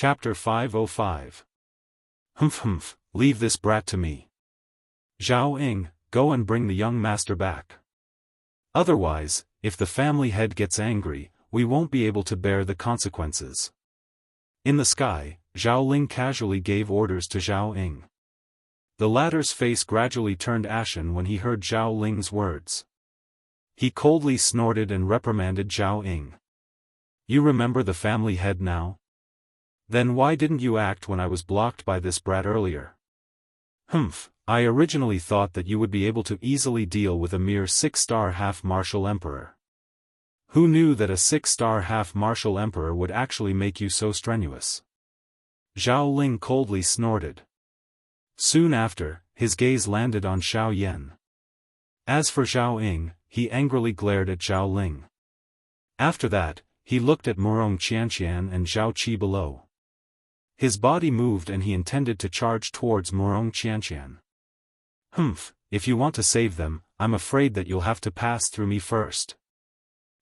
Chapter 505. Humph, leave this brat to me. Zhao Ying, go and bring the young master back. Otherwise, if the family head gets angry, we won't be able to bear the consequences. In the sky, Zhao Ling casually gave orders to Zhao Ying. The latter's face gradually turned ashen when he heard Zhao Ling's words. He coldly snorted and reprimanded Zhao Ying. You remember the family head now? Then why didn't you act when I was blocked by this brat earlier? Humph, I originally thought that you would be able to easily deal with a mere 6-star half-martial emperor. Who knew that a 6-star half-martial emperor would actually make you so strenuous? Zhao Ling coldly snorted. Soon after, his gaze landed on Xiao Yan. As for Zhao Ying, he angrily glared at Zhao Ling. After that, he looked at Wuxia Xianxia and Zhao Qi below. His body moved and he intended to charge towards Wuxia Xianxia. Humph, if you want to save them, I'm afraid that you'll have to pass through me first.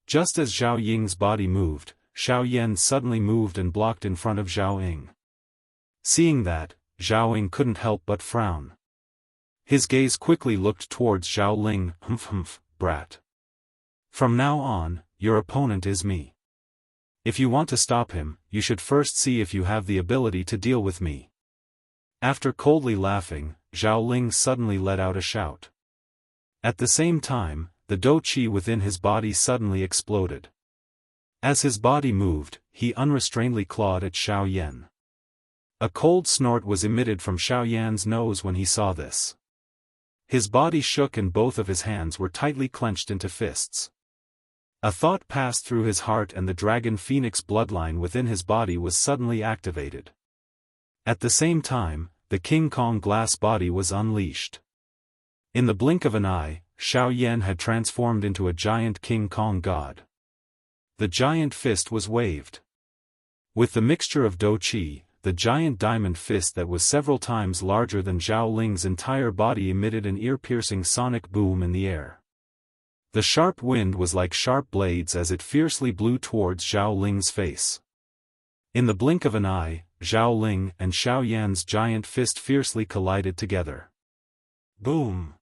Just as Zhao Ying's body moved, Xiao Yan suddenly moved and blocked in front of Zhao Ying. Seeing that, Zhao Ying couldn't help but frown. His gaze quickly looked towards Zhao Ling. Humph, brat. From now on, your opponent is me. If you want to stop him, you should first see if you have the ability to deal with me. After coldly laughing, Zhao Ling suddenly let out a shout. At the same time, the dou qi within his body suddenly exploded. As his body moved, he unrestrainedly clawed at Xiao Yan. A cold snort was emitted from Xiao Yan's nose when he saw this. His body shook and both of his hands were tightly clenched into fists. A thought passed through his heart and the dragon phoenix bloodline within his body was suddenly activated. At the same time, the King Kong glass body was unleashed. In the blink of an eye, Xiao Yan had transformed into a giant King Kong god. The giant fist was waved. With the mixture of dou qi, the giant diamond fist that was several times larger than Zhao Ling's entire body emitted an ear-piercing sonic boom in the air. The sharp wind was like sharp blades as it fiercely blew towards Zhao Ling's face. In the blink of an eye, Zhao Ling and Xiao Yan's giant fist fiercely collided together. Boom!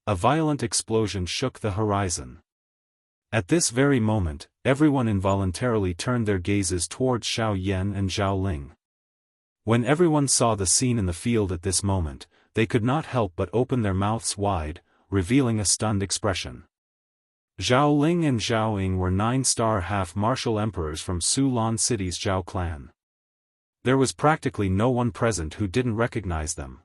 A violent explosion shook the horizon. At this very moment, everyone involuntarily turned their gazes towards Xiao Yan and Zhao Ling. When everyone saw the scene in the field at this moment, they could not help but open their mouths wide, revealing a stunned expression. Zhao Ling and Zhao Ying were 9-star half-martial emperors from Sulan City's Zhao clan. There was practically no one present who didn't recognize them.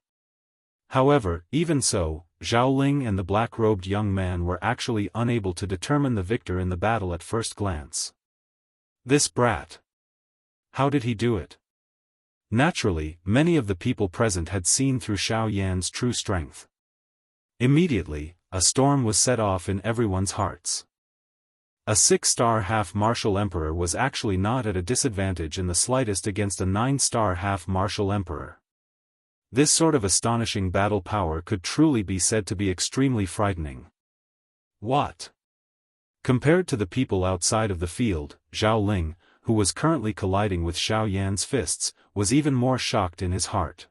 However, even so, Zhao Ling and the black-robed young man were actually unable to determine the victor in the battle at first glance. This brat. How did he do it? Naturally, many of the people present had seen through Xiao Yan's true strength. Immediately, a storm was set off in everyone's hearts. A 6-star half-martial emperor was actually not at a disadvantage in the slightest against a 9-star half-martial emperor. This sort of astonishing battle power could truly be said to be extremely frightening. What? Compared to the people outside of the field, Zhao Ling, who was currently colliding with Xiao Yan's fists, was even more shocked in his heart.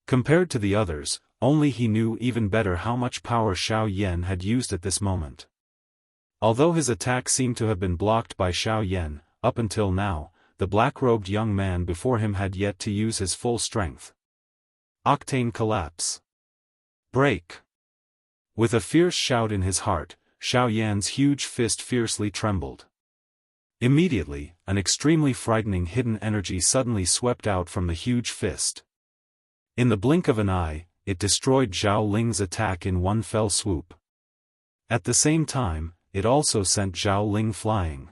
Compared to the others, only he knew even better how much power Xiao Yan had used at this moment. Although his attack seemed to have been blocked by Xiao Yan, up until now, the black-robed young man before him had yet to use his full strength. Octane collapse. Break. With a fierce shout in his heart, Xiao Yan's huge fist fiercely trembled. Immediately, an extremely frightening hidden energy suddenly swept out from the huge fist. In the blink of an eye, it destroyed Zhao Ling's attack in one fell swoop. At the same time, it also sent Zhao Ling flying.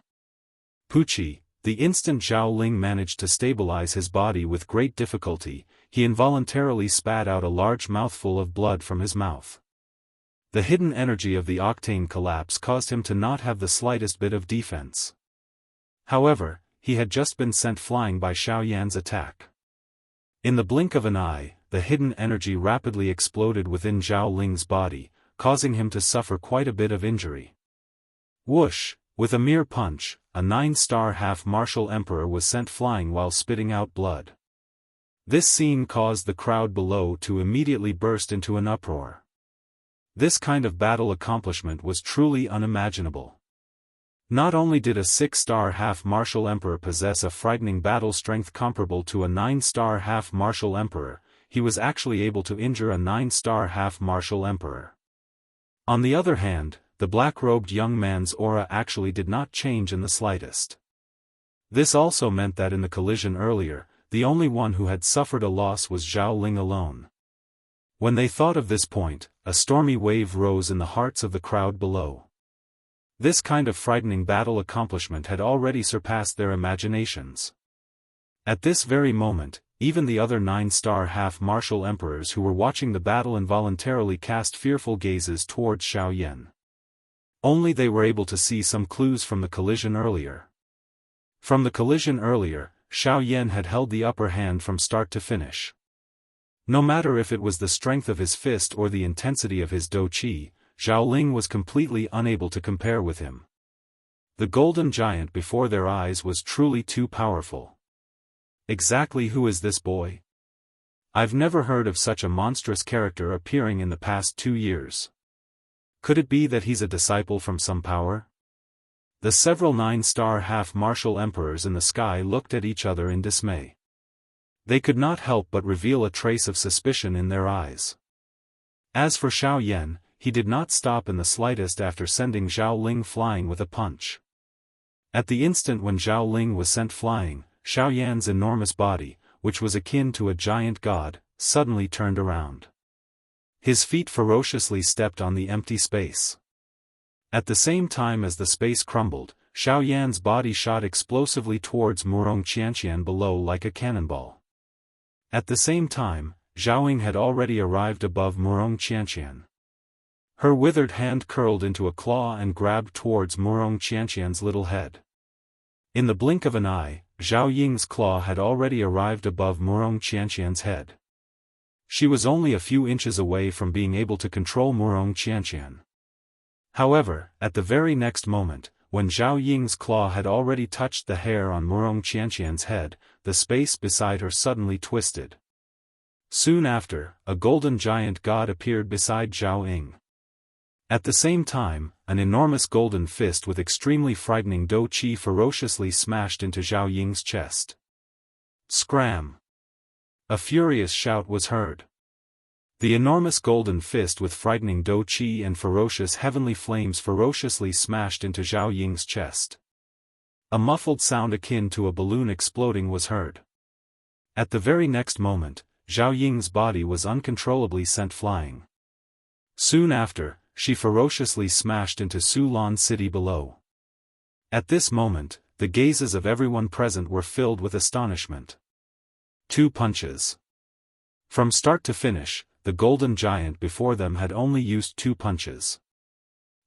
Pucci, the instant Zhao Ling managed to stabilize his body with great difficulty, he involuntarily spat out a large mouthful of blood from his mouth. The hidden energy of the octane collapse caused him to not have the slightest bit of defense. However, he had just been sent flying by Xiao Yan's attack. In the blink of an eye, the hidden energy rapidly exploded within Zhao Ling's body, causing him to suffer quite a bit of injury. Whoosh, With a mere punch, a 9-star half-martial emperor was sent flying while spitting out blood. This scene caused the crowd below to immediately burst into an uproar. This kind of battle accomplishment was truly unimaginable. Not only did a 6-star half-martial emperor possess a frightening battle strength comparable to a 9-star half-martial emperor, he was actually able to injure a 9-star half-martial emperor. On the other hand, the black-robed young man's aura actually did not change in the slightest. This also meant that in the collision earlier, the only one who had suffered a loss was Zhao Ling alone. When they thought of this point, a stormy wave rose in the hearts of the crowd below. This kind of frightening battle accomplishment had already surpassed their imaginations. At this very moment, even the other 9-star half-martial emperors who were watching the battle involuntarily cast fearful gazes towards Xiao Yan. Only they were able to see some clues from the collision earlier. From the collision earlier, Xiao Yan had held the upper hand from start to finish. No matter if it was the strength of his fist or the intensity of his dou qi, Zhao Ling was completely unable to compare with him. The golden giant before their eyes was truly too powerful. Exactly who is this boy? I've never heard of such a monstrous character appearing in the past 2 years. Could it be that he's a disciple from some power? The several 9-star half-martial emperors in the sky looked at each other in dismay. They could not help but reveal a trace of suspicion in their eyes. As for Xiao Yan, he did not stop in the slightest after sending Zhao Ling flying with a punch. At the instant when Zhao Ling was sent flying, Xiao Yan's enormous body, which was akin to a giant god, suddenly turned around. His feet ferociously stepped on the empty space. At the same time as the space crumbled, Xiao Yan's body shot explosively towards Wuxia Xianxia below like a cannonball. At the same time, Zhao Ying had already arrived above Wuxia Xianxia. Her withered hand curled into a claw and grabbed towards Wuxia Xianxia's little head. In the blink of an eye, Zhao Ying's claw had already arrived above Wuxia Xianxia's head. She was only a few inches away from being able to control Wuxia Xianxia. However, at the very next moment, when Zhao Ying's claw had already touched the hair on Wuxia Xianxia's head, the space beside her suddenly twisted. Soon after, a golden giant god appeared beside Zhao Ying. At the same time, an enormous golden fist with extremely frightening dou qi ferociously smashed into Zhao Ying's chest. Scram! A furious shout was heard. The enormous golden fist with frightening dou qi and ferocious heavenly flames ferociously smashed into Zhao Ying's chest. A muffled sound akin to a balloon exploding was heard. At the very next moment, Zhao Ying's body was uncontrollably sent flying. Soon after, she ferociously smashed into Sulan City below. At this moment, the gazes of everyone present were filled with astonishment. 2 punches. From start to finish, the golden giant before them had only used 2 punches.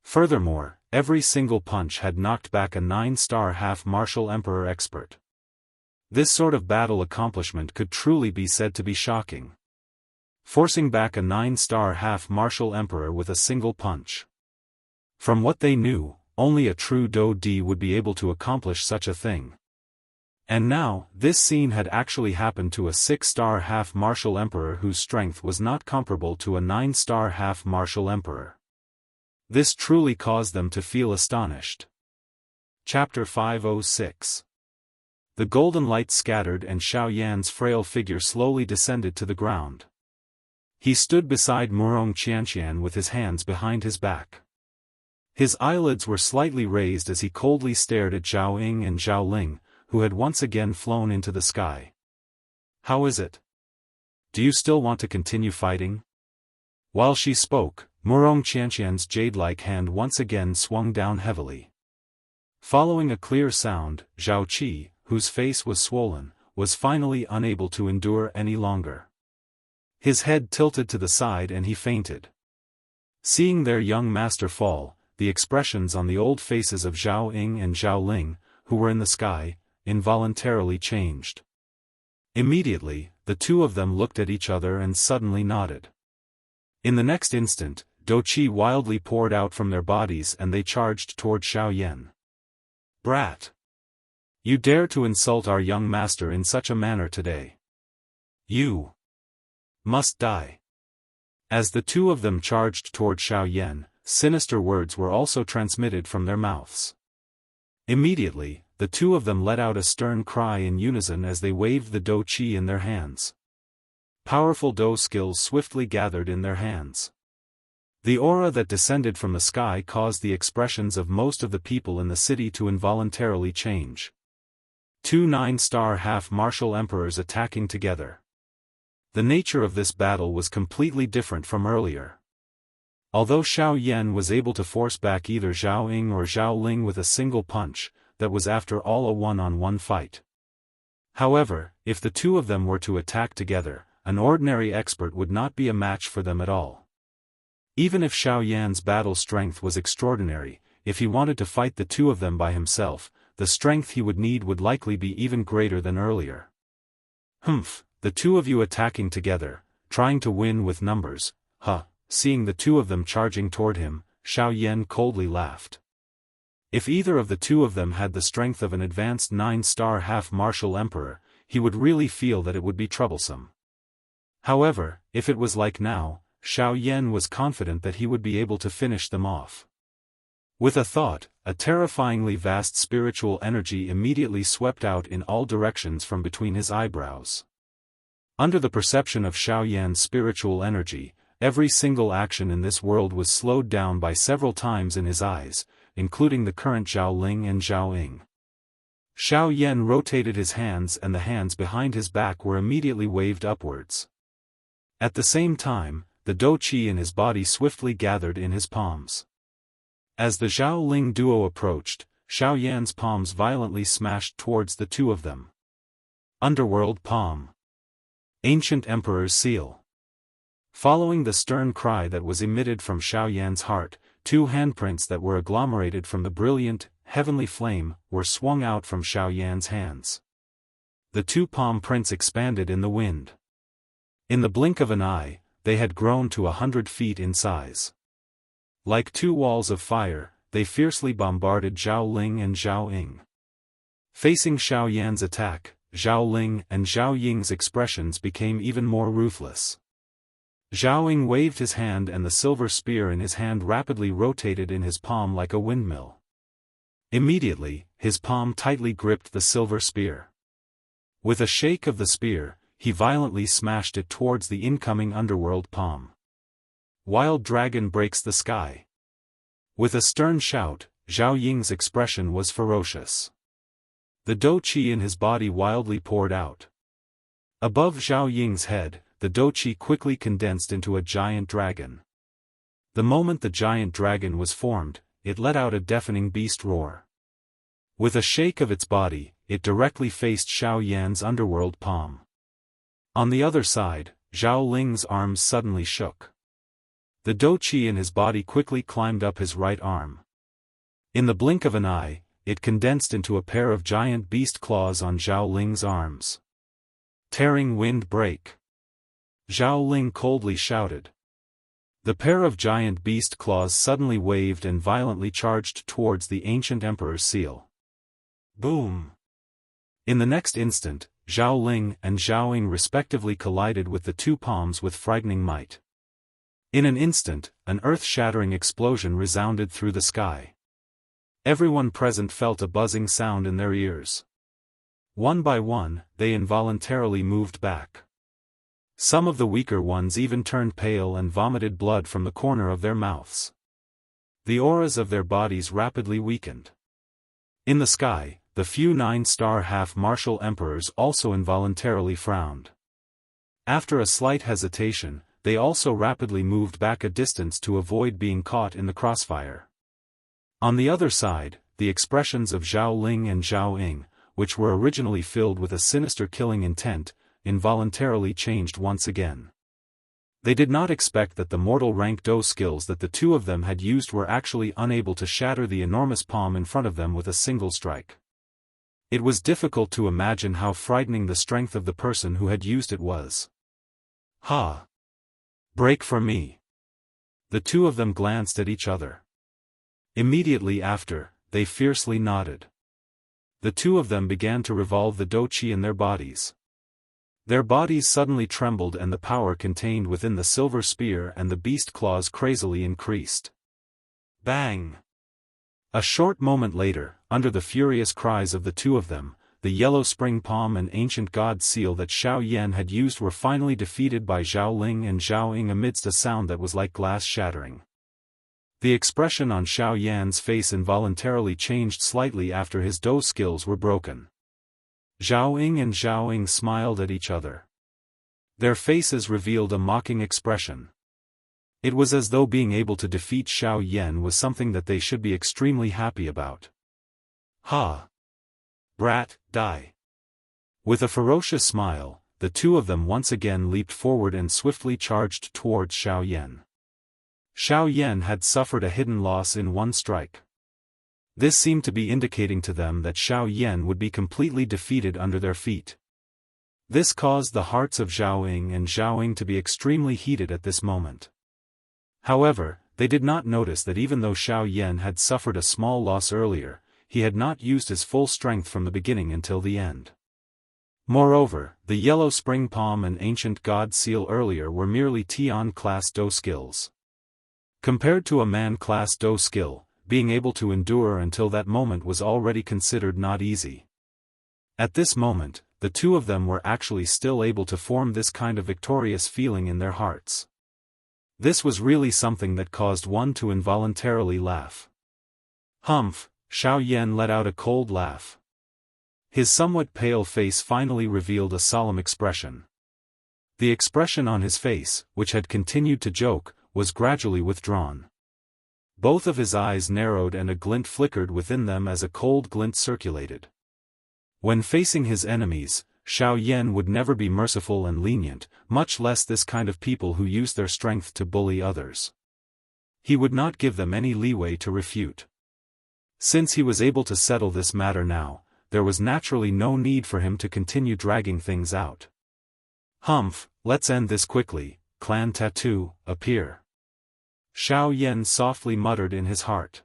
Furthermore, every single punch had knocked back a 9-star half-martial emperor expert. This sort of battle accomplishment could truly be said to be shocking. Forcing back a 9-star half-martial emperor with a single punch. From what they knew, only a true Dou Di would be able to accomplish such a thing. And now, this scene had actually happened to a 6-star half-martial emperor whose strength was not comparable to a 9-star half-martial emperor. This truly caused them to feel astonished. Chapter 506. The golden light scattered and Xiao Yan's frail figure slowly descended to the ground. He stood beside Wuxia Xianxia with his hands behind his back. His eyelids were slightly raised as he coldly stared at Zhao Ying and Zhao Ling, who had once again flown into the sky. How is it? Do you still want to continue fighting? While she spoke, Wuxia Xianxia's jade-like hand once again swung down heavily. Following a clear sound, Zhao Qi, whose face was swollen, was finally unable to endure any longer. His head tilted to the side and he fainted. Seeing their young master fall, the expressions on the old faces of Zhao Ying and Zhao Ling, who were in the sky, involuntarily changed. Immediately, the two of them looked at each other and suddenly nodded. In the next instant, dou qi wildly poured out from their bodies and they charged toward Xiao Yan. Brat! You dare to insult our young master in such a manner today. You must die. As the two of them charged toward Xiao Yan, sinister words were also transmitted from their mouths. Immediately, the two of them let out a stern cry in unison as they waved the Dou Qi in their hands. Powerful Dou skills swiftly gathered in their hands. The aura that descended from the sky caused the expressions of most of the people in the city to involuntarily change. Two 9-star half-martial emperors attacking together. The nature of this battle was completely different from earlier. Although Xiao Yan was able to force back either Zhao Ying or Zhao Ling with a single punch, that was after all a one-on-one fight. However, if the two of them were to attack together, an ordinary expert would not be a match for them at all. Even if Xiao Yan's battle strength was extraordinary, if he wanted to fight the two of them by himself, the strength he would need would likely be even greater than earlier. Humph, the two of you attacking together, trying to win with numbers, huh? Seeing the two of them charging toward him, Xiao Yan coldly laughed. If either of the two of them had the strength of an advanced 9-star half-martial emperor, he would really feel that it would be troublesome. However, if it was like now, Xiao Yan was confident that he would be able to finish them off. With a thought, a terrifyingly vast spiritual energy immediately swept out in all directions from between his eyebrows. Under the perception of Xiao Yan's spiritual energy, every single action in this world was slowed down by several times in his eyes, including the current Zhao Ling and Zhao Ying. Xiao Yan rotated his hands and the hands behind his back were immediately waved upwards. At the same time, the Dou Qi in his body swiftly gathered in his palms. As the Zhao Ling duo approached, Xiao Yan's palms violently smashed towards the two of them. Underworld Palm. Ancient Emperor's Seal. Following the stern cry that was emitted from Xiao Yan's heart, two handprints that were agglomerated from the brilliant, heavenly flame, were swung out from Xiao Yan's hands. The two palm prints expanded in the wind. In the blink of an eye, they had grown to 100 feet in size. Like two walls of fire, they fiercely bombarded Zhao Ling and Zhao Ying. Facing Xiao Yan's attack, Zhao Ling and Zhao Ying's expressions became even more ruthless. Zhao Ying waved his hand and the silver spear in his hand rapidly rotated in his palm like a windmill. Immediately, his palm tightly gripped the silver spear. With a shake of the spear, he violently smashed it towards the incoming underworld palm. Wild Dragon breaks the sky. With a stern shout, Zhao Ying's expression was ferocious. The Dou Qi in his body wildly poured out. Above Zhao Ying's head, the Dou Qi quickly condensed into a giant dragon. The moment the giant dragon was formed, it let out a deafening beast roar. With a shake of its body, it directly faced Xiao Yan's underworld palm. On the other side, Zhao Ling's arms suddenly shook. The Dou Qi in his body quickly climbed up his right arm. In the blink of an eye, it condensed into a pair of giant beast claws on Zhao Ling's arms. Tearing wind break. Zhao Ling coldly shouted. The pair of giant beast claws suddenly waved and violently charged towards the ancient emperor's seal. Boom! In the next instant, Zhao Ling and Zhao Ying respectively collided with the two palms with frightening might. In an instant, an earth-shattering explosion resounded through the sky. Everyone present felt a buzzing sound in their ears. One by one, they involuntarily moved back. Some of the weaker ones even turned pale and vomited blood from the corner of their mouths. The auras of their bodies rapidly weakened. In the sky, the few 9-star half-martial emperors also involuntarily frowned. After a slight hesitation, they also rapidly moved back a distance to avoid being caught in the crossfire. On the other side, the expressions of Zhao Ling and Zhao Ying, which were originally filled with a sinister killing intent, involuntarily changed once again. They did not expect that the mortal rank Dou skills that the two of them had used were actually unable to shatter the enormous palm in front of them with a single strike. It was difficult to imagine how frightening the strength of the person who had used it was. Ha! Break for me! The two of them glanced at each other. Immediately after, they fiercely nodded. the two of them began to revolve the douqi in their bodies. Their bodies suddenly trembled and the power contained within the silver spear and the beast claws crazily increased. Bang! A short moment later, under the furious cries of the two of them, the yellow spring palm and ancient god seal that Xiao Yan had used were finally defeated by Zhao Ling and Zhao Ying amidst a sound that was like glass shattering. The expression on Xiao Yan's face involuntarily changed slightly after his dou skills were broken. Zhao Ying and Zhao Ying smiled at each other. Their faces revealed a mocking expression. It was as though being able to defeat Xiao Yan was something that they should be extremely happy about. Ha! Brat, die! With a ferocious smile, the two of them once again leaped forward and swiftly charged towards Xiao Yan. Xiao Yan had suffered a hidden loss in one strike. This seemed to be indicating to them that Xiao Yan would be completely defeated under their feet. This caused the hearts of Zhao Ying and Zhao Ying to be extremely heated at this moment. However, they did not notice that even though Xiao Yan had suffered a small loss earlier, he had not used his full strength from the beginning until the end. Moreover, the yellow spring palm and ancient god seal earlier were merely Tian class dou skills. Compared to a man class dou skill, being able to endure until that moment was already considered not easy. At this moment, the two of them were actually still able to form this kind of victorious feeling in their hearts. This was really something that caused one to involuntarily laugh. Humph! Xiao Yan let out a cold laugh. His somewhat pale face finally revealed a solemn expression. The expression on his face, which had continued to joke, was gradually withdrawn. Both of his eyes narrowed and a glint flickered within them as a cold glint circulated. When facing his enemies, Xiao Yan would never be merciful and lenient, much less this kind of people who use their strength to bully others. He would not give them any leeway to refute. Since he was able to settle this matter now, there was naturally no need for him to continue dragging things out. Humph, let's end this quickly, clan tattoo, appear. Xiao Yan softly muttered in his heart.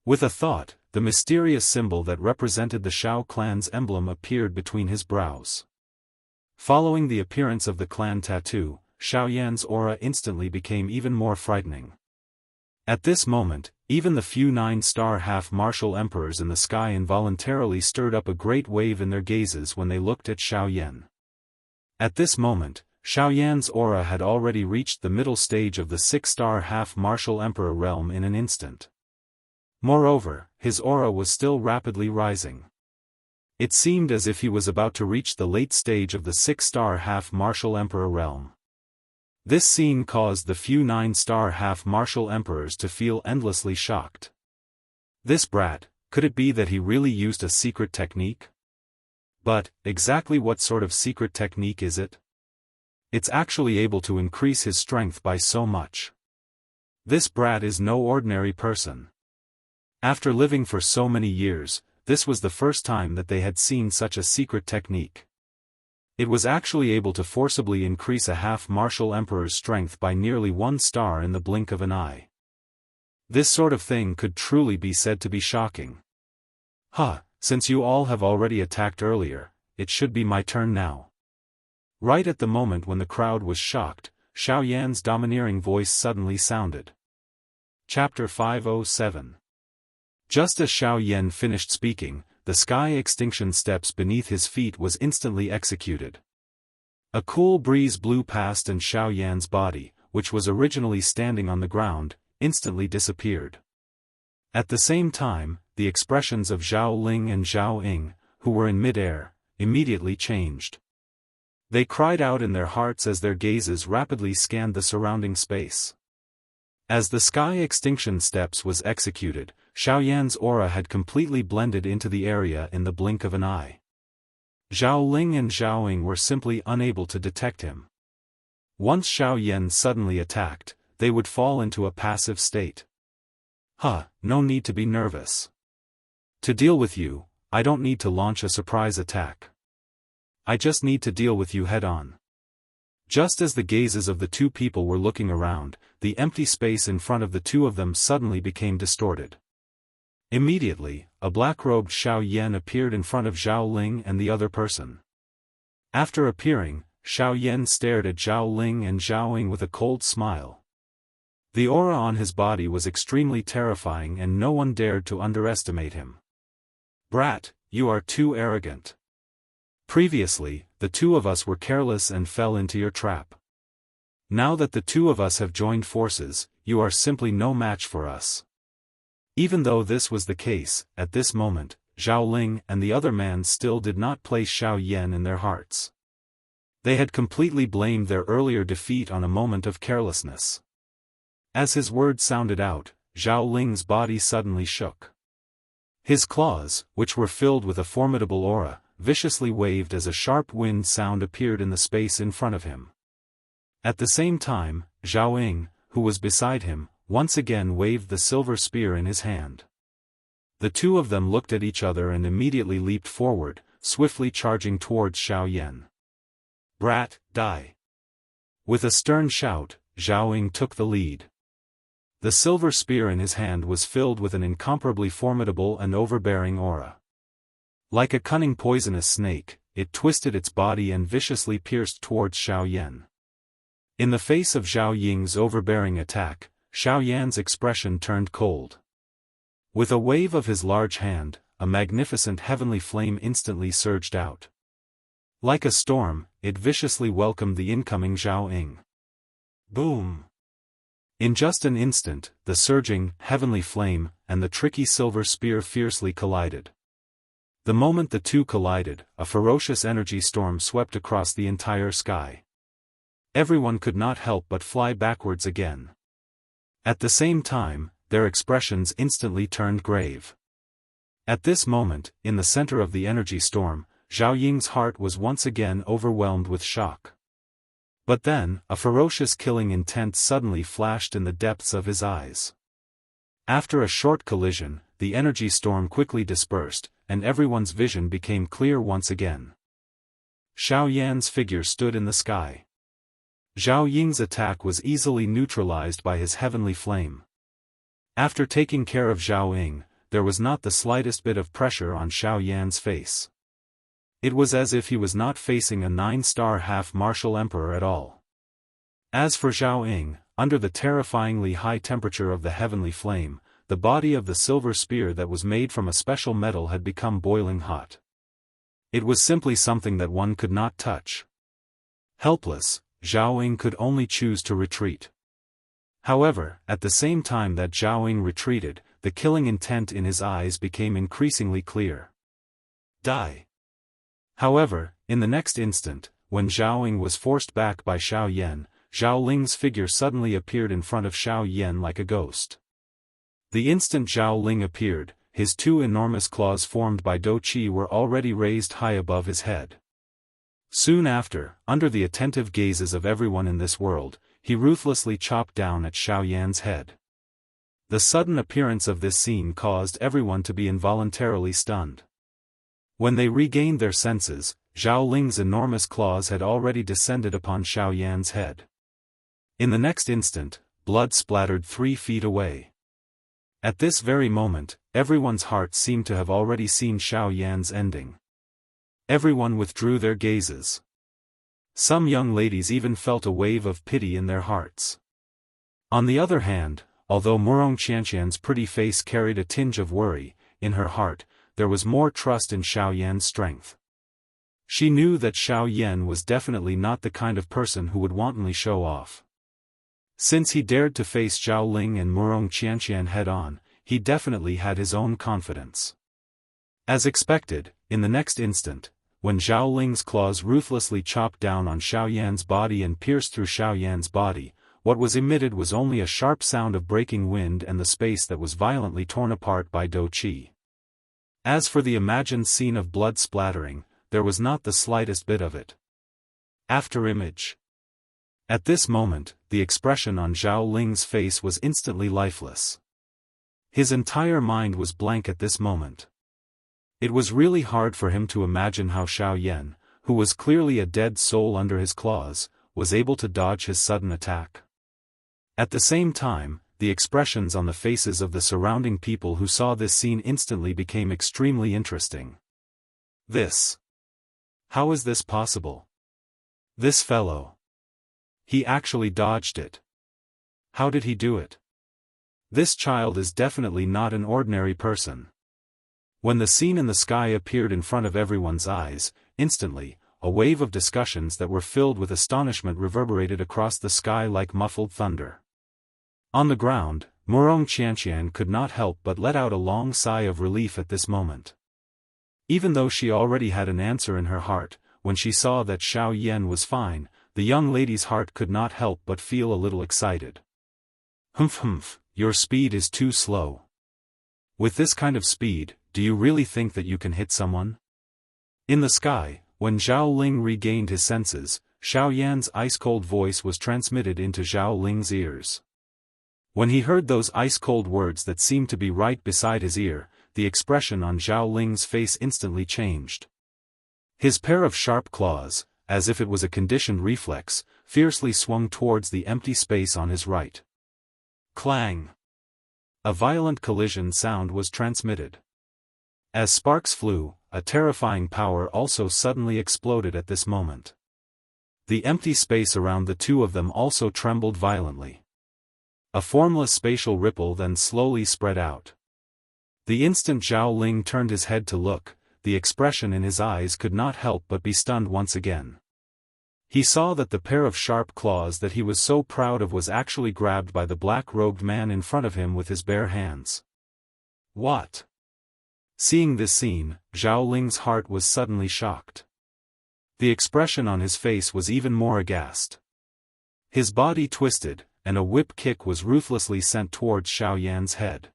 With a thought, the mysterious symbol that represented the Xiao clan's emblem appeared between his brows. Following the appearance of the clan tattoo, Xiao Yan's aura instantly became even more frightening. At this moment, even the few 9-star half-martial emperors in the sky involuntarily stirred up a great wave in their gazes when they looked at Xiao Yan. At this moment, Xiao Yan's aura had already reached the middle stage of the 6-star half-martial emperor realm in an instant. Moreover, his aura was still rapidly rising. It seemed as if he was about to reach the late stage of the 6-star half-martial emperor realm. This scene caused the few 9-star half-martial emperors to feel endlessly shocked. This brat, could it be that he really used a secret technique? But, exactly what sort of secret technique is it? It's actually able to increase his strength by so much. This brat is no ordinary person. After living for so many years, this was the first time that they had seen such a secret technique. It was actually able to forcibly increase a half-martial emperor's strength by nearly 1 star in the blink of an eye. This sort of thing could truly be said to be shocking. Since you all have already attacked earlier, it should be my turn now. Right at the moment when the crowd was shocked, Xiao Yan's domineering voice suddenly sounded. Chapter 507. Just as Xiao Yan finished speaking, the sky extinction steps beneath his feet was instantly executed. A cool breeze blew past and Xiao Yan's body, which was originally standing on the ground, instantly disappeared. At the same time, the expressions of Zhao Ling and Zhao Ying, who were in mid-air, immediately changed. They cried out in their hearts as their gazes rapidly scanned the surrounding space. As the sky extinction steps was executed, Xiao Yan's aura had completely blended into the area in the blink of an eye. Zhao Ling and Zhao Ying were simply unable to detect him. Once Xiao Yan suddenly attacked, they would fall into a passive state. No need to be nervous. To deal with you, I don't need to launch a surprise attack. I just need to deal with you head-on. Just as the gazes of the two people were looking around, the empty space in front of the two of them suddenly became distorted. Immediately, a black-robed Xiao Yan appeared in front of Zhao Ling and the other person. After appearing, Xiao Yan stared at Zhao Ling and Zhao Ying with a cold smile. The aura on his body was extremely terrifying and no one dared to underestimate him. "Brat, you are too arrogant. Previously, the two of us were careless and fell into your trap. Now that the two of us have joined forces, you are simply no match for us." Even though this was the case, at this moment, Zhao Ling and the other man still did not place Xiao Yan in their hearts. They had completely blamed their earlier defeat on a moment of carelessness. As his words sounded out, Zhao Ling's body suddenly shook. His claws, which were filled with a formidable aura, viciously waved as a sharp wind sound appeared in the space in front of him. At the same time, Zhao Ying, who was beside him, once again waved the silver spear in his hand. The two of them looked at each other and immediately leaped forward, swiftly charging towards Xiao Yan. "Brat, die!" With a stern shout, Zhao Ying took the lead. The silver spear in his hand was filled with an incomparably formidable and overbearing aura. Like a cunning poisonous snake, it twisted its body and viciously pierced towards Xiao Yan. In the face of Zhao Ying's overbearing attack, Xiao Yan's expression turned cold. With a wave of his large hand, a magnificent heavenly flame instantly surged out. Like a storm, it viciously welcomed the incoming Zhao Ying. Boom! In just an instant, the surging, heavenly flame, and the tricky silver spear fiercely collided. The moment the two collided, a ferocious energy storm swept across the entire sky. Everyone could not help but fly backwards again. At the same time, their expressions instantly turned grave. At this moment, in the center of the energy storm, Zhao Ying's heart was once again overwhelmed with shock. But then, a ferocious killing intent suddenly flashed in the depths of his eyes. After a short collision, the energy storm quickly dispersed, and everyone's vision became clear once again. Xiao Yan's figure stood in the sky. Zhao Ying's attack was easily neutralized by his heavenly flame. After taking care of Zhao Ying, there was not the slightest bit of pressure on Xiao Yan's face. It was as if he was not facing a 9-star half-martial emperor at all. As for Zhao Ying, under the terrifyingly high temperature of the heavenly flame, the body of the silver spear that was made from a special metal had become boiling hot. It was simply something that one could not touch. Helpless, Zhao Ying could only choose to retreat. However, at the same time that Zhao Ying retreated, the killing intent in his eyes became increasingly clear. Die! However, in the next instant, when Zhao Ying was forced back by Xiao Yan, Zhao Ling's figure suddenly appeared in front of Xiao Yan like a ghost. The instant Zhao Ling appeared, his two enormous claws formed by Do Qi were already raised high above his head. Soon after, under the attentive gazes of everyone in this world, he ruthlessly chopped down at Xiao Yan's head. The sudden appearance of this scene caused everyone to be involuntarily stunned. When they regained their senses, Zhao Ling's enormous claws had already descended upon Xiao Yan's head. In the next instant, blood splattered 3 feet away. At this very moment, everyone's heart seemed to have already seen Xiao Yan's ending. Everyone withdrew their gazes. Some young ladies even felt a wave of pity in their hearts. On the other hand, although Wuxia Xianxia's pretty face carried a tinge of worry, in her heart, there was more trust in Xiao Yan's strength. She knew that Xiao Yan was definitely not the kind of person who would wantonly show off. Since he dared to face Zhao Ling and Wuxia Xianxia head-on, he definitely had his own confidence. As expected, in the next instant, when Zhao Ling's claws ruthlessly chopped down on Xiao Yan's body and pierced through Xiao Yan's body, what was emitted was only a sharp sound of breaking wind and the space that was violently torn apart by Do Qi. As for the imagined scene of blood splattering, there was not the slightest bit of it. After image. At this moment, the expression on Zhao Ling's face was instantly lifeless. His entire mind was blank at this moment. It was really hard for him to imagine how Xiao Yan, who was clearly a dead soul under his claws, was able to dodge his sudden attack. At the same time, the expressions on the faces of the surrounding people who saw this scene instantly became extremely interesting. This. How is this possible? This fellow. He actually dodged it. How did he do it? This child is definitely not an ordinary person. When the scene in the sky appeared in front of everyone's eyes, instantly, a wave of discussions that were filled with astonishment reverberated across the sky like muffled thunder. On the ground, Wuxia Xianxia could not help but let out a long sigh of relief at this moment. Even though she already had an answer in her heart, when she saw that Xiao Yan was fine, the young lady's heart could not help but feel a little excited. Humph, your speed is too slow. With this kind of speed, do you really think that you can hit someone? In the sky, when Zhao Ling regained his senses, Xiao Yan's ice-cold voice was transmitted into Zhao Ling's ears. When he heard those ice-cold words that seemed to be right beside his ear, the expression on Zhao Ling's face instantly changed. His pair of sharp claws, as if it was a conditioned reflex, fiercely swung towards the empty space on his right. Clang! A violent collision sound was transmitted. As sparks flew, a terrifying power also suddenly exploded at this moment. The empty space around the two of them also trembled violently. A formless spatial ripple then slowly spread out. The instant Zhao Ling turned his head to look, the expression in his eyes could not help but be stunned once again. He saw that the pair of sharp claws that he was so proud of was actually grabbed by the black-robed man in front of him with his bare hands. What? Seeing this scene, Zhao Ling's heart was suddenly shocked. The expression on his face was even more aghast. His body twisted, and a whip kick was ruthlessly sent towards Xiao Yan's head.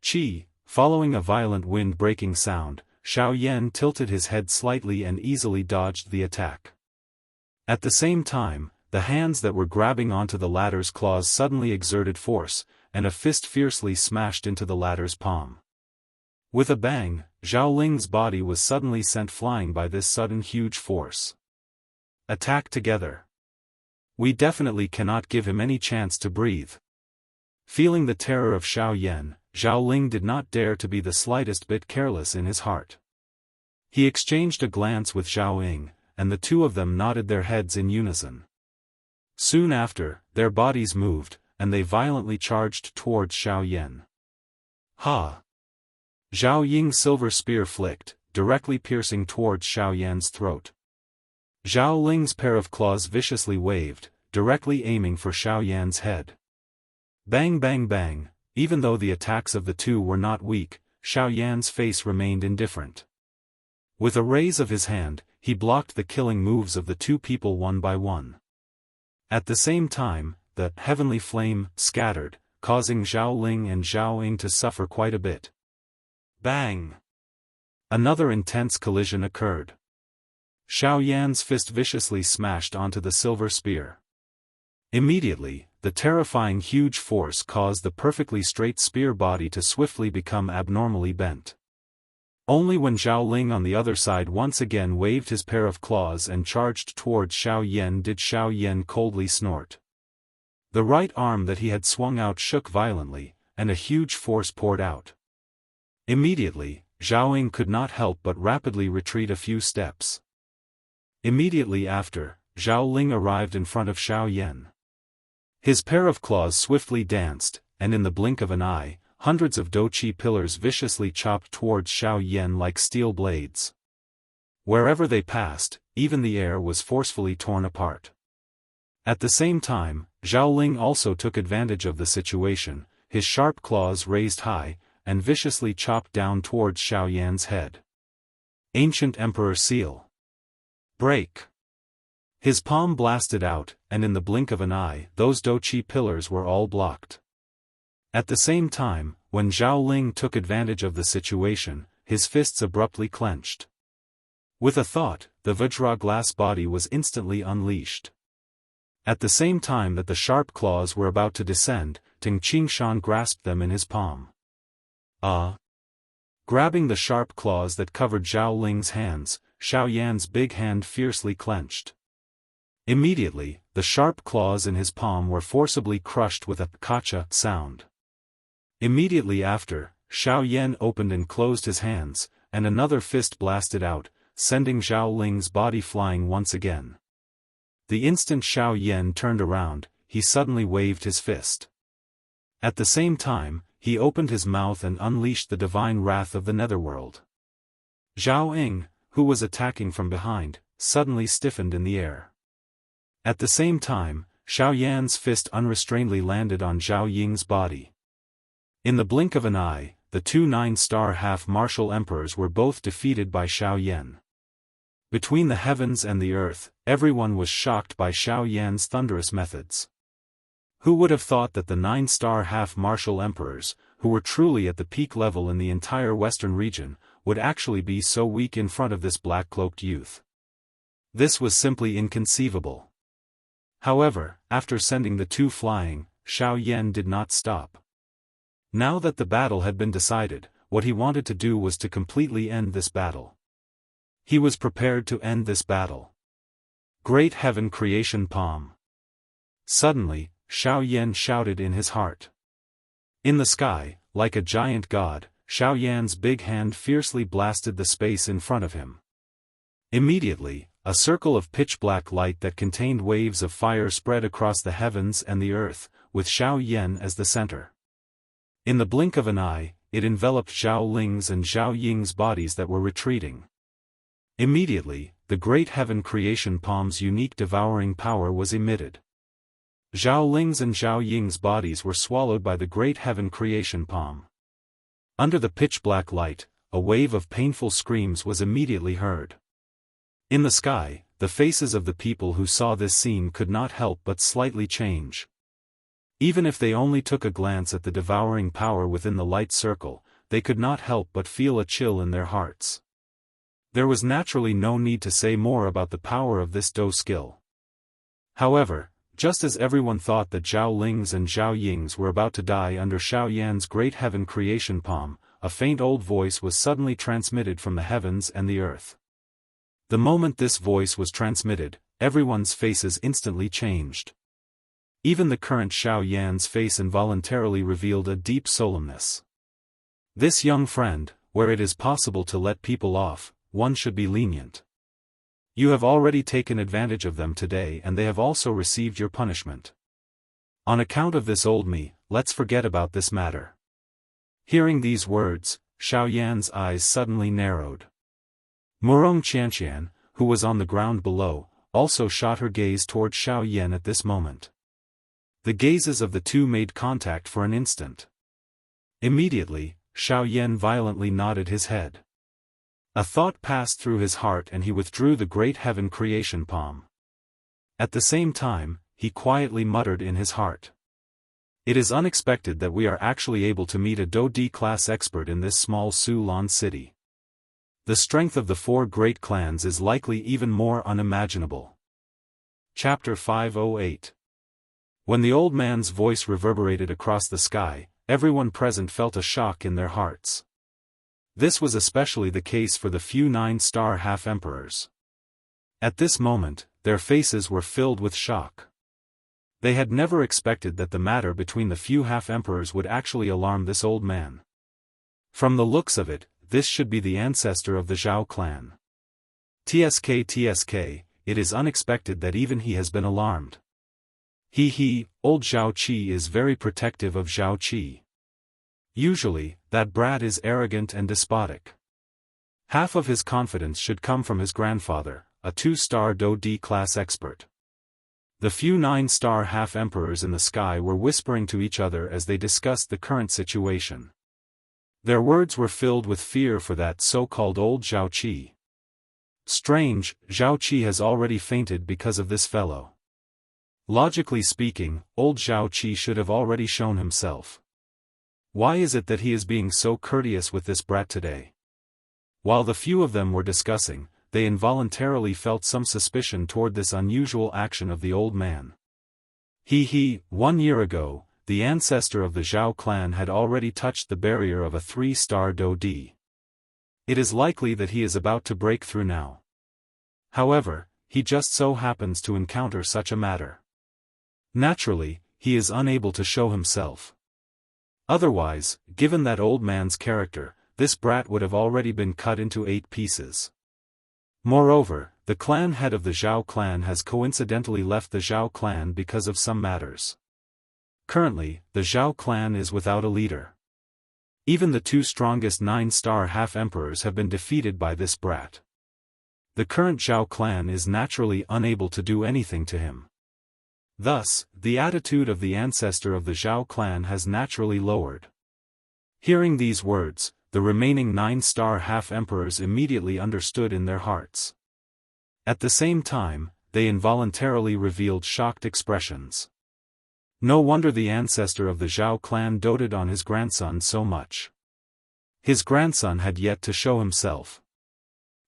Chi, following a violent wind-breaking sound, Xiao Yan tilted his head slightly and easily dodged the attack. At the same time, the hands that were grabbing onto the ladder's claws suddenly exerted force, and a fist fiercely smashed into the ladder's palm. With a bang, Zhao Ling's body was suddenly sent flying by this sudden huge force. Attack together. We definitely cannot give him any chance to breathe. Feeling the terror of Xiao Yan, Zhao Ling did not dare to be the slightest bit careless in his heart. He exchanged a glance with Zhao Ying, and the two of them nodded their heads in unison. Soon after, their bodies moved, and they violently charged towards Xiao Yan. Ha! Zhao Ying's silver spear flicked, directly piercing towards Xiao Yan's throat. Zhao Ling's pair of claws viciously waved, directly aiming for Xiao Yan's head. Bang bang bang, even though the attacks of the two were not weak, Xiao Yan's face remained indifferent. With a raise of his hand, he blocked the killing moves of the two people one by one. At the same time, the heavenly flame scattered, causing Zhao Ling and Zhao Ying to suffer quite a bit. Bang! Another intense collision occurred. Xiao Yan's fist viciously smashed onto the silver spear. Immediately, the terrifying huge force caused the perfectly straight spear body to swiftly become abnormally bent. Only when Zhao Ling on the other side once again waved his pair of claws and charged towards Xiao Yan did Xiao Yan coldly snort. The right arm that he had swung out shook violently, and a huge force poured out. Immediately, Zhao Ying could not help but rapidly retreat a few steps. Immediately after, Zhao Ling arrived in front of Xiao Yan. His pair of claws swiftly danced, and in the blink of an eye, hundreds of douqi pillars viciously chopped towards Xiao Yan like steel blades. Wherever they passed, even the air was forcefully torn apart. At the same time, Zhao Ling also took advantage of the situation, his sharp claws raised high, and viciously chopped down towards Xiao Yan's head. Ancient Emperor Seal. Break! His palm blasted out, and in the blink of an eye, those douqi pillars were all blocked. At the same time, when Zhao Ling took advantage of the situation, his fists abruptly clenched. With a thought, the Vajra glass body was instantly unleashed. At the same time that the sharp claws were about to descend, Ting Qingshan grasped them in his palm. Grabbing the sharp claws that covered Zhao Ling's hands, Xiao Yan's big hand fiercely clenched. Immediately, the sharp claws in his palm were forcibly crushed with a kacha sound. Immediately after, Xiao Yan opened and closed his hands, and another fist blasted out, sending Zhao Ling's body flying once again. The instant Xiao Yan turned around, he suddenly waved his fist. At the same time, he opened his mouth and unleashed the divine wrath of the netherworld. Zhao Ying, who was attacking from behind, suddenly stiffened in the air. At the same time, Xiao Yan's fist unrestrainedly landed on Zhao Ying's body. In the blink of an eye, the two 9-star half-martial emperors were both defeated by Xiao Yan. Between the heavens and the earth, everyone was shocked by Xiao Yan's thunderous methods. Who would have thought that the 9-star half-martial emperors, who were truly at the peak level in the entire western region, would actually be so weak in front of this black-cloaked youth? This was simply inconceivable. However, after sending the two flying, Xiao Yan did not stop. Now that the battle had been decided, what he wanted to do was to completely end this battle. He was prepared to end this battle. Great Heaven Creation Palm. Suddenly, Xiao Yan shouted in his heart. In the sky, like a giant god, Xiao Yan's big hand fiercely blasted the space in front of him. Immediately, a circle of pitch-black light that contained waves of fire spread across the heavens and the earth, with Xiao Yan as the center. In the blink of an eye, it enveloped Zhao Ling's and Zhao Ying's bodies that were retreating. Immediately, the Great Heaven Creation Palm's unique devouring power was emitted. Zhao Ling's and Zhao Ying's bodies were swallowed by the Great Heaven Creation Palm. Under the pitch-black light, a wave of painful screams was immediately heard. In the sky, the faces of the people who saw this scene could not help but slightly change. Even if they only took a glance at the devouring power within the light circle, they could not help but feel a chill in their hearts. There was naturally no need to say more about the power of this Do skill. However, just as everyone thought that Zhao Ling's and Zhao Ying's were about to die under Xiao Yan's Great Heaven Creation Palm, a faint old voice was suddenly transmitted from the heavens and the earth. The moment this voice was transmitted, everyone's faces instantly changed. Even the current Xiao Yan's face involuntarily revealed a deep solemnness. This young friend, where it is possible to let people off, one should be lenient. You have already taken advantage of them today and they have also received your punishment. On account of this old me, let's forget about this matter. Hearing these words, Xiao Yan's eyes suddenly narrowed. Murong Qianxian, who was on the ground below, also shot her gaze toward Xiao Yan at this moment. The gazes of the two made contact for an instant. Immediately, Xiao Yan violently nodded his head. A thought passed through his heart and he withdrew the Great Heaven Creation Palm. At the same time, he quietly muttered in his heart. It is unexpected that we are actually able to meet a Do D-class expert in this small Sulan city. The strength of the four great clans is likely even more unimaginable. Chapter 508. When the old man's voice reverberated across the sky, everyone present felt a shock in their hearts. This was especially the case for the few 9-star half-emperors. At this moment, their faces were filled with shock. They had never expected that the matter between the few half-emperors would actually alarm this old man. From the looks of it, this should be the ancestor of the Zhao clan. TSK, it is unexpected that even he has been alarmed. Old Zhao Qi is very protective of Zhao Qi. Usually, that brat is arrogant and despotic. Half of his confidence should come from his grandfather, a 2-star Do D-class expert. The few 9-star half-emperors in the sky were whispering to each other as they discussed the current situation. Their words were filled with fear for that so-called old Zhao Qi. Strange, Zhao Qi has already fainted because of this fellow. Logically speaking, old Zhao Qi should have already shown himself. Why is it that he is being so courteous with this brat today? While the few of them were discussing, they involuntarily felt some suspicion toward this unusual action of the old man. 1 year ago, the ancestor of the Zhao clan had already touched the barrier of a 3-star Do D. It is likely that he is about to break through now. However, he just so happens to encounter such a matter. Naturally, he is unable to show himself. Otherwise, given that old man's character, this brat would have already been cut into 8 pieces. Moreover, the clan head of the Zhao clan has coincidentally left the Zhao clan because of some matters. Currently, the Zhao clan is without a leader. Even the 2 strongest 9-star half-emperors have been defeated by this brat. The current Zhao clan is naturally unable to do anything to him. Thus, the attitude of the ancestor of the Zhao clan has naturally lowered. Hearing these words, the remaining 9-star half-emperors immediately understood in their hearts. At the same time, they involuntarily revealed shocked expressions. No wonder the ancestor of the Zhao clan doted on his grandson so much. His grandson had yet to show himself.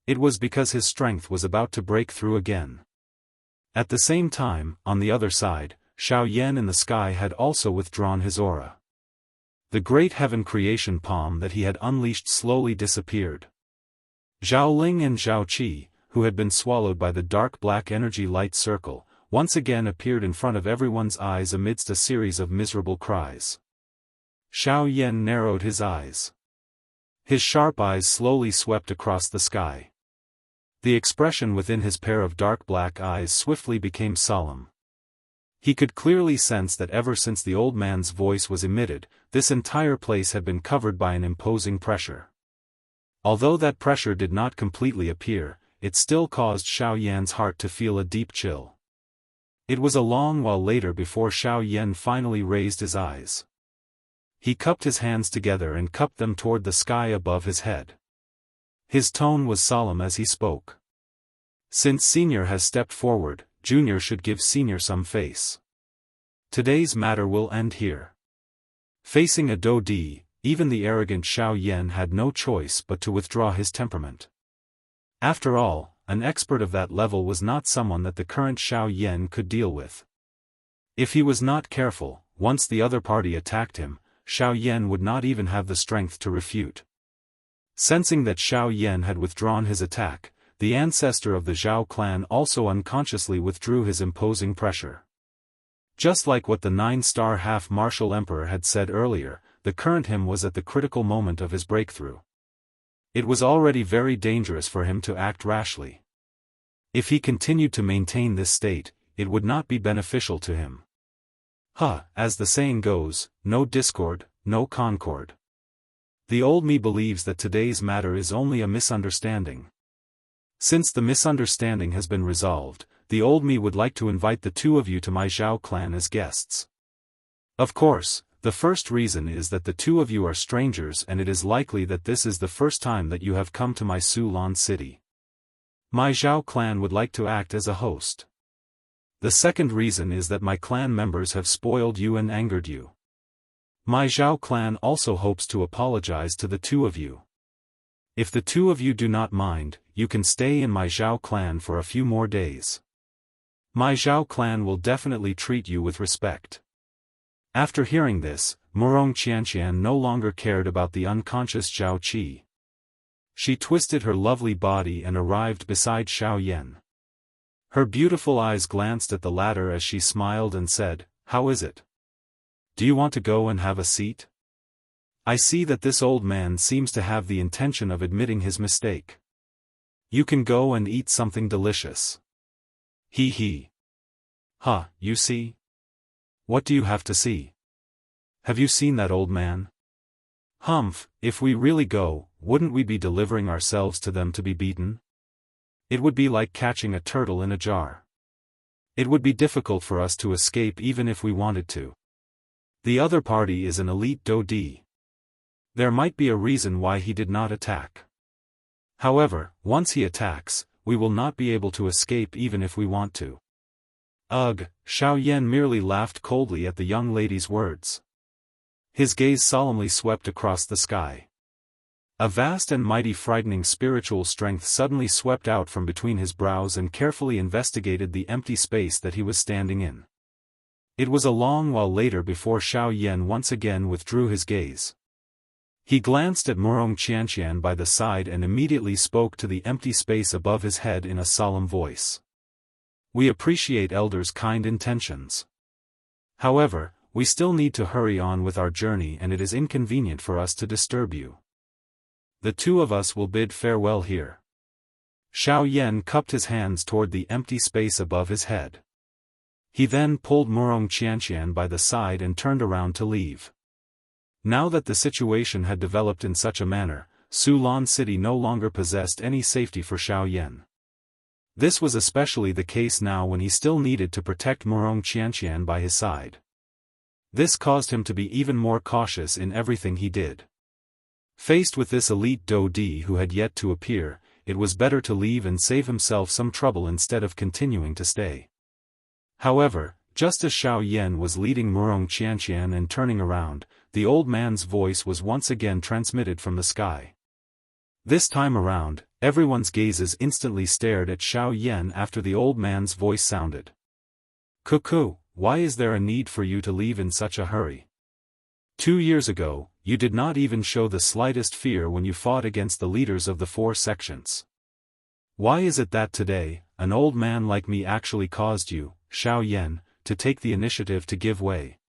It was because his strength was about to break through again. At the same time, on the other side, Xiao Yan in the sky had also withdrawn his aura. The great heaven creation palm that he had unleashed slowly disappeared. Zhao Ling and Zhao Qi, who had been swallowed by the dark black energy light circle, once again appeared in front of everyone's eyes amidst a series of miserable cries. Xiao Yan narrowed his eyes. His sharp eyes slowly swept across the sky. The expression within his pair of dark black eyes swiftly became solemn. He could clearly sense that ever since the old man's voice was emitted, this entire place had been covered by an imposing pressure. Although that pressure did not completely appear, it still caused Xiao Yan's heart to feel a deep chill. It was a long while later before Xiao Yan finally raised his eyes. He cupped his hands together and cupped them toward the sky above his head. His tone was solemn as he spoke. Since Senior has stepped forward, Junior should give Senior some face. Today's matter will end here. Facing a Dodi, even the arrogant Xiao Yan had no choice but to withdraw his temperament. After all, an expert of that level was not someone that the current Xiao Yan could deal with. If he was not careful, once the other party attacked him, Xiao Yan would not even have the strength to refute. Sensing that Xiao Yan had withdrawn his attack, the ancestor of the Zhao clan also unconsciously withdrew his imposing pressure. Just like what the 9-star half-martial emperor had said earlier, the current him was at the critical moment of his breakthrough. It was already very dangerous for him to act rashly. If he continued to maintain this state, it would not be beneficial to him. As the saying goes, no discord, no concord. The old me believes that today's matter is only a misunderstanding. Since the misunderstanding has been resolved, the old me would like to invite the 2 of you to my Zhao clan as guests. Of course, the first reason is that the 2 of you are strangers and it is likely that this is the first time that you have come to my Sulan city. My Zhao clan would like to act as a host. The second reason is that my clan members have spoiled you and angered you. My Zhao clan also hopes to apologize to the 2 of you. If the 2 of you do not mind, you can stay in my Zhao clan for a few more days. My Zhao clan will definitely treat you with respect. After hearing this, Wuxia Xianxia no longer cared about the unconscious Zhao Qi. She twisted her lovely body and arrived beside Xiao Yan. Her beautiful eyes glanced at the latter as she smiled and said, "How is it? Do you want to go and have a seat? I see that this old man seems to have the intention of admitting his mistake. You can go and eat something delicious." He. You see? What do you have to see? Have you seen that old man? If we really go, wouldn't we be delivering ourselves to them to be beaten? It would be like catching a turtle in a jar. It would be difficult for us to escape even if we wanted to. The other party is an elite Dodi. There might be a reason why he did not attack. However, once he attacks, we will not be able to escape even if we want to. Ugh, Xiao Yan merely laughed coldly at the young lady's words. His gaze solemnly swept across the sky. A vast and mighty frightening spiritual strength suddenly swept out from between his brows and carefully investigated the empty space that he was standing in. It was a long while later before Xiao Yan once again withdrew his gaze. He glanced at Wuxia Xianxia by the side and immediately spoke to the empty space above his head in a solemn voice. We appreciate elders' kind intentions. However, we still need to hurry on with our journey and it is inconvenient for us to disturb you. The two of us will bid farewell here. Xiao Yan cupped his hands toward the empty space above his head. He then pulled Wuxia Xianxia by the side and turned around to leave. Now that the situation had developed in such a manner, Sulan City no longer possessed any safety for Xiao Yan. This was especially the case now when he still needed to protect Wuxia Xianxia by his side. This caused him to be even more cautious in everything he did. Faced with this elite Dou Di who had yet to appear, it was better to leave and save himself some trouble instead of continuing to stay. However, just as Xiao Yan was leading Wuxia Xianxia and turning around, the old man's voice was once again transmitted from the sky. This time around, everyone's gazes instantly stared at Xiao Yan after the old man's voice sounded. "Cuckoo, why is there a need for you to leave in such a hurry? 2 years ago, you did not even show the slightest fear when you fought against the leaders of the 4 sections. Why is it that today, an old man like me actually caused you, Xiao Yan, to take the initiative to give way?"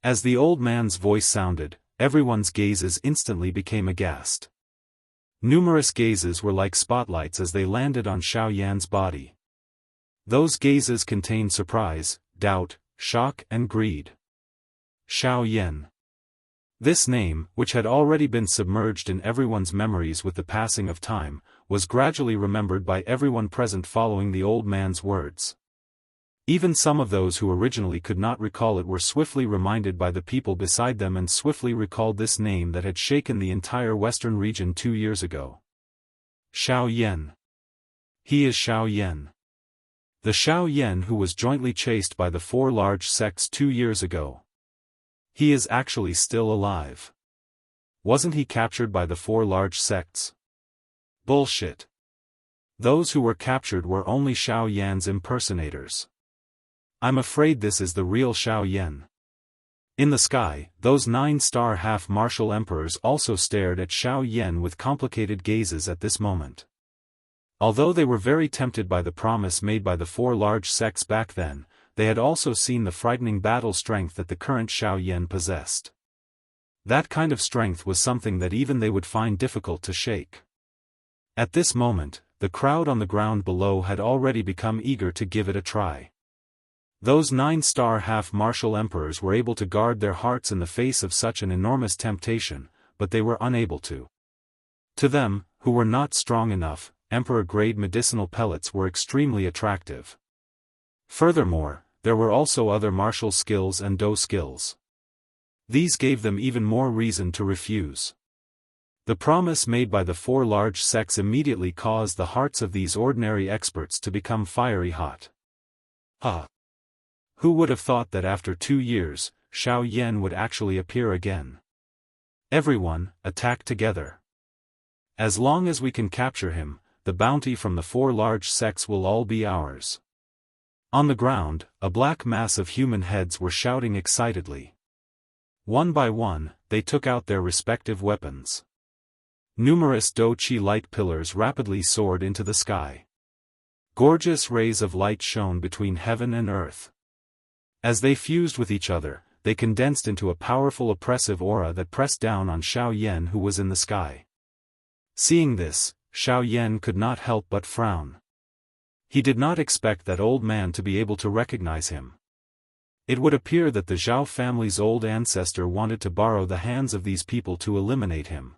As the old man's voice sounded, everyone's gazes instantly became aghast. Numerous gazes were like spotlights as they landed on Xiao Yan's body. Those gazes contained surprise, doubt, shock and greed. Xiao Yan. This name, which had already been submerged in everyone's memories with the passing of time, was gradually remembered by everyone present following the old man's words. Even some of those who originally could not recall it were swiftly reminded by the people beside them and swiftly recalled this name that had shaken the entire western region 2 years ago. Xiao Yan. He is Xiao Yan. The Xiao Yan who was jointly chased by the 4 large sects 2 years ago. He is actually still alive. Wasn't he captured by the 4 large sects? Bullshit. Those who were captured were only Xiao Yan's impersonators. I'm afraid this is the real Xiao Yan. In the sky, those 9-star half-martial emperors also stared at Xiao Yan with complicated gazes at this moment. Although they were very tempted by the promise made by the 4 large sects back then, they had also seen the frightening battle strength that the current Xiao Yan possessed. That kind of strength was something that even they would find difficult to shake. At this moment, the crowd on the ground below had already become eager to give it a try. Those 9-star half-martial emperors were able to guard their hearts in the face of such an enormous temptation, but they were unable to. To them, who were not strong enough, emperor-grade medicinal pellets were extremely attractive. Furthermore, there were also other martial skills and Dou skills. These gave them even more reason to refuse. The promise made by the 4 large sects immediately caused the hearts of these ordinary experts to become fiery hot. Who would have thought that after 2 years, Xiao Yan would actually appear again? Everyone, attack together. As long as we can capture him, the bounty from the 4 large sects will all be ours. On the ground, a black mass of human heads were shouting excitedly. One by one, they took out their respective weapons. Numerous Dou-Chi light pillars rapidly soared into the sky. Gorgeous rays of light shone between heaven and earth. As they fused with each other, they condensed into a powerful oppressive aura that pressed down on Xiao Yan who was in the sky. Seeing this, Xiao Yan could not help but frown. He did not expect that old man to be able to recognize him. It would appear that the Zhao family's old ancestor wanted to borrow the hands of these people to eliminate him.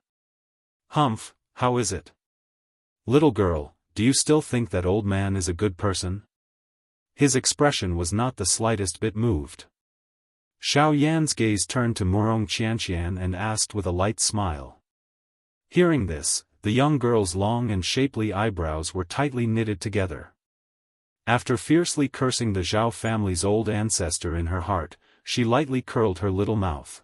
Humph, how is it? Little girl, do you still think that old man is a good person? His expression was not the slightest bit moved. Xiao Yan's gaze turned to Wuxia Xianxia and asked with a light smile. Hearing this, the young girl's long and shapely eyebrows were tightly knitted together. After fiercely cursing the Zhao family's old ancestor in her heart, she lightly curled her little mouth.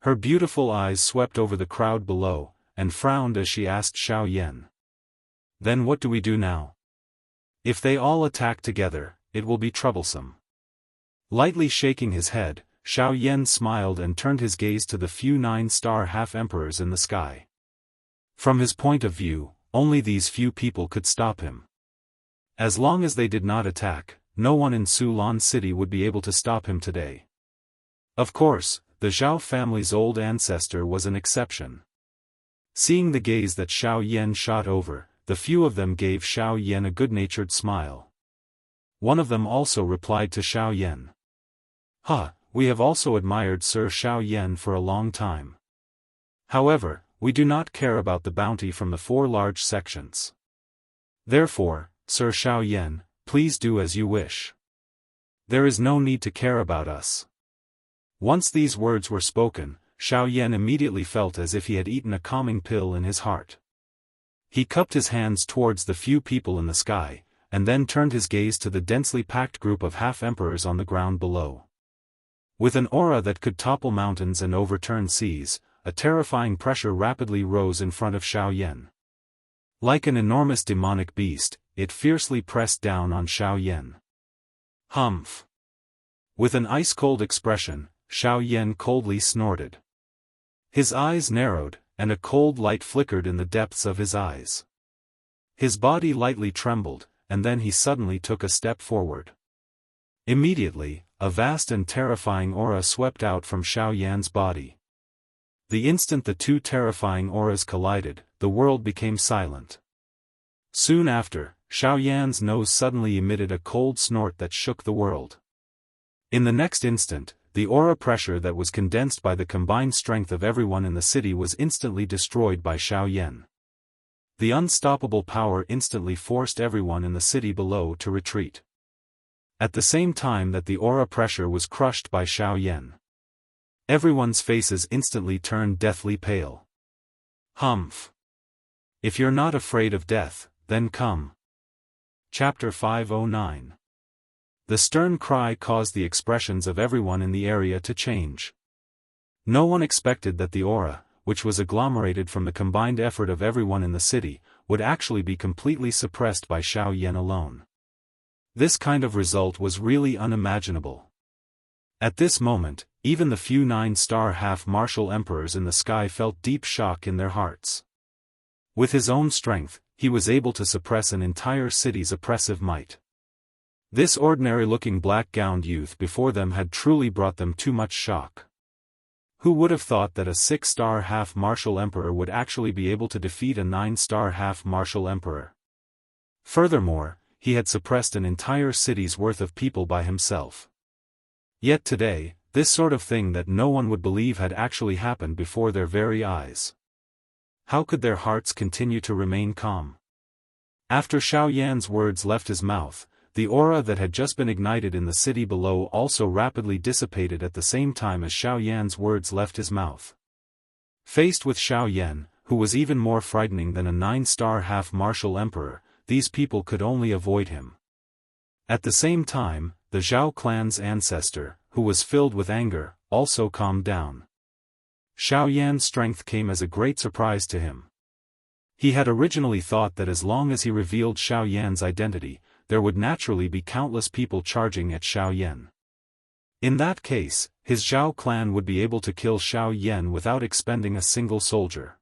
Her beautiful eyes swept over the crowd below, and frowned as she asked Xiao Yan. Then what do we do now? If they all attack together, it will be troublesome. Lightly shaking his head, Xiao Yan smiled and turned his gaze to the few 9-star half-emperors in the sky. From his point of view, only these few people could stop him. As long as they did not attack, no one in Sulan City would be able to stop him today. Of course, the Zhao family's old ancestor was an exception. Seeing the gaze that Xiao Yan shot over, the few of them gave Xiao Yan a good-natured smile. One of them also replied to Xiao Yan. We have also admired Sir Xiao Yan for a long time. However, we do not care about the bounty from the 4 large sections. Therefore, Sir Xiao Yan, please do as you wish. There is no need to care about us. Once these words were spoken, Xiao Yan immediately felt as if he had eaten a calming pill in his heart. He cupped his hands towards the few people in the sky, and then turned his gaze to the densely packed group of half-emperors on the ground below. With an aura that could topple mountains and overturn seas, a terrifying pressure rapidly rose in front of Xiao Yan. Like an enormous demonic beast, it fiercely pressed down on Xiao Yan. Humph! With an ice-cold expression, Xiao Yan coldly snorted. His eyes narrowed, and a cold light flickered in the depths of his eyes. His body lightly trembled, and then he suddenly took a step forward. Immediately, a vast and terrifying aura swept out from Xiao Yan's body. The instant the two terrifying auras collided, the world became silent. Soon after, Xiao Yan's nose suddenly emitted a cold snort that shook the world. In the next instant, the aura pressure that was condensed by the combined strength of everyone in the city was instantly destroyed by Xiao Yan. The unstoppable power instantly forced everyone in the city below to retreat. At the same time that the aura pressure was crushed by Xiao Yan, everyone's faces instantly turned deathly pale. Humph! If you're not afraid of death, then come. Chapter 509. The stern cry caused the expressions of everyone in the area to change. No one expected that the aura, which was agglomerated from the combined effort of everyone in the city, would actually be completely suppressed by Xiao Yan alone. This kind of result was really unimaginable. At this moment, even the few 9-star half-martial emperors in the sky felt deep shock in their hearts. With his own strength, he was able to suppress an entire city's oppressive might. This ordinary-looking black-gowned youth before them had truly brought them too much shock. Who would have thought that a 6-star half-martial emperor would actually be able to defeat a 9-star half-martial emperor? Furthermore, he had suppressed an entire city's worth of people by himself. Yet today, this sort of thing that no one would believe had actually happened before their very eyes. How could their hearts continue to remain calm? After Xiao Yan's words left his mouth, the aura that had just been ignited in the city below also rapidly dissipated at the same time as Xiao Yan's words left his mouth. Faced with Xiao Yan, who was even more frightening than a 9-star half-martial emperor, these people could only avoid him. At the same time, the Zhao clan's ancestor, who was filled with anger, also calmed down. Xiao Yan's strength came as a great surprise to him. He had originally thought that as long as he revealed Xiao Yan's identity, there would naturally be countless people charging at Xiao Yan. In that case, his Zhao clan would be able to kill Xiao Yan without expending a single soldier.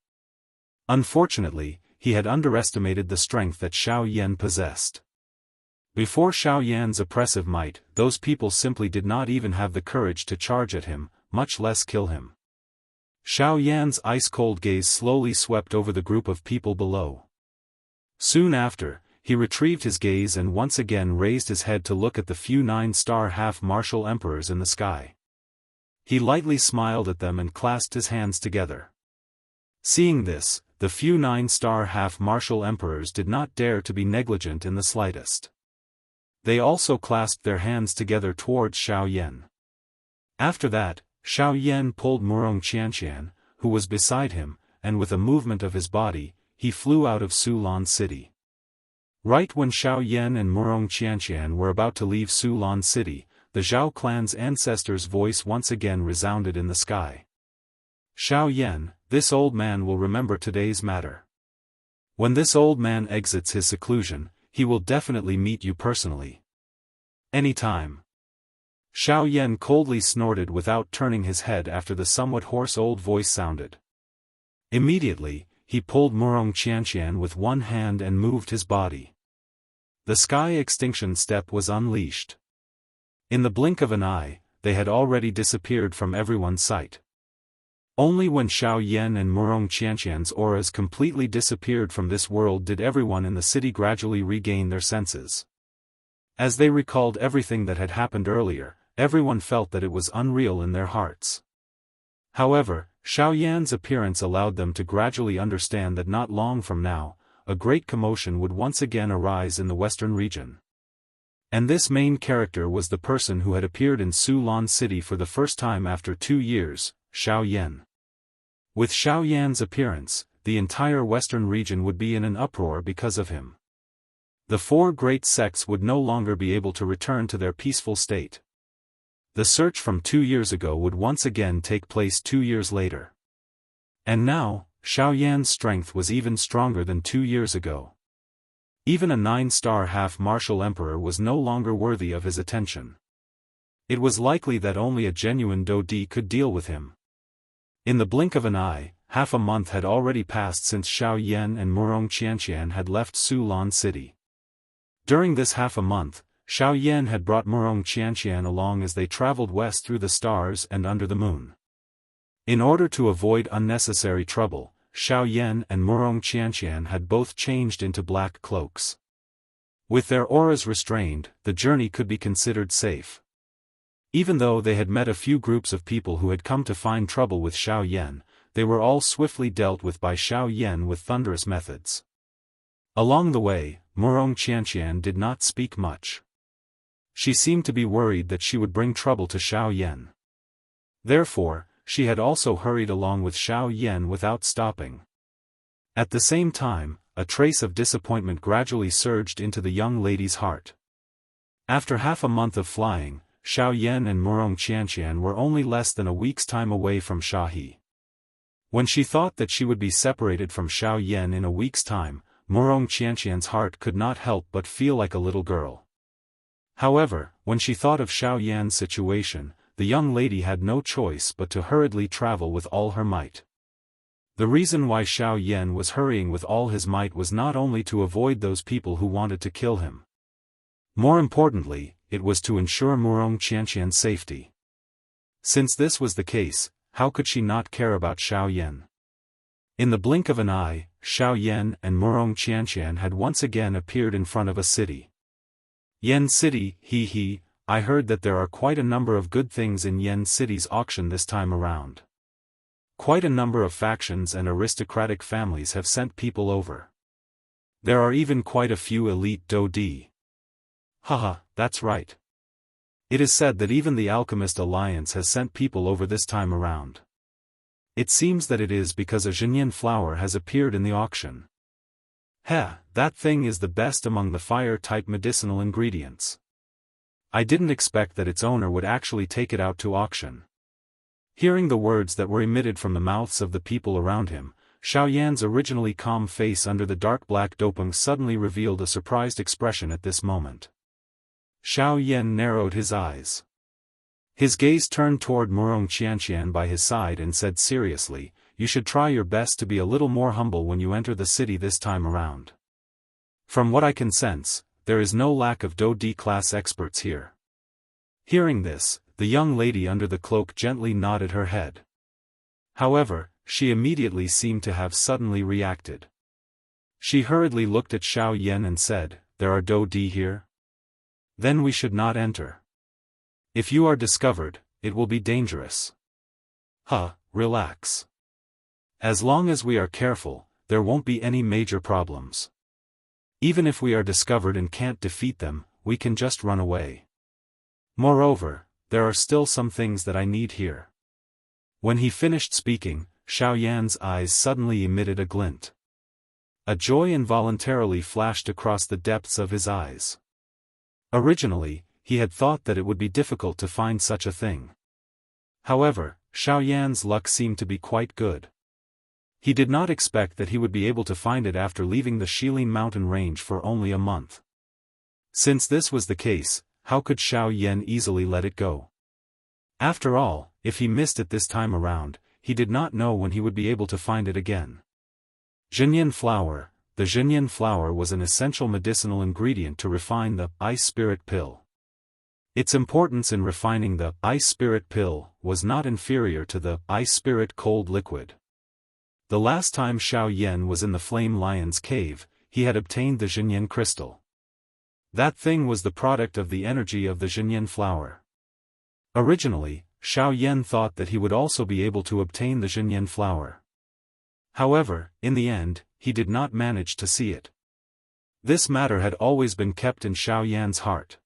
Unfortunately, he had underestimated the strength that Xiao Yan possessed. Before Xiao Yan's oppressive might, those people simply did not even have the courage to charge at him, much less kill him. Xiao Yan's ice-cold gaze slowly swept over the group of people below. Soon after, he retrieved his gaze and once again raised his head to look at the few 9-star half-martial emperors in the sky. He lightly smiled at them and clasped his hands together. Seeing this, the few 9-star half-martial emperors did not dare to be negligent in the slightest. They also clasped their hands together towards Xiao Yan. After that, Xiao Yan pulled Wuxia Xianxia, who was beside him, and with a movement of his body, he flew out of Sulan City. Right when Xiao Yan and Wuxia Xianxia were about to leave Sulan City, the Zhao clan's ancestor's voice once again resounded in the sky. Xiao Yan, this old man will remember today's matter. When this old man exits his seclusion, he will definitely meet you personally. Anytime. Xiao Yan coldly snorted without turning his head after the somewhat hoarse old voice sounded. Immediately, he pulled Wuxia Xianxia with one hand and moved his body. The sky extinction step was unleashed. In the blink of an eye, they had already disappeared from everyone's sight. Only when Xiao Yan and Murong Qianqian's auras completely disappeared from this world did everyone in the city gradually regain their senses. As they recalled everything that had happened earlier, everyone felt that it was unreal in their hearts. However, Xiao Yan's appearance allowed them to gradually understand that not long from now, a great commotion would once again arise in the western region. And this main character was the person who had appeared in Sulan City for the first time after 2 years, Xiao Yan. With Xiao Yan's appearance, the entire western region would be in an uproar because of him. The 4 great sects would no longer be able to return to their peaceful state. The search from 2 years ago would once again take place 2 years later. And now, Xiao Yan's strength was even stronger than 2 years ago. Even a 9-star half-martial emperor was no longer worthy of his attention. It was likely that only a genuine Daoist could deal with him. In the blink of an eye, half a month had already passed since Xiao Yan and Murong Qianqian had left Sulan City. During this half a month, Xiao Yan had brought Murong Qianqian along as they traveled west through the stars and under the moon. In order to avoid unnecessary trouble, Xiao Yan and Murong Qianqian had both changed into black cloaks. With their auras restrained, the journey could be considered safe. Even though they had met a few groups of people who had come to find trouble with Xiao Yan, they were all swiftly dealt with by Xiao Yan with thunderous methods. Along the way, Murong Qianqian did not speak much. She seemed to be worried that she would bring trouble to Xiao Yan. Therefore, she had also hurried along with Xiao Yan without stopping. At the same time, a trace of disappointment gradually surged into the young lady's heart. After half a month of flying, Xiao Yan and Murong Qianqian were only less than a week's time away from Shahi. When she thought that she would be separated from Xiao Yan in a week's time, Murong Qianqian's heart could not help but feel like a little girl. However, when she thought of Xiao Yan's situation, the young lady had no choice but to hurriedly travel with all her might. The reason why Xiao Yan was hurrying with all his might was not only to avoid those people who wanted to kill him. More importantly, it was to ensure Murong Qianqian's safety. Since this was the case, how could she not care about Xiao Yan? In the blink of an eye, Xiao Yan and Murong Qianqian had once again appeared in front of a city. Yen City, I heard that there are quite a number of good things in Yen City's auction this time around. Quite a number of factions and aristocratic families have sent people over. There are even quite a few elite Daoist. Haha, that's right. It is said that even the Alchemist Alliance has sent people over this time around. It seems that it is because a Jianghu flower has appeared in the auction. That thing is the best among the fire-type medicinal ingredients. I didn't expect that its owner would actually take it out to auction. Hearing the words that were emitted from the mouths of the people around him, Xiao Yan's originally calm face under the dark black dopung suddenly revealed a surprised expression at this moment. Xiao Yan narrowed his eyes. His gaze turned toward Murong Qianqian by his side and said seriously, "You should try your best to be a little more humble when you enter the city this time around. From what I can sense, there is no lack of Daoist class experts here." Hearing this, the young lady under the cloak gently nodded her head. However, she immediately seemed to have suddenly reacted. She hurriedly looked at Xiao Yan and said, "There are Daoist here? Then we should not enter. If you are discovered, it will be dangerous." Relax. As long as we are careful, there won't be any major problems. Even if we are discovered and can't defeat them, we can just run away. Moreover, there are still some things that I need here. When he finished speaking, Xiao Yan's eyes suddenly emitted a glint. A joy involuntarily flashed across the depths of his eyes. Originally, he had thought that it would be difficult to find such a thing. However, Xiao Yan's luck seemed to be quite good. He did not expect that he would be able to find it after leaving the Shilin mountain range for only a month. Since this was the case, how could Xiao Yan easily let it go? After all, if he missed it this time around, he did not know when he would be able to find it again. Jianghu flower, the Jinyan flower was an essential medicinal ingredient to refine the ice spirit pill. Its importance in refining the ice spirit pill was not inferior to the ice spirit cold liquid. The last time Xiao Yan was in the Flame Lion's cave, he had obtained the Jinyan crystal. That thing was the product of the energy of the Jinyan flower. Originally, Xiao Yan thought that he would also be able to obtain the Jinyan flower. However, in the end, he did not manage to see it. This matter had always been kept in Xiao Yan's heart.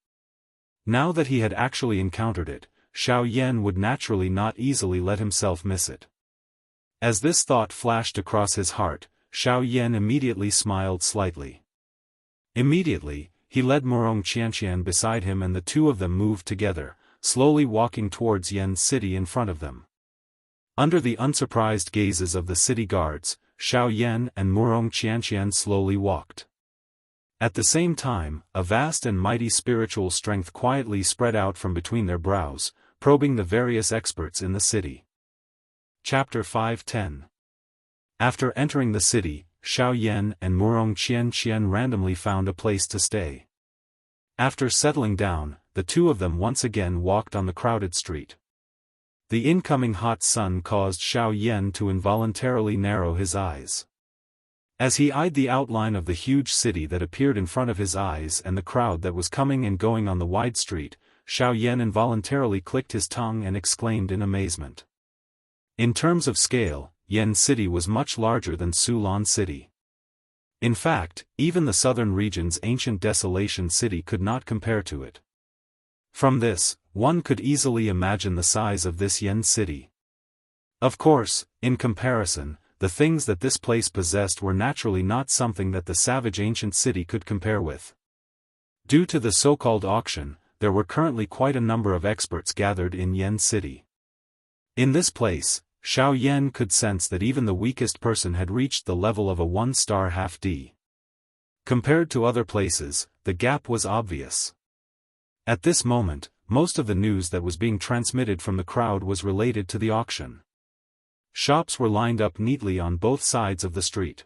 Now that he had actually encountered it, Xiao Yan would naturally not easily let himself miss it. As this thought flashed across his heart, Xiao Yan immediately smiled slightly. Immediately, he led Wuxia Xianxia beside him and the two of them moved together, slowly walking towards Yan's city in front of them. Under the unsurprised gazes of the city guards, Xiao Yan and Wuxia Xianxia slowly walked. At the same time, a vast and mighty spiritual strength quietly spread out from between their brows, probing the various experts in the city. Chapter 5:10. After entering the city, Xiao Yan and Wuxia Xianxia randomly found a place to stay. After settling down, the two of them once again walked on the crowded street. The incoming hot sun caused Xiao Yan to involuntarily narrow his eyes. As he eyed the outline of the huge city that appeared in front of his eyes and the crowd that was coming and going on the wide street, Xiao Yan involuntarily clicked his tongue and exclaimed in amazement. In terms of scale, Yan City was much larger than Sulan City. In fact, even the southern region's ancient desolation city could not compare to it. From this, one could easily imagine the size of this Yan City. Of course, in comparison, the things that this place possessed were naturally not something that the savage ancient city could compare with. Due to the so-called auction, there were currently quite a number of experts gathered in Yan City. In this place, Xiao Yan could sense that even the weakest person had reached the level of a 1-star half-D. Compared to other places, the gap was obvious. At this moment, most of the news that was being transmitted from the crowd was related to the auction. Shops were lined up neatly on both sides of the street.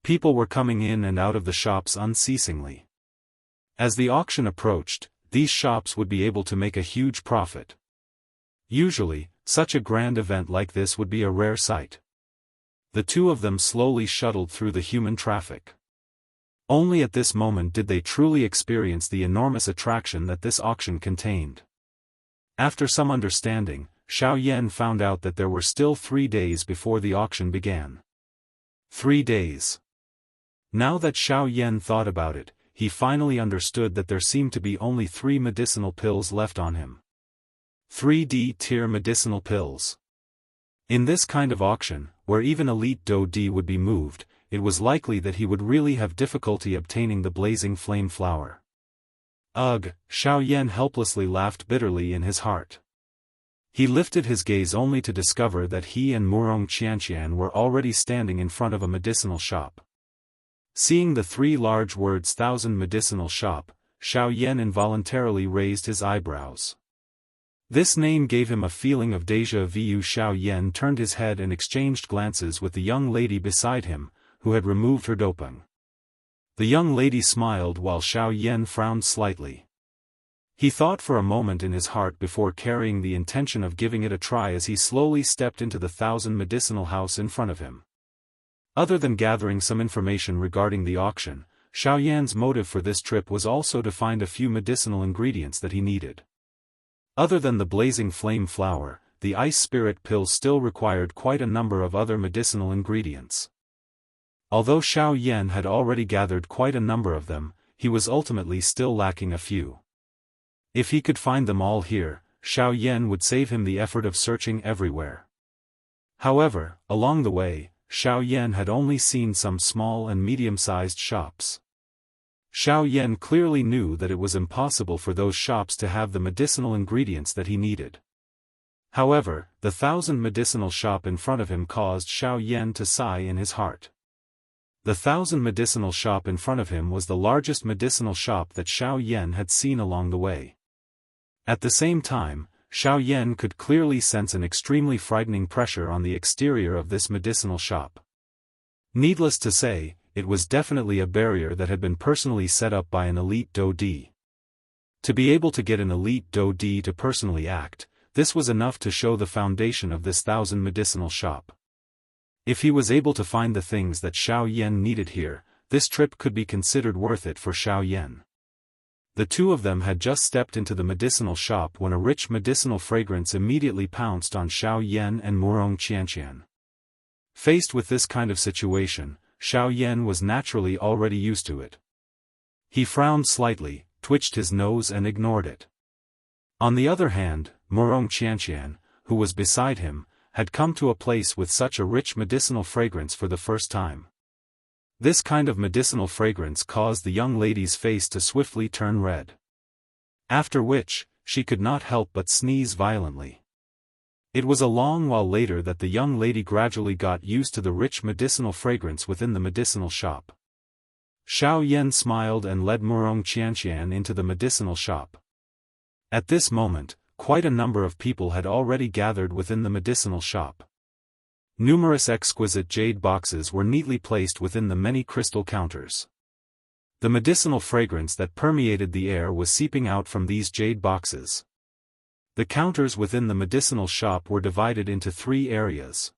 People were coming in and out of the shops unceasingly. As the auction approached, these shops would be able to make a huge profit. Usually, such a grand event like this would be a rare sight. The two of them slowly shuttled through the human traffic. Only at this moment did they truly experience the enormous attraction that this auction contained. After some understanding, Xiao Yan found out that there were still 3 days before the auction began. 3 days. Now that Xiao Yan thought about it, he finally understood that there seemed to be only 3 medicinal pills left on him. 3D tier medicinal pills. In this kind of auction, where even elite Do D would be moved, it was likely that he would really have difficulty obtaining the blazing flame flower. Ugh, Xiao Yan helplessly laughed bitterly in his heart. He lifted his gaze only to discover that he and Wuxia Xianxia were already standing in front of a medicinal shop. Seeing the 3 large words 1,000 medicinal shop, Xiao Yan involuntarily raised his eyebrows. This name gave him a feeling of déjà vu. Xiao Yan turned his head and exchanged glances with the young lady beside him, who had removed her doping. The young lady smiled while Xiao Yan frowned slightly. He thought for a moment in his heart before carrying the intention of giving it a try as he slowly stepped into the 1,000 medicinal house in front of him. Other than gathering some information regarding the auction, Xiao Yan's motive for this trip was also to find a few medicinal ingredients that he needed. Other than the blazing flame flower, the ice spirit pill still required quite a number of other medicinal ingredients. Although Xiao Yan had already gathered quite a number of them, he was ultimately still lacking a few. If he could find them all here, Xiao Yan would save him the effort of searching everywhere. However, along the way, Xiao Yan had only seen some small and medium-sized shops. Xiao Yan clearly knew that it was impossible for those shops to have the medicinal ingredients that he needed. However, the 1,000 medicinal shop in front of him caused Xiao Yan to sigh in his heart. The 1,000 medicinal shop in front of him was the largest medicinal shop that Xiao Yan had seen along the way. At the same time, Xiao Yan could clearly sense an extremely frightening pressure on the exterior of this medicinal shop. Needless to say, it was definitely a barrier that had been personally set up by an elite Daoist. To be able to get an elite Daoist to personally act, this was enough to show the foundation of this 1,000 medicinal shop. If he was able to find the things that Xiao Yan needed here, this trip could be considered worth it for Xiao Yan. The two of them had just stepped into the medicinal shop when a rich medicinal fragrance immediately pounced on Xiao Yan and Wuxia Xianxia. Faced with this kind of situation, Xiao Yan was naturally already used to it. He frowned slightly, twitched his nose and ignored it. On the other hand, Wuxia Xianxia, who was beside him, had come to a place with such a rich medicinal fragrance for the first time. This kind of medicinal fragrance caused the young lady's face to swiftly turn red. After which, she could not help but sneeze violently. It was a long while later that the young lady gradually got used to the rich medicinal fragrance within the medicinal shop. Xiao Yan smiled and led Wuxia Xianxia into the medicinal shop. At this moment, quite a number of people had already gathered within the medicinal shop. Numerous exquisite jade boxes were neatly placed within the many crystal counters. The medicinal fragrance that permeated the air was seeping out from these jade boxes. The counters within the medicinal shop were divided into 3 areas.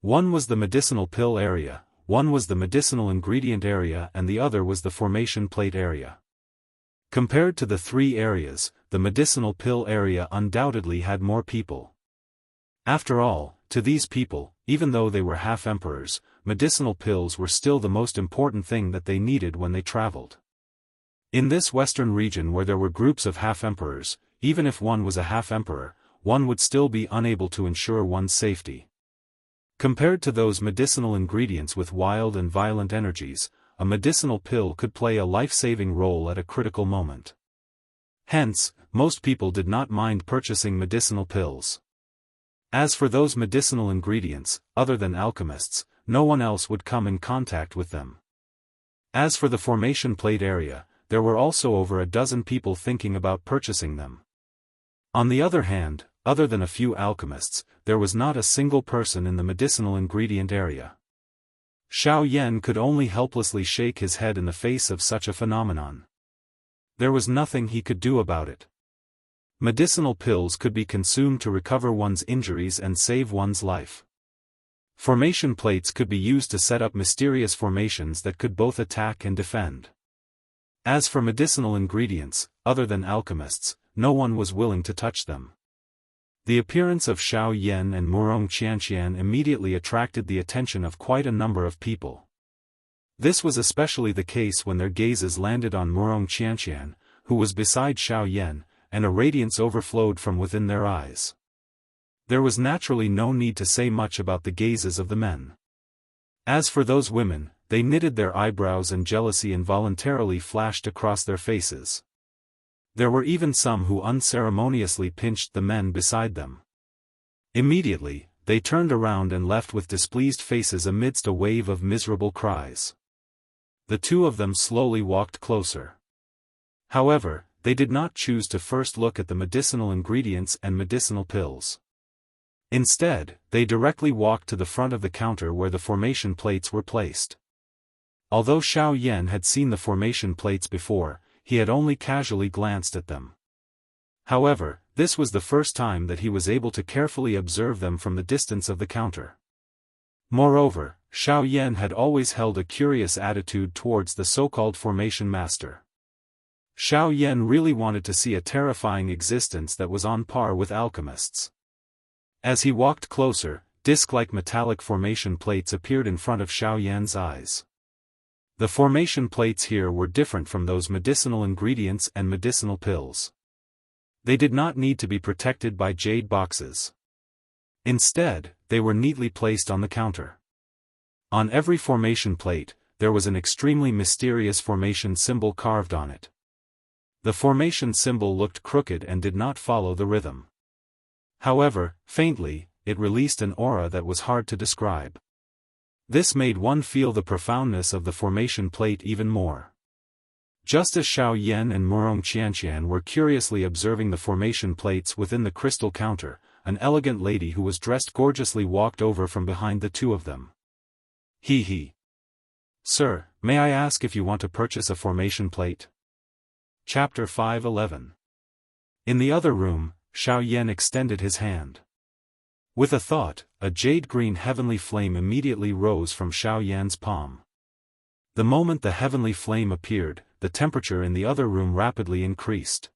One was the medicinal pill area, one was the medicinal ingredient area, and the other was the formation plate area. Compared to the 3 areas, the medicinal pill area undoubtedly had more people. After all, to these people, even though they were half-emperors, medicinal pills were still the most important thing that they needed when they traveled. In this western region where there were groups of half-emperors, even if one was a half-emperor, one would still be unable to ensure one's safety. Compared to those medicinal ingredients with wild and violent energies, a medicinal pill could play a life-saving role at a critical moment. Hence, most people did not mind purchasing medicinal pills. As for those medicinal ingredients, other than alchemists, no one else would come in contact with them. As for the formation plate area, there were also over a dozen people thinking about purchasing them. On the other hand, other than a few alchemists, there was not a single person in the medicinal ingredient area. Xiao Yan could only helplessly shake his head in the face of such a phenomenon. There was nothing he could do about it. Medicinal pills could be consumed to recover one's injuries and save one's life. Formation plates could be used to set up mysterious formations that could both attack and defend. As for medicinal ingredients, other than alchemists, no one was willing to touch them. The appearance of Xiao Yan and Wuxia Xianxia immediately attracted the attention of quite a number of people. This was especially the case when their gazes landed on Wuxia Xianxia, who was beside Xiao Yan, and a radiance overflowed from within their eyes. There was naturally no need to say much about the gazes of the men. As for those women, they knitted their eyebrows and jealousy involuntarily flashed across their faces. There were even some who unceremoniously pinched the men beside them. Immediately, they turned around and left with displeased faces amidst a wave of miserable cries. The two of them slowly walked closer. However, they did not choose to first look at the medicinal ingredients and medicinal pills. Instead, they directly walked to the front of the counter where the formation plates were placed. Although Xiao Yan had seen the formation plates before, he had only casually glanced at them. However, this was the first time that he was able to carefully observe them from the distance of the counter. Moreover, Xiao Yan had always held a curious attitude towards the so-called formation master. Xiao Yan really wanted to see a terrifying existence that was on par with alchemists. As he walked closer, disc-like metallic formation plates appeared in front of Xiao Yan's eyes. The formation plates here were different from those medicinal ingredients and medicinal pills. They did not need to be protected by jade boxes. Instead, they were neatly placed on the counter. On every formation plate, there was an extremely mysterious formation symbol carved on it. The formation symbol looked crooked and did not follow the rhythm. However, faintly, it released an aura that was hard to describe. This made one feel the profoundness of the formation plate even more. Just as Xiao Yan and Wuxia Xianxia were curiously observing the formation plates within the crystal counter, an elegant lady who was dressed gorgeously walked over from behind the two of them. He. Sir, may I ask if you want to purchase a formation plate? Chapter 5:11. In the other room, Xiao Yan extended his hand. With a thought, a jade-green heavenly flame immediately rose from Xiao Yan's palm. The moment the heavenly flame appeared, the temperature in the other room rapidly increased.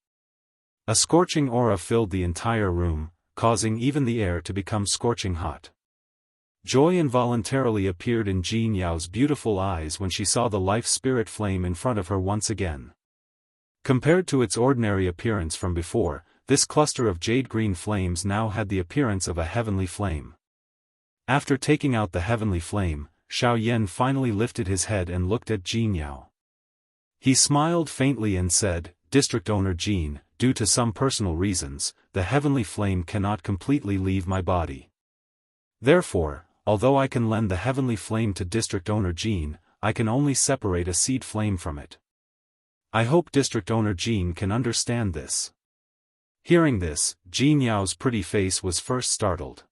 A scorching aura filled the entire room, causing even the air to become scorching hot. Joy involuntarily appeared in Jin Yao's beautiful eyes when she saw the life spirit flame in front of her once again. Compared to its ordinary appearance from before, this cluster of jade-green flames now had the appearance of a heavenly flame. After taking out the heavenly flame, Xiao Yan finally lifted his head and looked at Jin Yao. He smiled faintly and said, "District Owner Jin, due to some personal reasons, the heavenly flame cannot completely leave my body. Therefore, although I can lend the heavenly flame to District Owner Jin, I can only separate a seed flame from it. I hope District Owner Jin can understand this." Hearing this, Jin Yao's pretty face was first startled.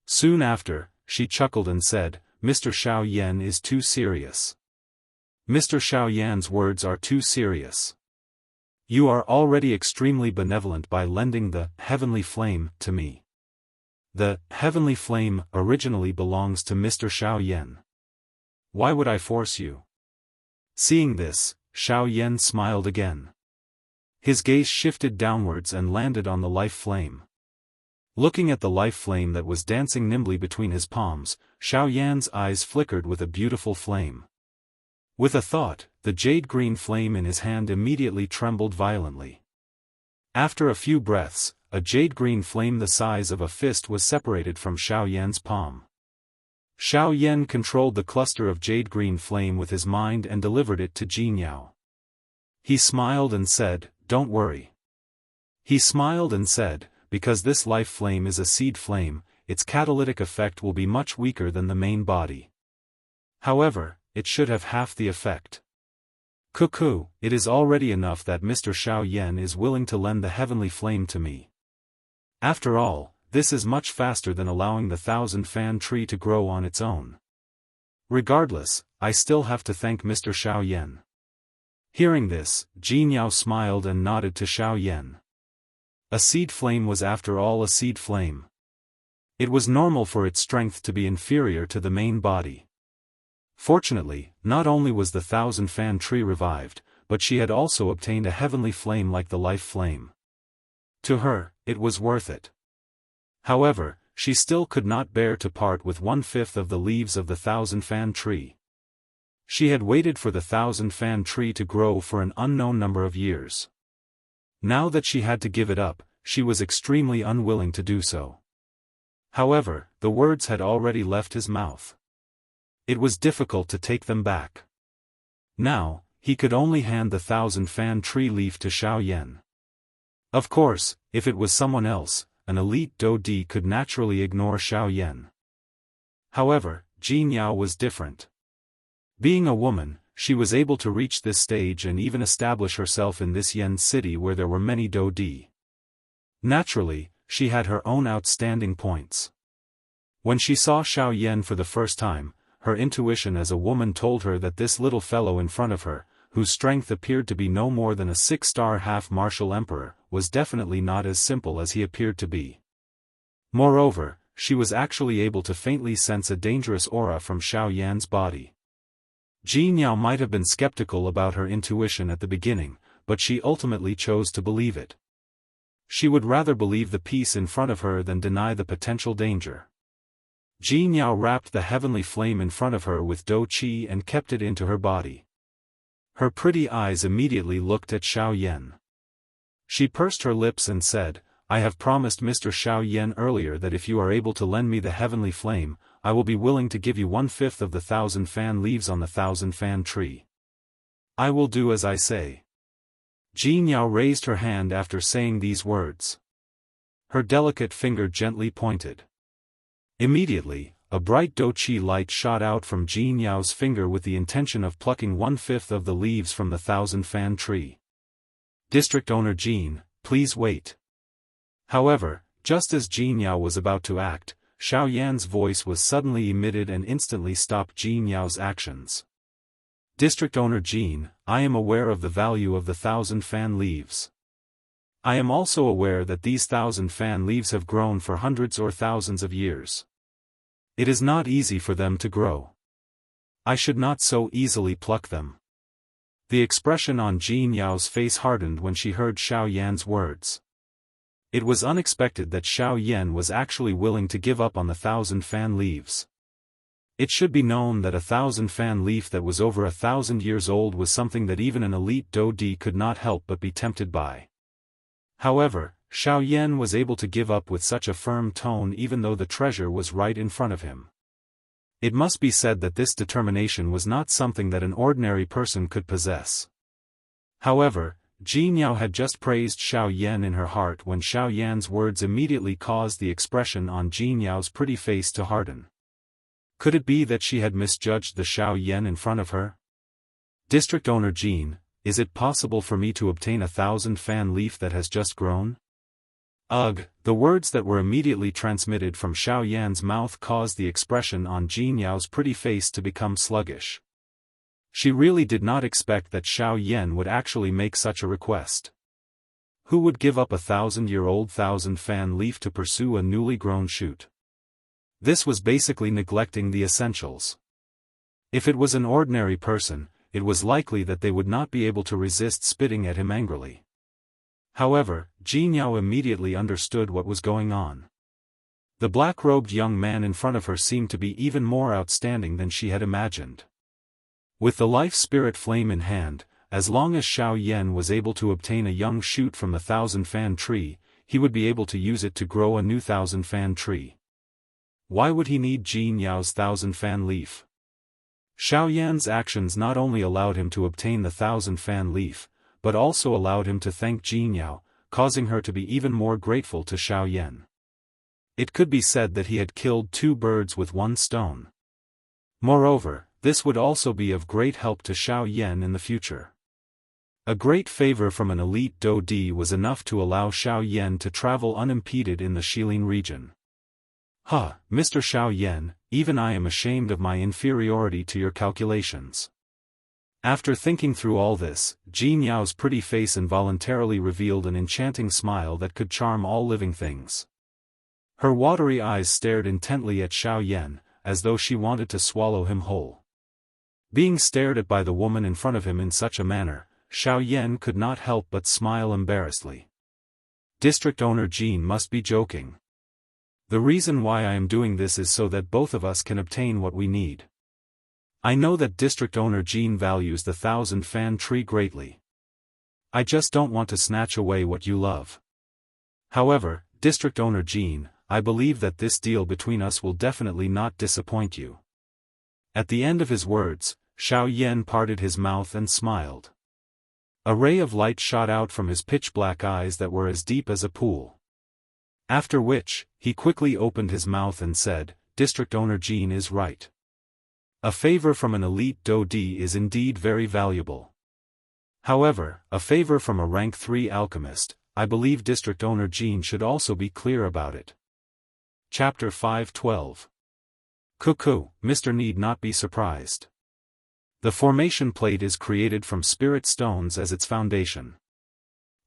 Soon after, she chuckled and said, "Mr. Xiao Yan is too serious. Mr. Xiao Yan's words are too serious. You are already extremely benevolent by lending the heavenly flame to me. The heavenly flame originally belongs to Mr. Xiao Yan. Why would I force you?" Seeing this, Xiao Yan smiled again. His gaze shifted downwards and landed on the life flame. Looking at the life flame that was dancing nimbly between his palms, Xiao Yan's eyes flickered with a beautiful flame. With a thought, the jade-green flame in his hand immediately trembled violently. After a few breaths, a jade-green flame the size of a fist was separated from Xiao Yan's palm. Xiao Yan controlled the cluster of jade-green flame with his mind and delivered it to Jin Yao. He smiled and said, "Don't worry." He smiled and said, "Because this life flame is a seed flame, its catalytic effect will be much weaker than the main body. However, it should have half the effect. Cuckoo, it is already enough that Mr. Xiao Yan is willing to lend the heavenly flame to me. After all, this is much faster than allowing the 1,000-fan tree to grow on its own. Regardless, I still have to thank Mr. Xiao Yan." Hearing this, Jin Yao smiled and nodded to Xiao Yan. A seed flame was after all a seed flame. It was normal for its strength to be inferior to the main body. Fortunately, not only was the 1,000-fan tree revived, but she had also obtained a heavenly flame like the life flame. To her, it was worth it. However, she still could not bear to part with 1/5 of the leaves of the 1,000-fan tree. She had waited for the 1,000-fan tree to grow for an unknown number of years. Now that she had to give it up, she was extremely unwilling to do so. However, the words had already left his mouth. It was difficult to take them back. Now, he could only hand the 1,000-fan tree leaf to Xiao Yan. Of course, if it was someone else, an elite Dou-Di could naturally ignore Xiao Yan. However, Jin Yao was different. Being a woman, she was able to reach this stage and even establish herself in this Yen city where there were many Dou-Di. Naturally, she had her own outstanding points. When she saw Xiao Yan for the first time, her intuition as a woman told her that this little fellow in front of her, whose strength appeared to be no more than a 6-star half-martial emperor, was definitely not as simple as he appeared to be. Moreover, she was actually able to faintly sense a dangerous aura from Xiao Yan's body. Jin Yao might have been skeptical about her intuition at the beginning, but she ultimately chose to believe it. She would rather believe the peace in front of her than deny the potential danger. Jin Yao wrapped the heavenly flame in front of her with Dou Qi and kept it into her body. Her pretty eyes immediately looked at Xiao Yan. She pursed her lips and said, "I have promised Mr. Xiao Yan earlier that if you are able to lend me the heavenly flame, I will be willing to give you 1/5 of the 1,000-fan leaves on the 1,000-fan tree. I will do as I say." Jin Yao raised her hand after saying these words. Her delicate finger gently pointed. Immediately, a bright Dou Qi light shot out from Jin Yao's finger with the intention of plucking 1/5 of the leaves from the 1,000-fan tree. "District Owner Jin, please wait." However, just as Jin Yao was about to act, Xiao Yan's voice was suddenly emitted and instantly stopped Jin Yao's actions. District Owner Jean, I am aware of the value of the 1,000 fan leaves. I am also aware that these 1,000 fan leaves have grown for hundreds or thousands of years. It is not easy for them to grow. I should not so easily pluck them. The expression on Jin Yao's face hardened when she heard Xiao Yan's words. It was unexpected that Xiao Yan was actually willing to give up on the 1,000 fan leaves. It should be known that a 1,000 fan leaf that was over 1,000 years old was something that even an elite Daoist could not help but be tempted by. However, Xiao Yan was able to give up with such a firm tone even though the treasure was right in front of him. It must be said that this determination was not something that an ordinary person could possess. However, Jin Yao had just praised Xiao Yan in her heart when Xiao Yan's words immediately caused the expression on Jin Yao's pretty face to harden. Could it be that she had misjudged the Xiao Yan in front of her? District Owner Jin, is it possible for me to obtain 1,000 fan leaf that has just grown? Ugh, the words that were immediately transmitted from Xiao Yan's mouth caused the expression on Jin Yao's pretty face to become sluggish. She really did not expect that Xiao Yan would actually make such a request. Who would give up 1,000-year-old 1,000 fan leaf to pursue a newly grown shoot? This was basically neglecting the essentials. If it was an ordinary person, it was likely that they would not be able to resist spitting at him angrily. However, Jin Yao immediately understood what was going on. The black-robed young man in front of her seemed to be even more outstanding than she had imagined. With the life spirit flame in hand, as long as Xiao Yan was able to obtain a young shoot from the 1,000 fan tree, he would be able to use it to grow a new 1,000 fan tree. Why would he need Jin Yao's 1,000 fan leaf? Xiao Yan's actions not only allowed him to obtain the 1,000 fan leaf, but also allowed him to thank Jin Yao, causing her to be even more grateful to Xiao Yan. It could be said that he had killed 2 birds with 1 stone. Moreover, this would also be of great help to Xiao Yan in the future. A great favor from an elite Daoist was enough to allow Xiao Yan to travel unimpeded in the Shilin region. Mr. Xiao Yan, even I am ashamed of my inferiority to your calculations. After thinking through all this, Jin Yao's pretty face involuntarily revealed an enchanting smile that could charm all living things. Her watery eyes stared intently at Xiao Yan, as though she wanted to swallow him whole. Being stared at by the woman in front of him in such a manner, Xiao Yan could not help but smile embarrassedly. District Owner Jin must be joking. The reason why I am doing this is so that both of us can obtain what we need. I know that District Owner Jin values the 1,000 fan tree greatly. I just don't want to snatch away what you love. However, District Owner Jin, I believe that this deal between us will definitely not disappoint you. At the end of his words, Xiao Yan parted his mouth and smiled. A ray of light shot out from his pitch-black eyes that were as deep as a pool. After which, he quickly opened his mouth and said, District Owner Jin is right. A favor from an elite Daoist is indeed very valuable. However, a favor from a rank 3 alchemist, I believe District Owner Jin should also be clear about it. Chapter 5:12. Cuckoo, Mr. need not be surprised. The formation plate is created from spirit stones as its foundation.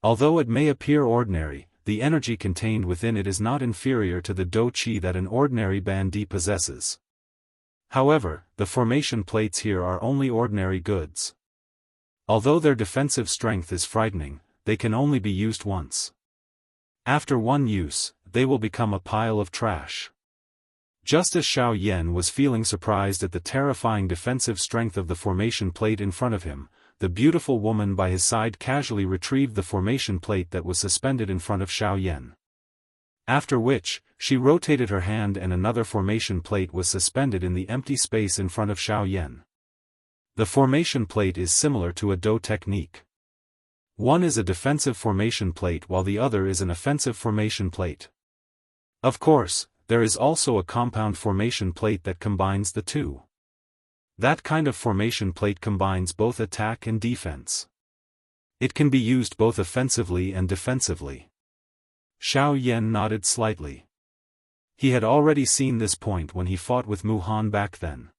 Although it may appear ordinary, the energy contained within it is not inferior to the Do Chi that an ordinary Bandi possesses. However, the formation plates here are only ordinary goods. Although their defensive strength is frightening, they can only be used once. After one use, they will become a pile of trash. Just as Xiao Yan was feeling surprised at the terrifying defensive strength of the formation plate in front of him, the beautiful woman by his side casually retrieved the formation plate that was suspended in front of Xiao Yan. After which, she rotated her hand and another formation plate was suspended in the empty space in front of Xiao Yan. The formation plate is similar to a Do technique. One is a defensive formation plate while the other is an offensive formation plate. Of course, there is also a compound formation plate that combines the two. That kind of formation plate combines both attack and defense. It can be used both offensively and defensively. Xiao Yan nodded slightly. He had already seen this point when he fought with Mu Han back then.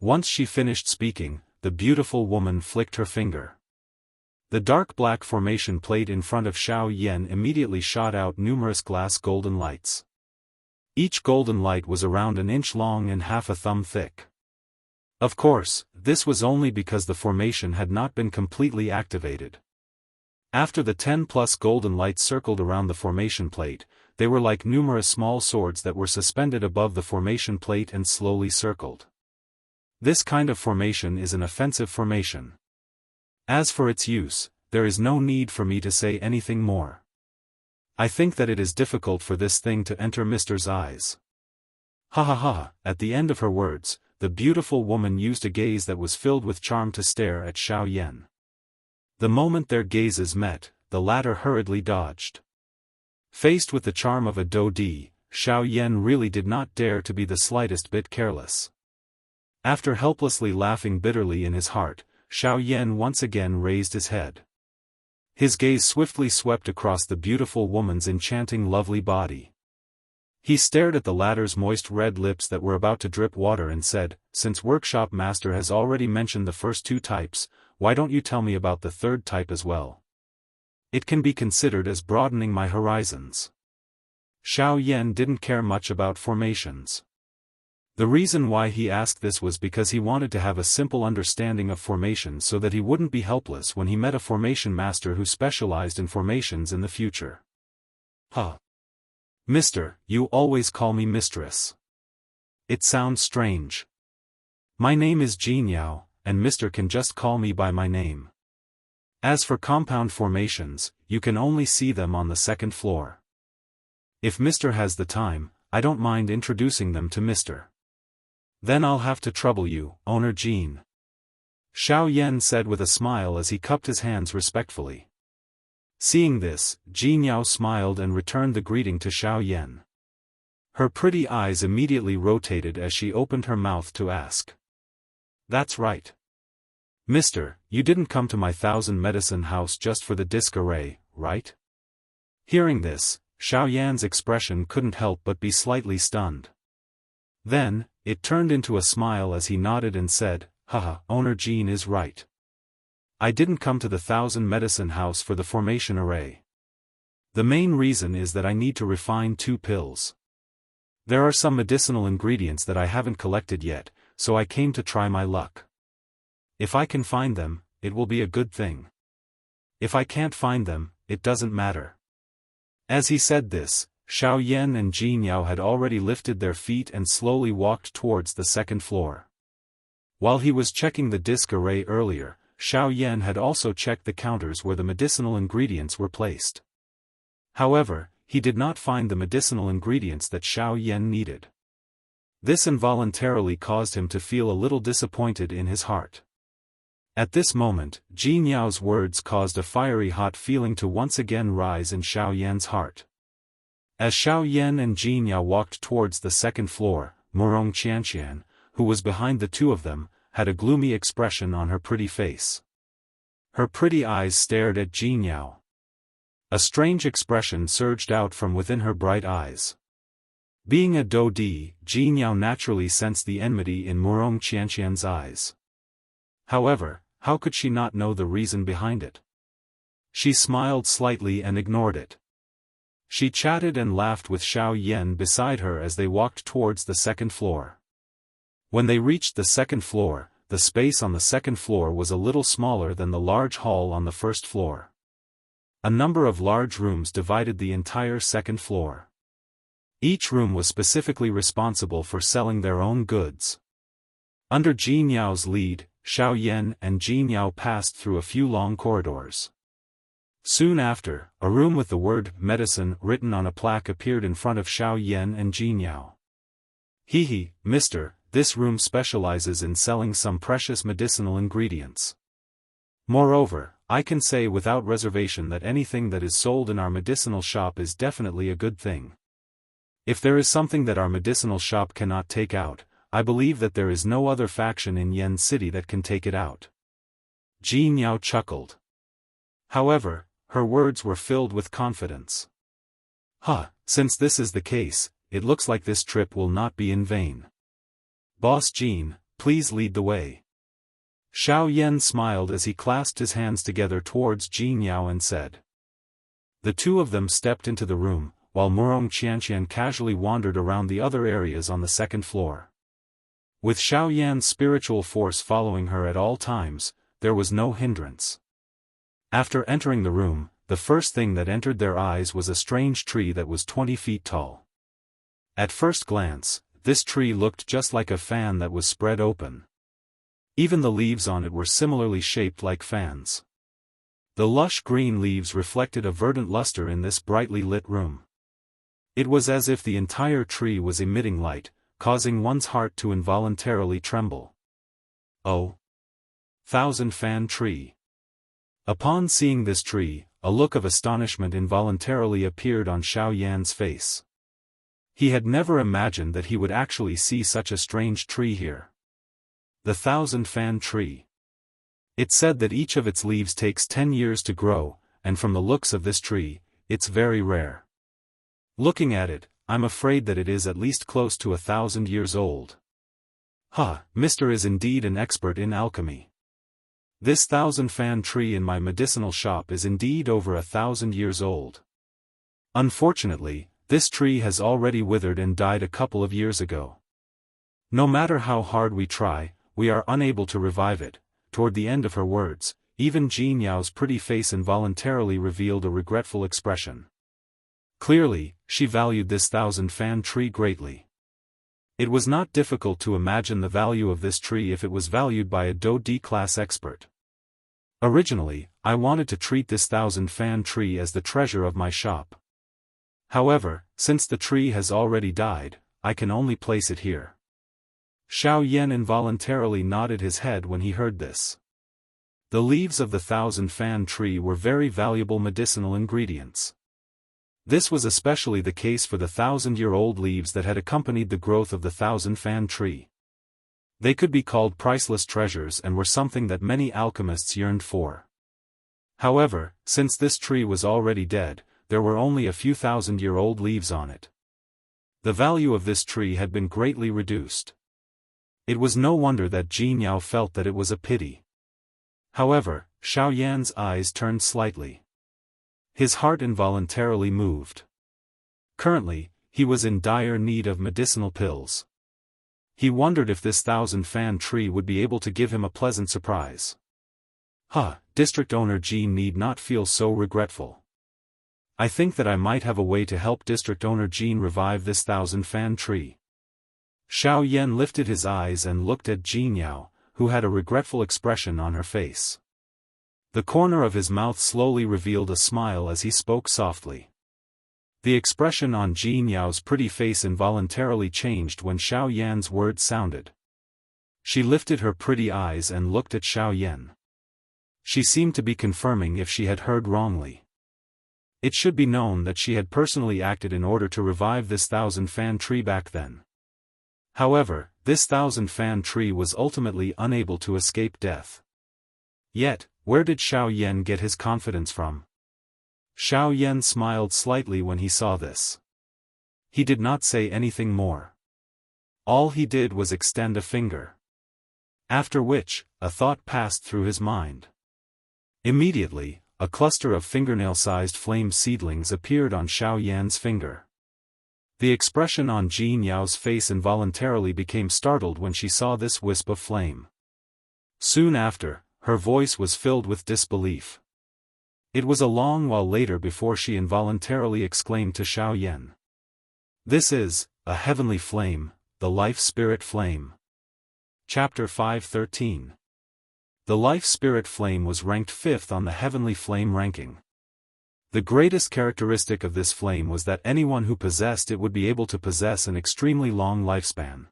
Once she finished speaking, the beautiful woman flicked her finger. The dark black formation plate in front of Xiao Yan immediately shot out numerous glass golden lights. Each golden light was around an inch long and half a thumb thick. Of course, this was only because the formation had not been completely activated. After the 10+ golden lights circled around the formation plate, they were like numerous small swords that were suspended above the formation plate and slowly circled. This kind of formation is an offensive formation. As for its use, there is no need for me to say anything more. I think that it is difficult for this thing to enter Mr.'s eyes. Ha ha ha, at the end of her words, the beautiful woman used a gaze that was filled with charm to stare at Xiao Yan. The moment their gazes met, the latter hurriedly dodged. Faced with the charm of a Dodi, Xiao Yan really did not dare to be the slightest bit careless. After helplessly laughing bitterly in his heart, Xiao Yan once again raised his head. His gaze swiftly swept across the beautiful woman's enchanting lovely body. He stared at the latter's moist red lips that were about to drip water and said, "Since Workshop Master has already mentioned the first two types, why don't you tell me about the third type as well? It can be considered as broadening my horizons." Xiao Yan didn't care much about formations. The reason why he asked this was because he wanted to have a simple understanding of formations so that he wouldn't be helpless when he met a formation master who specialized in formations in the future. Huh. Mister, you always call me mistress. It sounds strange. My name is Jianghu, and Mister can just call me by my name. As for compound formations, you can only see them on the second floor. If Mister has the time, I don't mind introducing them to Mister. Then I'll have to trouble you, Owner Jean. Xiao Yan said with a smile as he cupped his hands respectfully. Seeing this, Jianghu smiled and returned the greeting to Xiao Yan. Her pretty eyes immediately rotated as she opened her mouth to ask. That's right. Mister, you didn't come to my 1,000 medicine house just for the disc array, right? Hearing this, Xiao Yan's expression couldn't help but be slightly stunned. Then, it turned into a smile as he nodded and said, "Haha, Owner Jean is right. I didn't come to the 1,000 medicine house for the formation array. The main reason is that I need to refine 2 pills. There are some medicinal ingredients that I haven't collected yet, so I came to try my luck. If I can find them, it will be a good thing. If I can't find them, it doesn't matter." As he said this, Xiao Yan and Jianghu had already lifted their feet and slowly walked towards the second floor. While he was checking the disc array earlier, Xiao Yan had also checked the counters where the medicinal ingredients were placed. However, he did not find the medicinal ingredients that Xiao Yan needed. This involuntarily caused him to feel a little disappointed in his heart. At this moment, Jianghu's words caused a fiery hot feeling to once again rise in Xiao Yan's heart. As Xiao Yan and Jianghu walked towards the second floor, Wuxia Xianxia, who was behind the two of them, had a gloomy expression on her pretty face. Her pretty eyes stared at Jianghu. A strange expression surged out from within her bright eyes. Being a Dodi, Jianghu naturally sensed the enmity in Wuxia Xianxia's eyes. However, how could she not know the reason behind it? She smiled slightly and ignored it. She chatted and laughed with Xiao Yan beside her as they walked towards the second floor. When they reached the second floor, the space on the second floor was a little smaller than the large hall on the first floor. A number of large rooms divided the entire second floor. Each room was specifically responsible for selling their own goods. Under Jianghu's lead, Xiao Yan and Jianghu passed through a few long corridors. Soon after, a room with the word "medicine" written on a plaque appeared in front of Xiao Yan and Jianghu. "Hee, mister, this room specializes in selling some precious medicinal ingredients. Moreover, I can say without reservation that anything that is sold in our medicinal shop is definitely a good thing. If there is something that our medicinal shop cannot take out, I believe that there is no other faction in Yen City that can take it out." Jianghu chuckled. However, her words were filled with confidence. Since this is the case, it looks like this trip will not be in vain. Boss Jean, please lead the way." Xiao Yan smiled as he clasped his hands together towards Jianghu and said. The two of them stepped into the room, while Wuxia Xianxia casually wandered around the other areas on the second floor. With Xiao Yan's spiritual force following her at all times, there was no hindrance. After entering the room, the first thing that entered their eyes was a strange tree that was 20 feet tall. At first glance, this tree looked just like a fan that was spread open. Even the leaves on it were similarly shaped like fans. The lush green leaves reflected a verdant luster in this brightly lit room. It was as if the entire tree was emitting light, causing one's heart to involuntarily tremble. Oh! Thousand Fan Tree. Upon seeing this tree, a look of astonishment involuntarily appeared on Xiao Yan's face. He had never imagined that he would actually see such a strange tree here. The Thousand Fan Tree. It said that each of its leaves takes 10 years to grow, and from the looks of this tree, it's very rare. Looking at it, I'm afraid that it is at least close to 1,000 years old. Mr. is indeed an expert in alchemy. This 1,000 Fan Tree in my medicinal shop is indeed over 1,000 years old. Unfortunately, this tree has already withered and died a couple of years ago. No matter how hard we try, we are unable to revive it. Toward the end of her words, even Jianghu's pretty face involuntarily revealed a regretful expression. Clearly, she valued this 1,000 Fan Tree greatly. It was not difficult to imagine the value of this tree if it was valued by a D-class expert. Originally, I wanted to treat this 1,000 Fan Tree as the treasure of my shop. However, since the tree has already died, I can only place it here. Xiao Yan involuntarily nodded his head when he heard this. The leaves of the 1,000 Fan Tree were very valuable medicinal ingredients. This was especially the case for the 1,000-year-old leaves that had accompanied the growth of the 1,000 Fan Tree. They could be called priceless treasures and were something that many alchemists yearned for. However, since this tree was already dead, there were only a few 1,000-year-old leaves on it. The value of this tree had been greatly reduced. It was no wonder that Jianghu felt that it was a pity. However, Xiao Yan's eyes turned slightly. His heart involuntarily moved. Currently, he was in dire need of medicinal pills. He wondered if this 1,000 Fan Tree would be able to give him a pleasant surprise. District Owner Jean need not feel so regretful. I think that I might have a way to help District Owner Jean revive this 1,000 Fan Tree. Xiao Yan lifted his eyes and looked at Jianghu, who had a regretful expression on her face. The corner of his mouth slowly revealed a smile as he spoke softly. The expression on Jianghu's pretty face involuntarily changed when Xiao Yan's words sounded. She lifted her pretty eyes and looked at Xiao Yan. She seemed to be confirming if she had heard wrongly. It should be known that she had personally acted in order to revive this 1,000 Fan Tree back then. However, this 1,000 Fan Tree was ultimately unable to escape death. Yet, where did Xiao Yan get his confidence from? Xiao Yan smiled slightly when he saw this. He did not say anything more. All he did was extend a finger. After which, a thought passed through his mind. Immediately, a cluster of fingernail-sized flame seedlings appeared on Xiao Yan's finger. The expression on Jianghu's face involuntarily became startled when she saw this wisp of flame. Soon after, her voice was filled with disbelief. It was a long while later before she involuntarily exclaimed to Xiao Yan. This is, a heavenly flame, the life spirit flame. Chapter 5:13. The life spirit flame was ranked 5th on the heavenly flame ranking. The greatest characteristic of this flame was that anyone who possessed it would be able to possess an extremely long lifespan.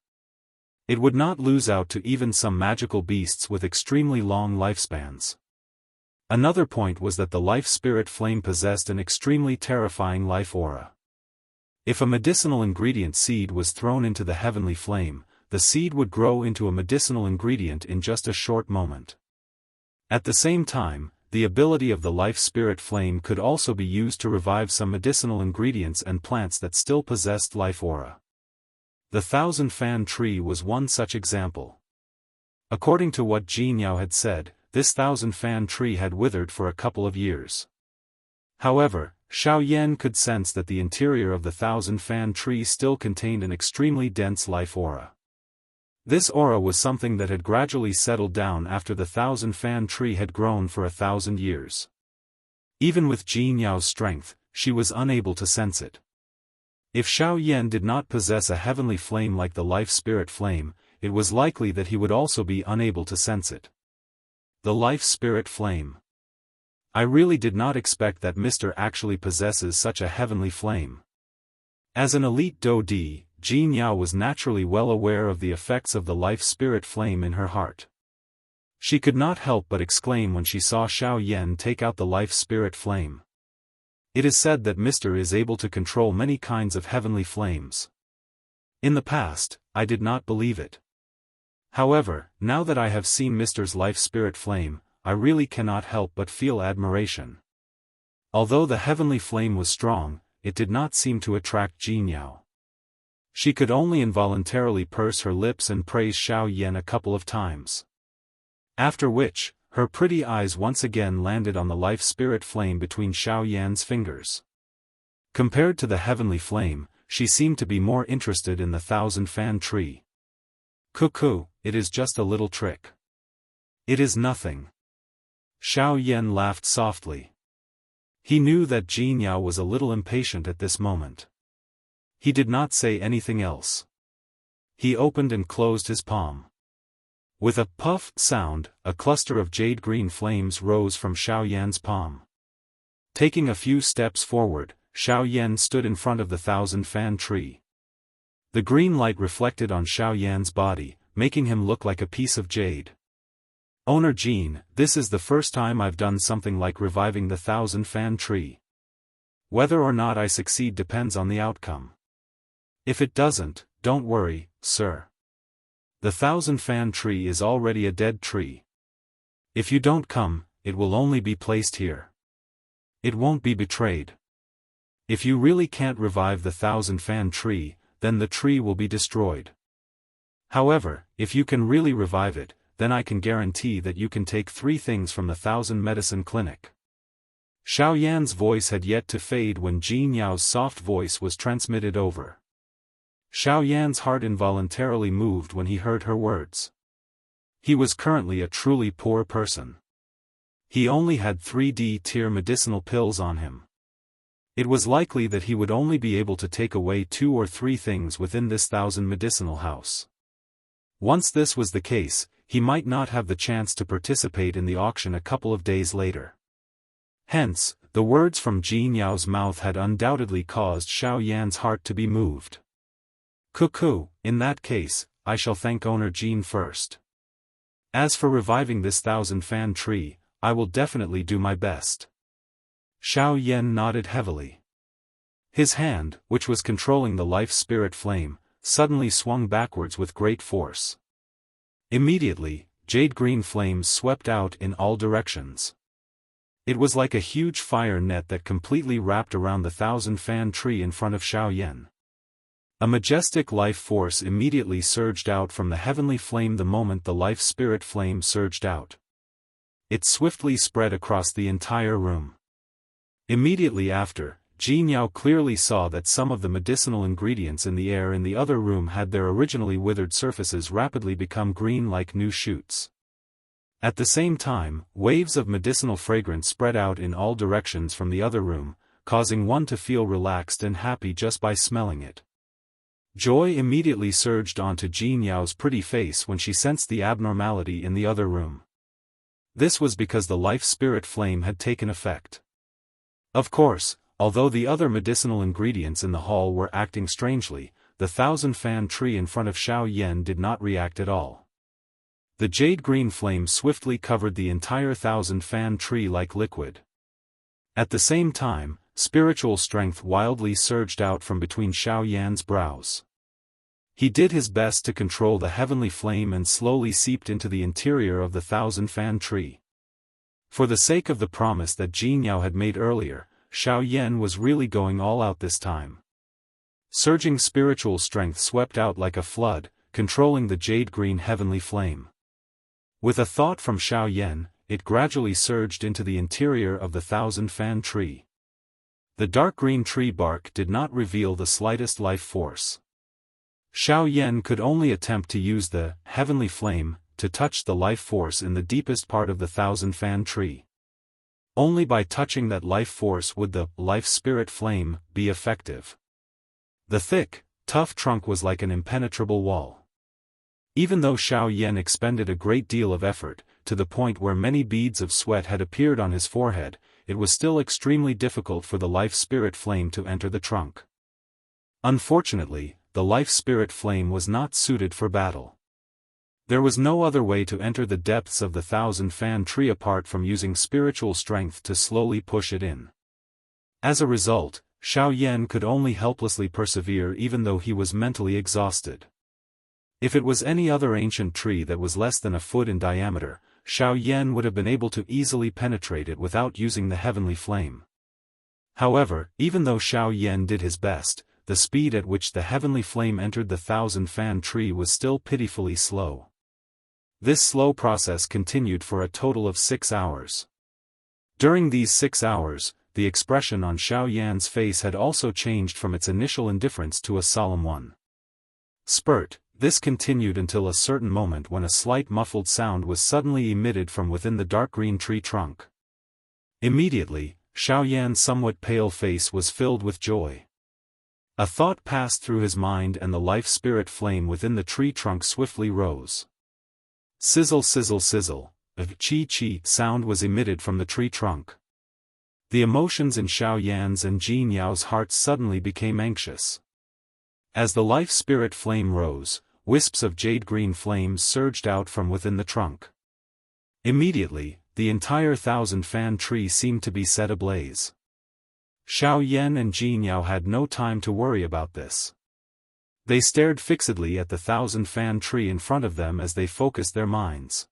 It would not lose out to even some magical beasts with extremely long lifespans. Another point was that the life spirit flame possessed an extremely terrifying life aura. If a medicinal ingredient seed was thrown into the heavenly flame, the seed would grow into a medicinal ingredient in just a short moment. At the same time, the ability of the life spirit flame could also be used to revive some medicinal ingredients and plants that still possessed life aura. The 1,000 Fan Tree was one such example. According to what Jianghu had said, this 1,000-fan tree had withered for a couple of years. However, Xiaoyan could sense that the interior of the 1,000-fan tree still contained an extremely dense life aura. This aura was something that had gradually settled down after the 1,000-fan tree had grown for 1,000 years. Even with Jianghu's strength, she was unable to sense it. If Xiaoyan did not possess a heavenly flame like the life spirit flame, it was likely that he would also be unable to sense it. The life spirit flame. I really did not expect that Mr. actually possesses such a heavenly flame. As an elite Daoist, Jianghu was naturally well aware of the effects of the life spirit flame in her heart. She could not help but exclaim when she saw Xiaoyan take out the life spirit flame. It is said that Mr. is able to control many kinds of heavenly flames. In the past, I did not believe it. However, now that I have seen Mr.'s life spirit flame, I really cannot help but feel admiration. Although the heavenly flame was strong, it did not seem to attract Jianghu. She could only involuntarily purse her lips and praise Xiaoyan a couple of times. After which, her pretty eyes once again landed on the life spirit flame between Xiaoyan's fingers. Compared to the heavenly flame, she seemed to be more interested in the 1,000-fan tree. Cuckoo, it is just a little trick. It is nothing. Xiaoyan laughed softly. He knew that Jianghu was a little impatient at this moment. He did not say anything else. He opened and closed his palm. With a puff sound, a cluster of jade-green flames rose from Xiaoyan's palm. Taking a few steps forward, Xiaoyan stood in front of the 1,000-fan tree. The green light reflected on Xiaoyan's body, making him look like a piece of jade. Owner Jean, this is the first time I've done something like reviving the 1,000-fan tree. Whether or not I succeed depends on the outcome. If it doesn't, don't worry, sir. The 1,000-fan tree is already a dead tree. If you don't come, it will only be placed here. It won't be betrayed. If you really can't revive the 1,000-fan tree, then the tree will be destroyed. However, if you can really revive it, then I can guarantee that you can take 3 things from the 1,000 medicine clinic. Xiaoyan's voice had yet to fade when Jianghu's soft voice was transmitted over. Xiaoyan's heart involuntarily moved when he heard her words. He was currently a truly poor person. He only had 3D-tier medicinal pills on him. It was likely that he would only be able to take away 2 or 3 things within this 1,000 medicinal house. Once this was the case, he might not have the chance to participate in the auction a couple of days later. Hence, the words from Jianghu's mouth had undoubtedly caused Xiaoyan's heart to be moved. Cuckoo, in that case, I shall thank owner Jean first. As for reviving this 1,000-fan tree, I will definitely do my best. Xiaoyan nodded heavily. His hand, which was controlling the life spirit flame, suddenly swung backwards with great force. Immediately, jade-green flames swept out in all directions. It was like a huge fire net that completely wrapped around the 1,000-fan tree in front of Xiaoyan. A majestic life force immediately surged out from the heavenly flame the moment the life spirit flame surged out. It swiftly spread across the entire room. Immediately after, Jianghu clearly saw that some of the medicinal ingredients in the air in the other room had their originally withered surfaces rapidly become green like new shoots. At the same time, waves of medicinal fragrance spread out in all directions from the other room, causing one to feel relaxed and happy just by smelling it. Joy immediately surged onto Jianghu's pretty face when she sensed the abnormality in the other room. This was because the life spirit flame had taken effect. Of course, although the other medicinal ingredients in the hall were acting strangely, the 1,000-fan tree in front of Xiaoyan did not react at all. The jade-green flame swiftly covered the entire 1,000-fan tree like liquid. At the same time, spiritual strength wildly surged out from between Xiaoyan's brows. He did his best to control the heavenly flame and slowly seeped into the interior of the 1,000-fan tree. For the sake of the promise that Jianghu had made earlier, Xiaoyan was really going all out this time. Surging spiritual strength swept out like a flood, controlling the jade-green heavenly flame. With a thought from Xiao Yan, it gradually surged into the interior of the thousand-fan tree. The dark green tree bark did not reveal the slightest life force. Xiao Yan could only attempt to use the heavenly flame to touch the life force in the deepest part of the thousand-fan tree. Only by touching that life force would the life spirit flame be effective. The thick, tough trunk was like an impenetrable wall. Even though Xiao Yan expended a great deal of effort, to the point where many beads of sweat had appeared on his forehead, it was still extremely difficult for the life spirit flame to enter the trunk. Unfortunately, the life spirit flame was not suited for battle. There was no other way to enter the depths of the thousand-fan tree apart from using spiritual strength to slowly push it in. As a result, Xiao Yan could only helplessly persevere even though he was mentally exhausted. If it was any other ancient tree that was less than a foot in diameter, Xiao Yan would have been able to easily penetrate it without using the heavenly flame. However, even though Xiao Yan did his best, the speed at which the heavenly flame entered the thousand-fan tree was still pitifully slow. This slow process continued for a total of 6 hours. During these 6 hours, the expression on Xiao Yan's face had also changed from its initial indifference to a solemn one. Spurt. This continued until a certain moment when a slight muffled sound was suddenly emitted from within the dark green tree trunk. Immediately, Xiao Yan's somewhat pale face was filled with joy. A thought passed through his mind and the life spirit flame within the tree trunk swiftly rose. Sizzle sizzle sizzle, a chi-chi sound was emitted from the tree trunk. The emotions in Xiao Yan's and Jin Yao's hearts suddenly became anxious. As the life spirit flame rose, wisps of jade-green flames surged out from within the trunk. Immediately, the entire thousand-fan tree seemed to be set ablaze. Xiao Yan and Jin Yao had no time to worry about this. They stared fixedly at the thousand-fan tree in front of them as they focused their minds.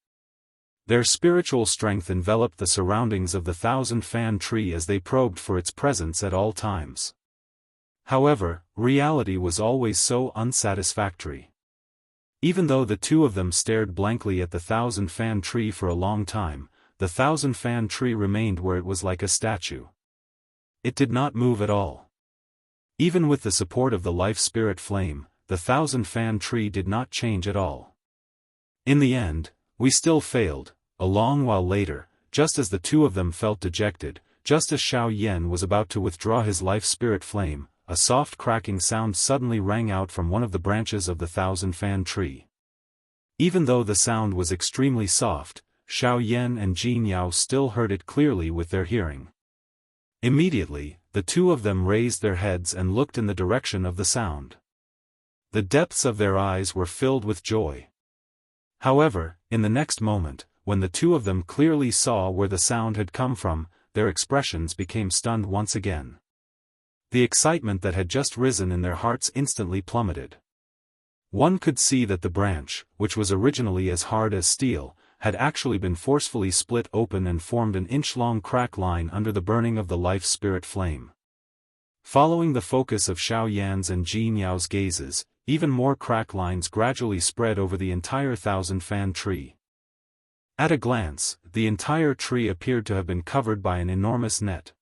Their spiritual strength enveloped the surroundings of the thousand-fan tree as they probed for its presence at all times. However, reality was always so unsatisfactory. Even though the two of them stared blankly at the thousand-fan tree for a long time, the thousand-fan tree remained where it was like a statue. It did not move at all. Even with the support of the life spirit flame, the thousand-fan tree did not change at all. In the end, we still failed. A long while later, just as the two of them felt dejected, just as Xiao Yan was about to withdraw his life spirit flame, a soft cracking sound suddenly rang out from one of the branches of the thousand-fan tree. Even though the sound was extremely soft, Xiao Yan and Jin Yao still heard it clearly with their hearing. Immediately, the two of them raised their heads and looked in the direction of the sound. The depths of their eyes were filled with joy. However, in the next moment, when the two of them clearly saw where the sound had come from, their expressions became stunned once again. The excitement that had just risen in their hearts instantly plummeted. One could see that the branch, which was originally as hard as steel, had actually been forcefully split open and formed an inch-long crack line under the burning of the life spirit flame. Following the focus of Xiao Yan's and Jin Yao's gazes, even more crack lines gradually spread over the entire thousand-fan tree. At a glance, the entire tree appeared to have been covered by an enormous net.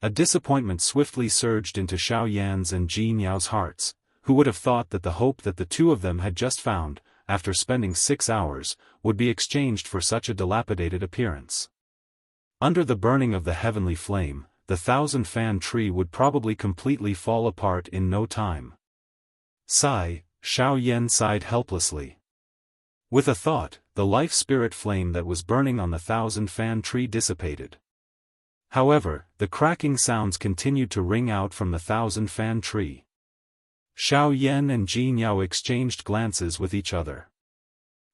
A disappointment swiftly surged into Xiao Yan's and Jin Yao's hearts, who would have thought that the hope that the two of them had just found, after spending 6 hours, would be exchanged for such a dilapidated appearance. Under the burning of the heavenly flame, the thousand-fan tree would probably completely fall apart in no time. Sigh, Xiao Yan sighed helplessly. With a thought, the life spirit flame that was burning on the thousand-fan tree dissipated. However, the cracking sounds continued to ring out from the thousand-fan tree. Xiao Yan and Jin Yao exchanged glances with each other.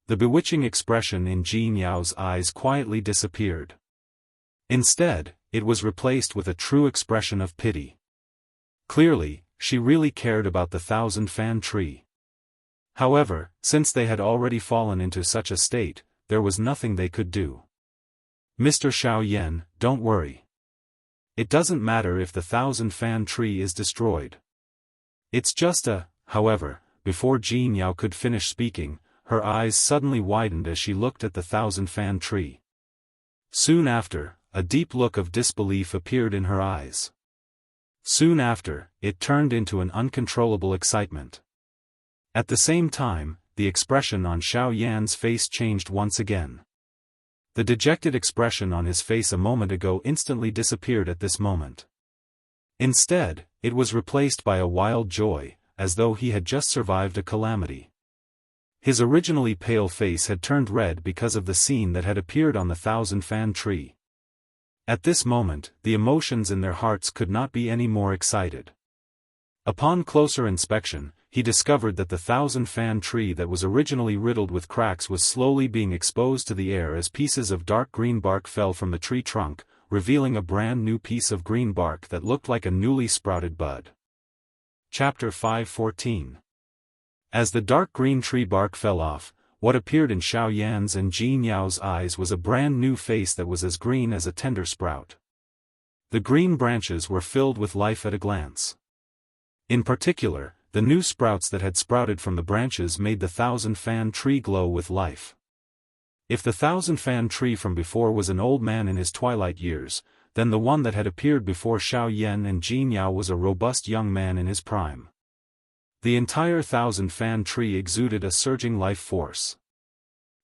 The bewitching expression in Jin Yao's eyes quietly disappeared. Instead, it was replaced with a true expression of pity. Clearly, she really cared about the thousand-fan tree. However, since they had already fallen into such a state, there was nothing they could do. Mr. Xiao Yan, don't worry. It doesn't matter if the thousand-fan tree is destroyed. It's just however, before Jin Yao could finish speaking, her eyes suddenly widened as she looked at the thousand-fan tree. Soon after, a deep look of disbelief appeared in her eyes. Soon after, it turned into an uncontrollable excitement. At the same time, the expression on Xiao Yan's face changed once again. The dejected expression on his face a moment ago instantly disappeared at this moment. Instead, it was replaced by a wild joy, as though he had just survived a calamity. His originally pale face had turned red because of the scene that had appeared on the thousand-fan tree. At this moment, the emotions in their hearts could not be any more excited. Upon closer inspection, he discovered that the thousand-fan tree that was originally riddled with cracks was slowly being exposed to the air as pieces of dark green bark fell from the tree trunk, revealing a brand new piece of green bark that looked like a newly sprouted bud. Chapter 5:14. As the dark green tree bark fell off, what appeared in Xiao Yan's and Jin Yao's eyes was a brand new face that was as green as a tender sprout. The green branches were filled with life at a glance. In particular, the new sprouts that had sprouted from the branches made the thousand-fan tree glow with life. If the thousand-fan tree from before was an old man in his twilight years, then the one that had appeared before Xiao Yan and Jin Yao was a robust young man in his prime. The entire thousand-fan tree exuded a surging life force.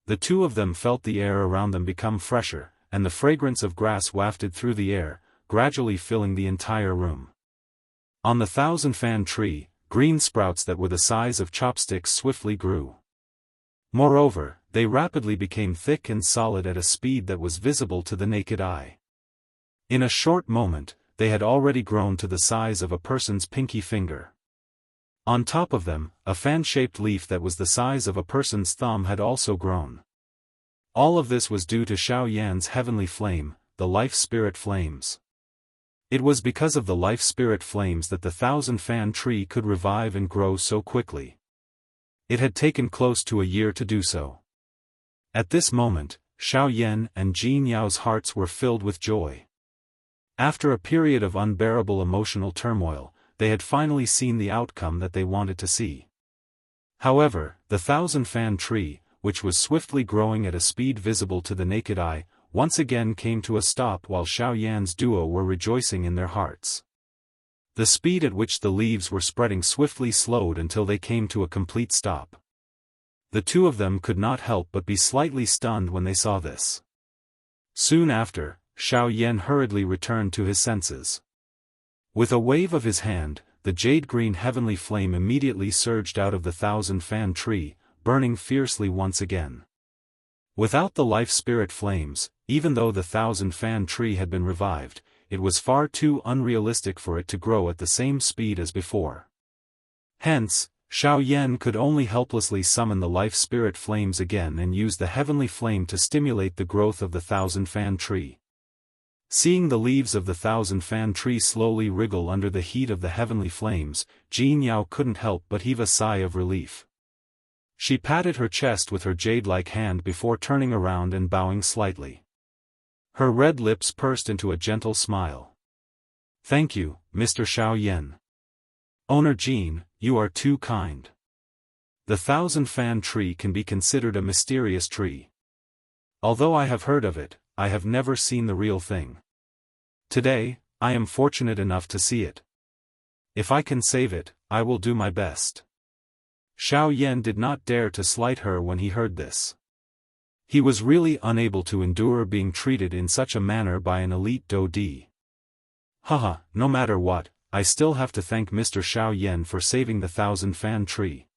The two of them felt the air around them become fresher, and the fragrance of grass wafted through the air, gradually filling the entire room. On the thousand-fan tree, green sprouts that were the size of chopsticks swiftly grew. Moreover, they rapidly became thick and solid at a speed that was visible to the naked eye. In a short moment, they had already grown to the size of a person's pinky finger. On top of them, a fan-shaped leaf that was the size of a person's thumb had also grown. All of this was due to Xiao Yan's heavenly flame, the life spirit flames. It was because of the life spirit flames that the thousand-fan tree could revive and grow so quickly. It had taken close to a year to do so. At this moment, Xiao Yan and Jin Yao's hearts were filled with joy. After a period of unbearable emotional turmoil, they had finally seen the outcome that they wanted to see. However, the thousand-fan tree, which was swiftly growing at a speed visible to the naked eye, once again came to a stop while Xiao Yan's duo were rejoicing in their hearts. The speed at which the leaves were spreading swiftly slowed until they came to a complete stop. The two of them could not help but be slightly stunned when they saw this. Soon after, Xiao Yan hurriedly returned to his senses. With a wave of his hand, the jade-green heavenly flame immediately surged out of the thousand-fan tree, burning fiercely once again. Without the life spirit flames, even though the thousand-fan tree had been revived, it was far too unrealistic for it to grow at the same speed as before. Hence, Xiao Yan could only helplessly summon the life spirit flames again and use the heavenly flame to stimulate the growth of the thousand-fan tree. Seeing the leaves of the thousand-fan tree slowly wriggle under the heat of the heavenly flames, Jin Yao couldn't help but heave a sigh of relief. She patted her chest with her jade-like hand before turning around and bowing slightly. Her red lips pursed into a gentle smile. "Thank you, Mr. Xiao Yan. Owner Jin, you are too kind. The thousand-fan tree can be considered a mysterious tree. Although I have heard of it, I have never seen the real thing. Today, I am fortunate enough to see it. If I can save it, I will do my best." Xiao Yan did not dare to slight her when he heard this. He was really unable to endure being treated in such a manner by an elite Daoist. Haha, no matter what, I still have to thank Mr. Xiao Yan for saving the thousand-fan tree.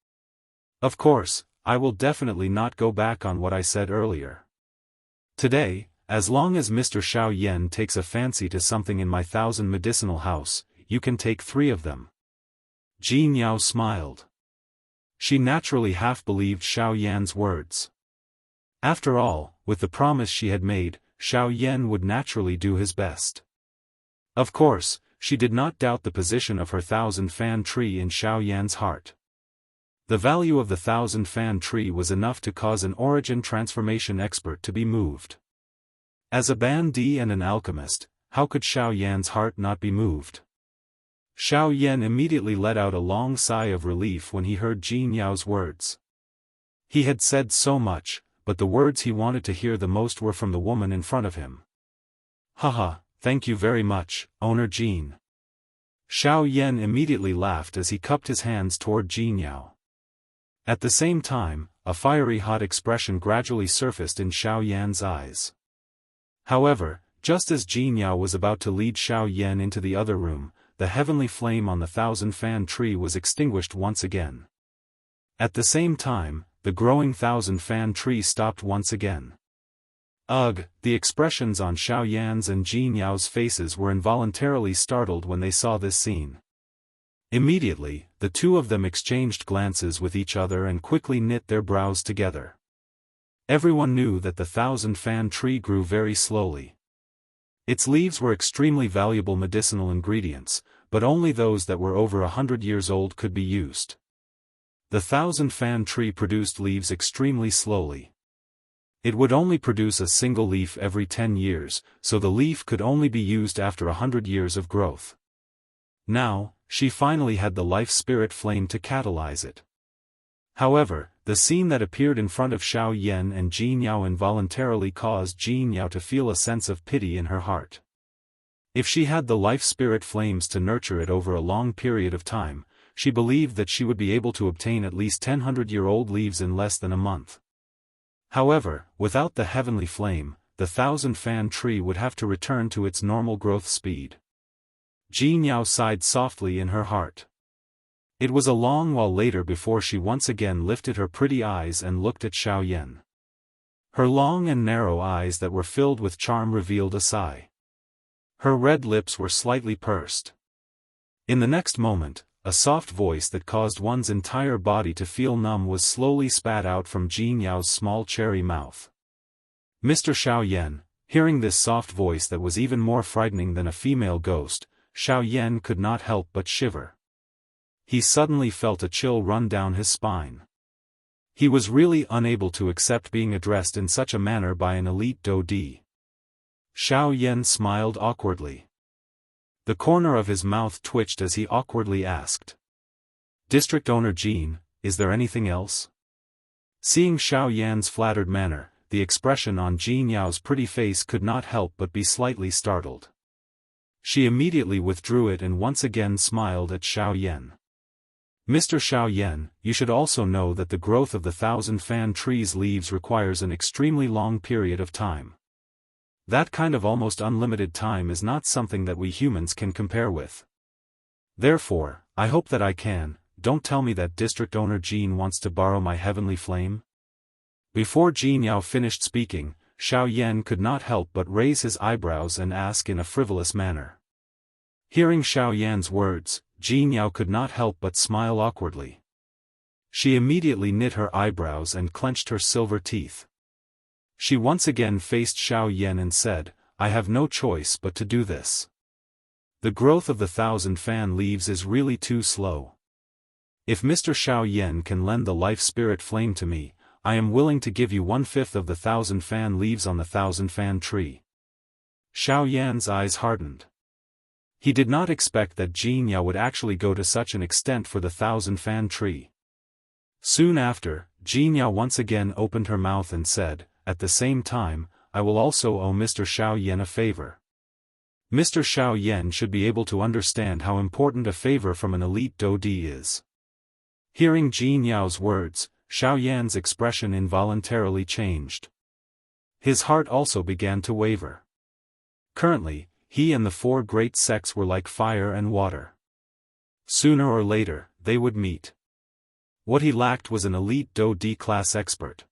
Of course, I will definitely not go back on what I said earlier. Today, as long as Mr. Xiao Yan takes a fancy to something in my thousand medicinal house, you can take 3 of them. Jin Yao smiled. She naturally half-believed Xiao Yan's words. After all, with the promise she had made, Xiao Yan would naturally do his best. Of course, she did not doubt the position of her thousand-fan tree in Xiao Yan's heart. The value of the thousand-fan tree was enough to cause an origin transformation expert to be moved. As a bandit and an alchemist, how could Xiao Yan's heart not be moved? Xiao Yan immediately let out a long sigh of relief when he heard Jin Yao's words. He had said so much, but the words he wanted to hear the most were from the woman in front of him. Haha, thank you very much, Owner Jean. Xiao Yan immediately laughed as he cupped his hands toward Jianghu. At the same time, a fiery hot expression gradually surfaced in Xiao Yan's eyes. However, just as Jianghu was about to lead Xiao Yan into the other room, the heavenly flame on the 1,000-fan tree was extinguished once again. At the same time, the growing 1,000-fan tree stopped once again. Ugh! The expressions on Xiao Yan's and Jianghu's faces were involuntarily startled when they saw this scene. Immediately, the two of them exchanged glances with each other and quickly knit their brows together. Everyone knew that the 1,000-fan tree grew very slowly. Its leaves were extremely valuable medicinal ingredients, but only those that were over 100 years old could be used. The 1,000-fan tree produced leaves extremely slowly. It would only produce a single leaf every 10 years, so the leaf could only be used after 100 years of growth. Now, she finally had the life spirit flame to catalyze it. However, the scene that appeared in front of Xiao Yan and Jianghu involuntarily caused Jianghu to feel a sense of pity in her heart. If she had the life spirit flames to nurture it over a long period of time, she believed that she would be able to obtain at least 100-year-old leaves in less than a month. However, without the heavenly flame, the 1,000-fan tree would have to return to its normal growth speed. Jianghu sighed softly in her heart. It was a long while later before she once again lifted her pretty eyes and looked at Xiao Yan. Her long and narrow eyes that were filled with charm revealed a sigh. Her red lips were slightly pursed. In the next moment, a soft voice that caused one's entire body to feel numb was slowly spat out from Jianghu's small cherry mouth. Mr. Xiao Yan, hearing this soft voice that was even more frightening than a female ghost, Xiao Yan could not help but shiver. He suddenly felt a chill run down his spine. He was really unable to accept being addressed in such a manner by an elite Daoist. Xiao Yan smiled awkwardly. The corner of his mouth twitched as he awkwardly asked. District Owner Jean, is there anything else? Seeing Xiao Yan's flattered manner, the expression on Jianghu's pretty face could not help but be slightly startled. She immediately withdrew it and once again smiled at Xiao Yan. Mr. Xiao Yan, you should also know that the growth of the 1,000-fan tree's leaves requires an extremely long period of time. That kind of almost unlimited time is not something that we humans can compare with. Therefore, I hope that I can. Don't tell me that District Owner Jean wants to borrow my heavenly flame. Before Jianghu finished speaking, Xiao Yan could not help but raise his eyebrows and ask in a frivolous manner. Hearing Xiao Yan's words, Jianghu could not help but smile awkwardly. She immediately knit her eyebrows and clenched her silver teeth. She once again faced Xiao Yan and said, I have no choice but to do this. The growth of the 1,000-fan leaves is really too slow. If Mr. Xiao Yan can lend the life spirit flame to me, I am willing to give you 1/5 of the 1,000-fan leaves on the 1,000-fan tree. Xiao Yan's eyes hardened. He did not expect that Jianghu would actually go to such an extent for the 1,000-fan tree. Soon after, Jianghu once again opened her mouth and said, at the same time, I will also owe Mr. Xiao Yan a favor. Mr. Xiao Yan should be able to understand how important a favor from an elite Daoist is. Hearing Jianghu's words, Xiao Yan's expression involuntarily changed. His heart also began to waver. Currently, he and the 4 great sects were like fire and water. Sooner or later, they would meet. What he lacked was an elite Daoist class expert.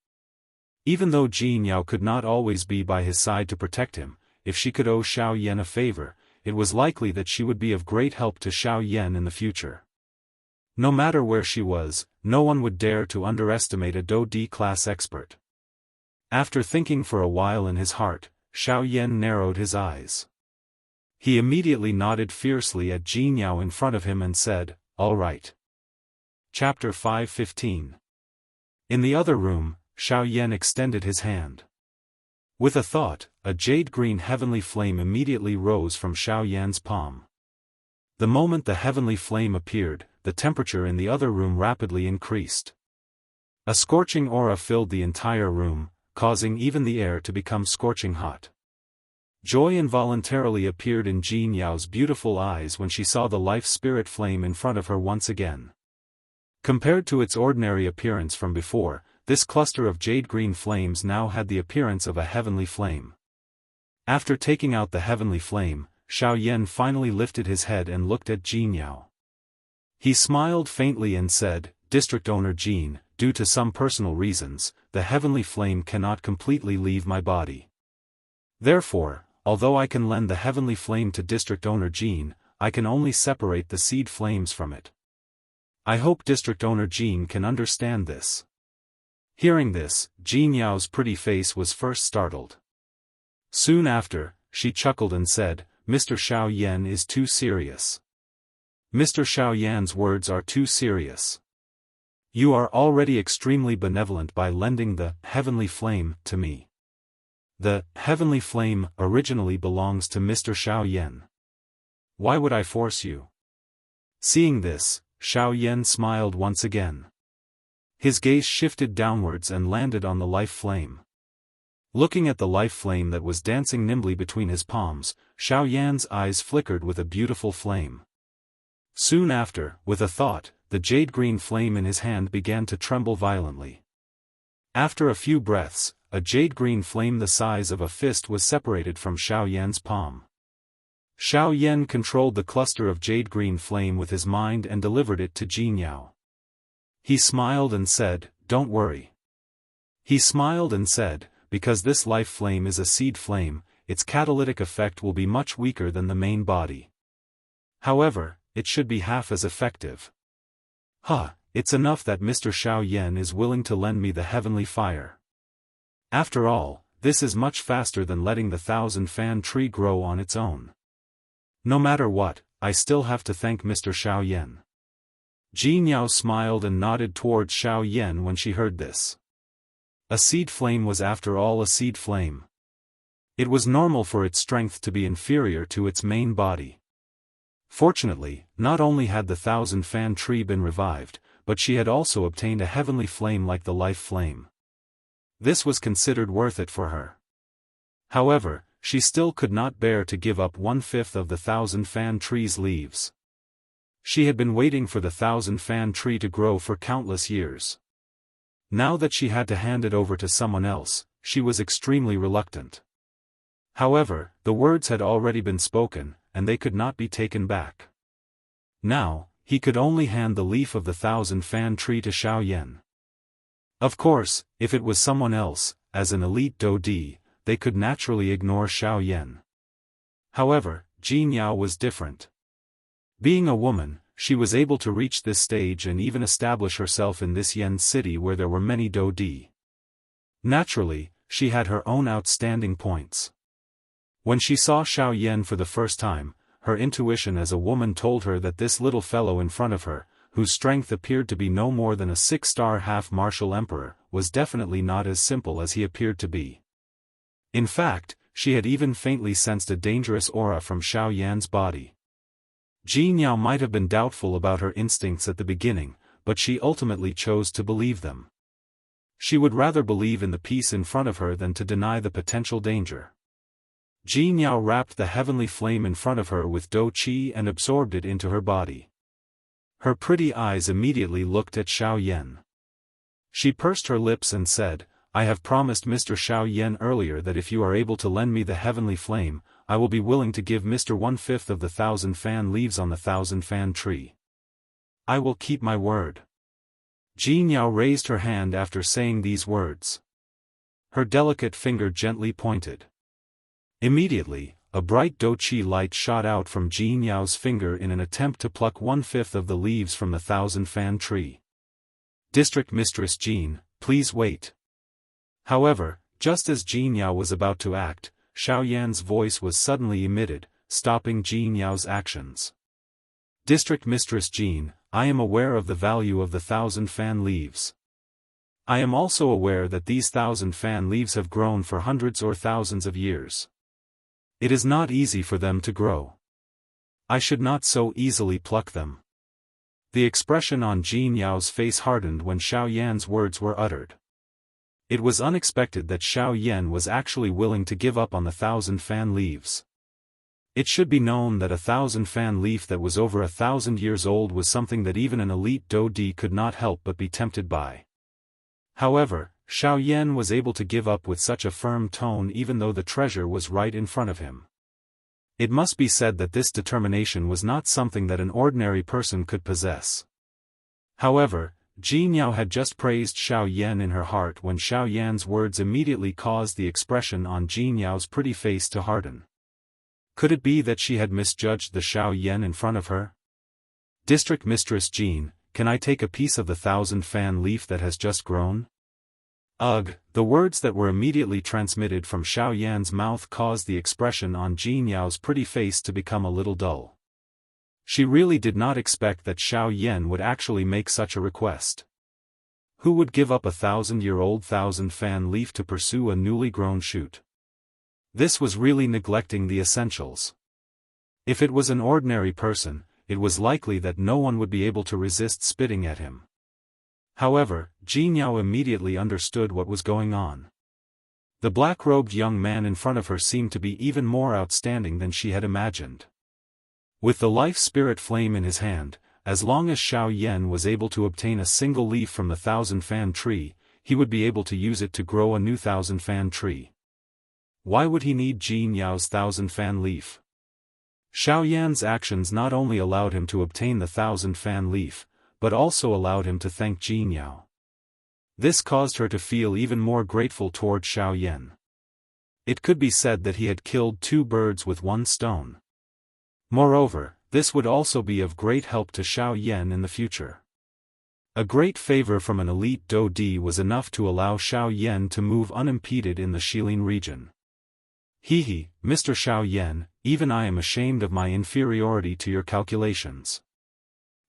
Even though Jianghu could not always be by his side to protect him, if she could owe Xiao Yan a favor, it was likely that she would be of great help to Xiao Yan in the future. No matter where she was, no one would dare to underestimate a Daoist class expert. After thinking for a while in his heart, Xiao Yan narrowed his eyes. He immediately nodded fiercely at Jianghu in front of him and said, all right. Chapter 5:15. In the other room, Xiao Yan extended his hand. With a thought, a jade-green heavenly flame immediately rose from Xiao Yan's palm. The moment the heavenly flame appeared, the temperature in the other room rapidly increased. A scorching aura filled the entire room, causing even the air to become scorching hot. Joy involuntarily appeared in Jianghu's beautiful eyes when she saw the life spirit flame in front of her once again. Compared to its ordinary appearance from before, this cluster of jade-green flames now had the appearance of a heavenly flame. After taking out the heavenly flame, Xiao Yan finally lifted his head and looked at Jianghu. He smiled faintly and said, "District Owner Jin, due to some personal reasons, the heavenly flame cannot completely leave my body. Therefore, although I can lend the heavenly flame to District Owner Jin, I can only separate the seed flames from it. I hope District Owner Jin can understand this." Hearing this, Jianghu's pretty face was first startled. Soon after, she chuckled and said, "Mr. Xiao Yan is too serious. Mr. Xiao Yan's words are too serious. You are already extremely benevolent by lending the heavenly flame to me. The heavenly flame originally belongs to Mr. Xiao Yan. Why would I force you?" Seeing this, Xiao Yan smiled once again. His gaze shifted downwards and landed on the life flame. Looking at the life flame that was dancing nimbly between his palms, Xiao Yan's eyes flickered with a beautiful flame. Soon after, with a thought, the jade-green flame in his hand began to tremble violently. After a few breaths, a jade-green flame the size of a fist was separated from Xiao Yan's palm. Xiao Yan controlled the cluster of jade-green flame with his mind and delivered it to Jianghu. He smiled and said, "Don't worry." He smiled and said, "Because this life flame is a seed flame, its catalytic effect will be much weaker than the main body. However, it should be half as effective. It's enough that Mr. Xiao Yan is willing to lend me the heavenly fire. After all, this is much faster than letting the 1,000-fan tree grow on its own. No matter what, I still have to thank Mr. Xiao Yan." Jianghu smiled and nodded towards Xiao Yan when she heard this. A seed flame was after all a seed flame. It was normal for its strength to be inferior to its main body. Fortunately, not only had the 1,000-fan tree been revived, but she had also obtained a heavenly flame like the life flame. This was considered worth it for her. However, she still could not bear to give up 1/5 of the 1,000-fan tree's leaves. She had been waiting for the 1,000-fan tree to grow for countless years. Now that she had to hand it over to someone else, she was extremely reluctant. However, the words had already been spoken, and they could not be taken back. Now, he could only hand the leaf of the 1,000-fan tree to Xiao Yan. Of course, if it was someone else, as an elite Daoist, they could naturally ignore Xiao Yan. However, Jianghu was different. Being a woman, she was able to reach this stage and even establish herself in this Yan city where there were many Daoist. Naturally, she had her own outstanding points. When she saw Xiao Yan for the first time, her intuition as a woman told her that this little fellow in front of her, whose strength appeared to be no more than a 6-star half-martial emperor, was definitely not as simple as he appeared to be. In fact, she had even faintly sensed a dangerous aura from Xiao Yan's body. Jianghu might have been doubtful about her instincts at the beginning, but she ultimately chose to believe them. She would rather believe in the peace in front of her than to deny the potential danger. Jianghu wrapped the heavenly flame in front of her with Dou Qi and absorbed it into her body. Her pretty eyes immediately looked at Xiao Yan. She pursed her lips and said, "I have promised Mr. Xiao Yan earlier that if you are able to lend me the heavenly flame, I will be willing to give Mr. 1/5 of the 1,000-fan leaves on the 1,000-fan tree. I will keep my word." Jianghu raised her hand after saying these words. Her delicate finger gently pointed. Immediately, a bright Dou Qi light shot out from Jianghu's finger in an attempt to pluck 1/5 of the leaves from the 1,000-fan tree. "District Mistress Jin, please wait." However, just as Jianghu was about to act, Xiao Yan's voice was suddenly emitted, stopping Jianghu's actions. "District Mistress Jin, I am aware of the value of the 1,000-fan leaves. I am also aware that these 1,000-fan leaves have grown for hundreds or thousands of years. It is not easy for them to grow. I should not so easily pluck them. The expression on Jin Yao's face hardened when Xiao Yan's words were uttered. It was unexpected that Xiao Yan was actually willing to give up on the 1,000-fan leaves. It should be known that a 1,000-fan leaf that was over 1,000 years old was something that even an elite Daoist could not help but be tempted by. However, Xiao Yan was able to give up with such a firm tone even though the treasure was right in front of him. It must be said that this determination was not something that an ordinary person could possess. However, Jin Yao had just praised Xiao Yan in her heart when Xiao Yan's words immediately caused the expression on Jin Yao's pretty face to harden. Could it be that she had misjudged the Xiao Yan in front of her? District Mistress Jin, can I take a piece of the 1,000-fan leaf that has just grown? Ugh, the words that were immediately transmitted from Xiao Yan's mouth caused the expression on Jin Yao's pretty face to become a little dull. She really did not expect that Xiao Yan would actually make such a request. Who would give up a 1,000-year-old 1,000-fan leaf to pursue a newly grown shoot? This was really neglecting the essentials. If it was an ordinary person, it was likely that no one would be able to resist spitting at him. However, Jin Yao immediately understood what was going on. The black-robed young man in front of her seemed to be even more outstanding than she had imagined. With the life spirit flame in his hand, as long as Xiao Yan was able to obtain a single leaf from the 1,000-fan tree, he would be able to use it to grow a new 1,000-fan tree. Why would he need Jin Yao's 1,000-fan leaf? Xiao Yan's actions not only allowed him to obtain the 1,000-fan leaf, but also allowed him to thank Jin Yao. This caused her to feel even more grateful toward Xiao Yan. It could be said that he had killed 2 birds with 1 stone. Moreover, this would also be of great help to Xiao Yan in the future. A great favor from an elite Daoist was enough to allow Xiao Yan to move unimpeded in the Shilin region. Hehe, Mr. Xiao Yan, even I am ashamed of my inferiority to your calculations.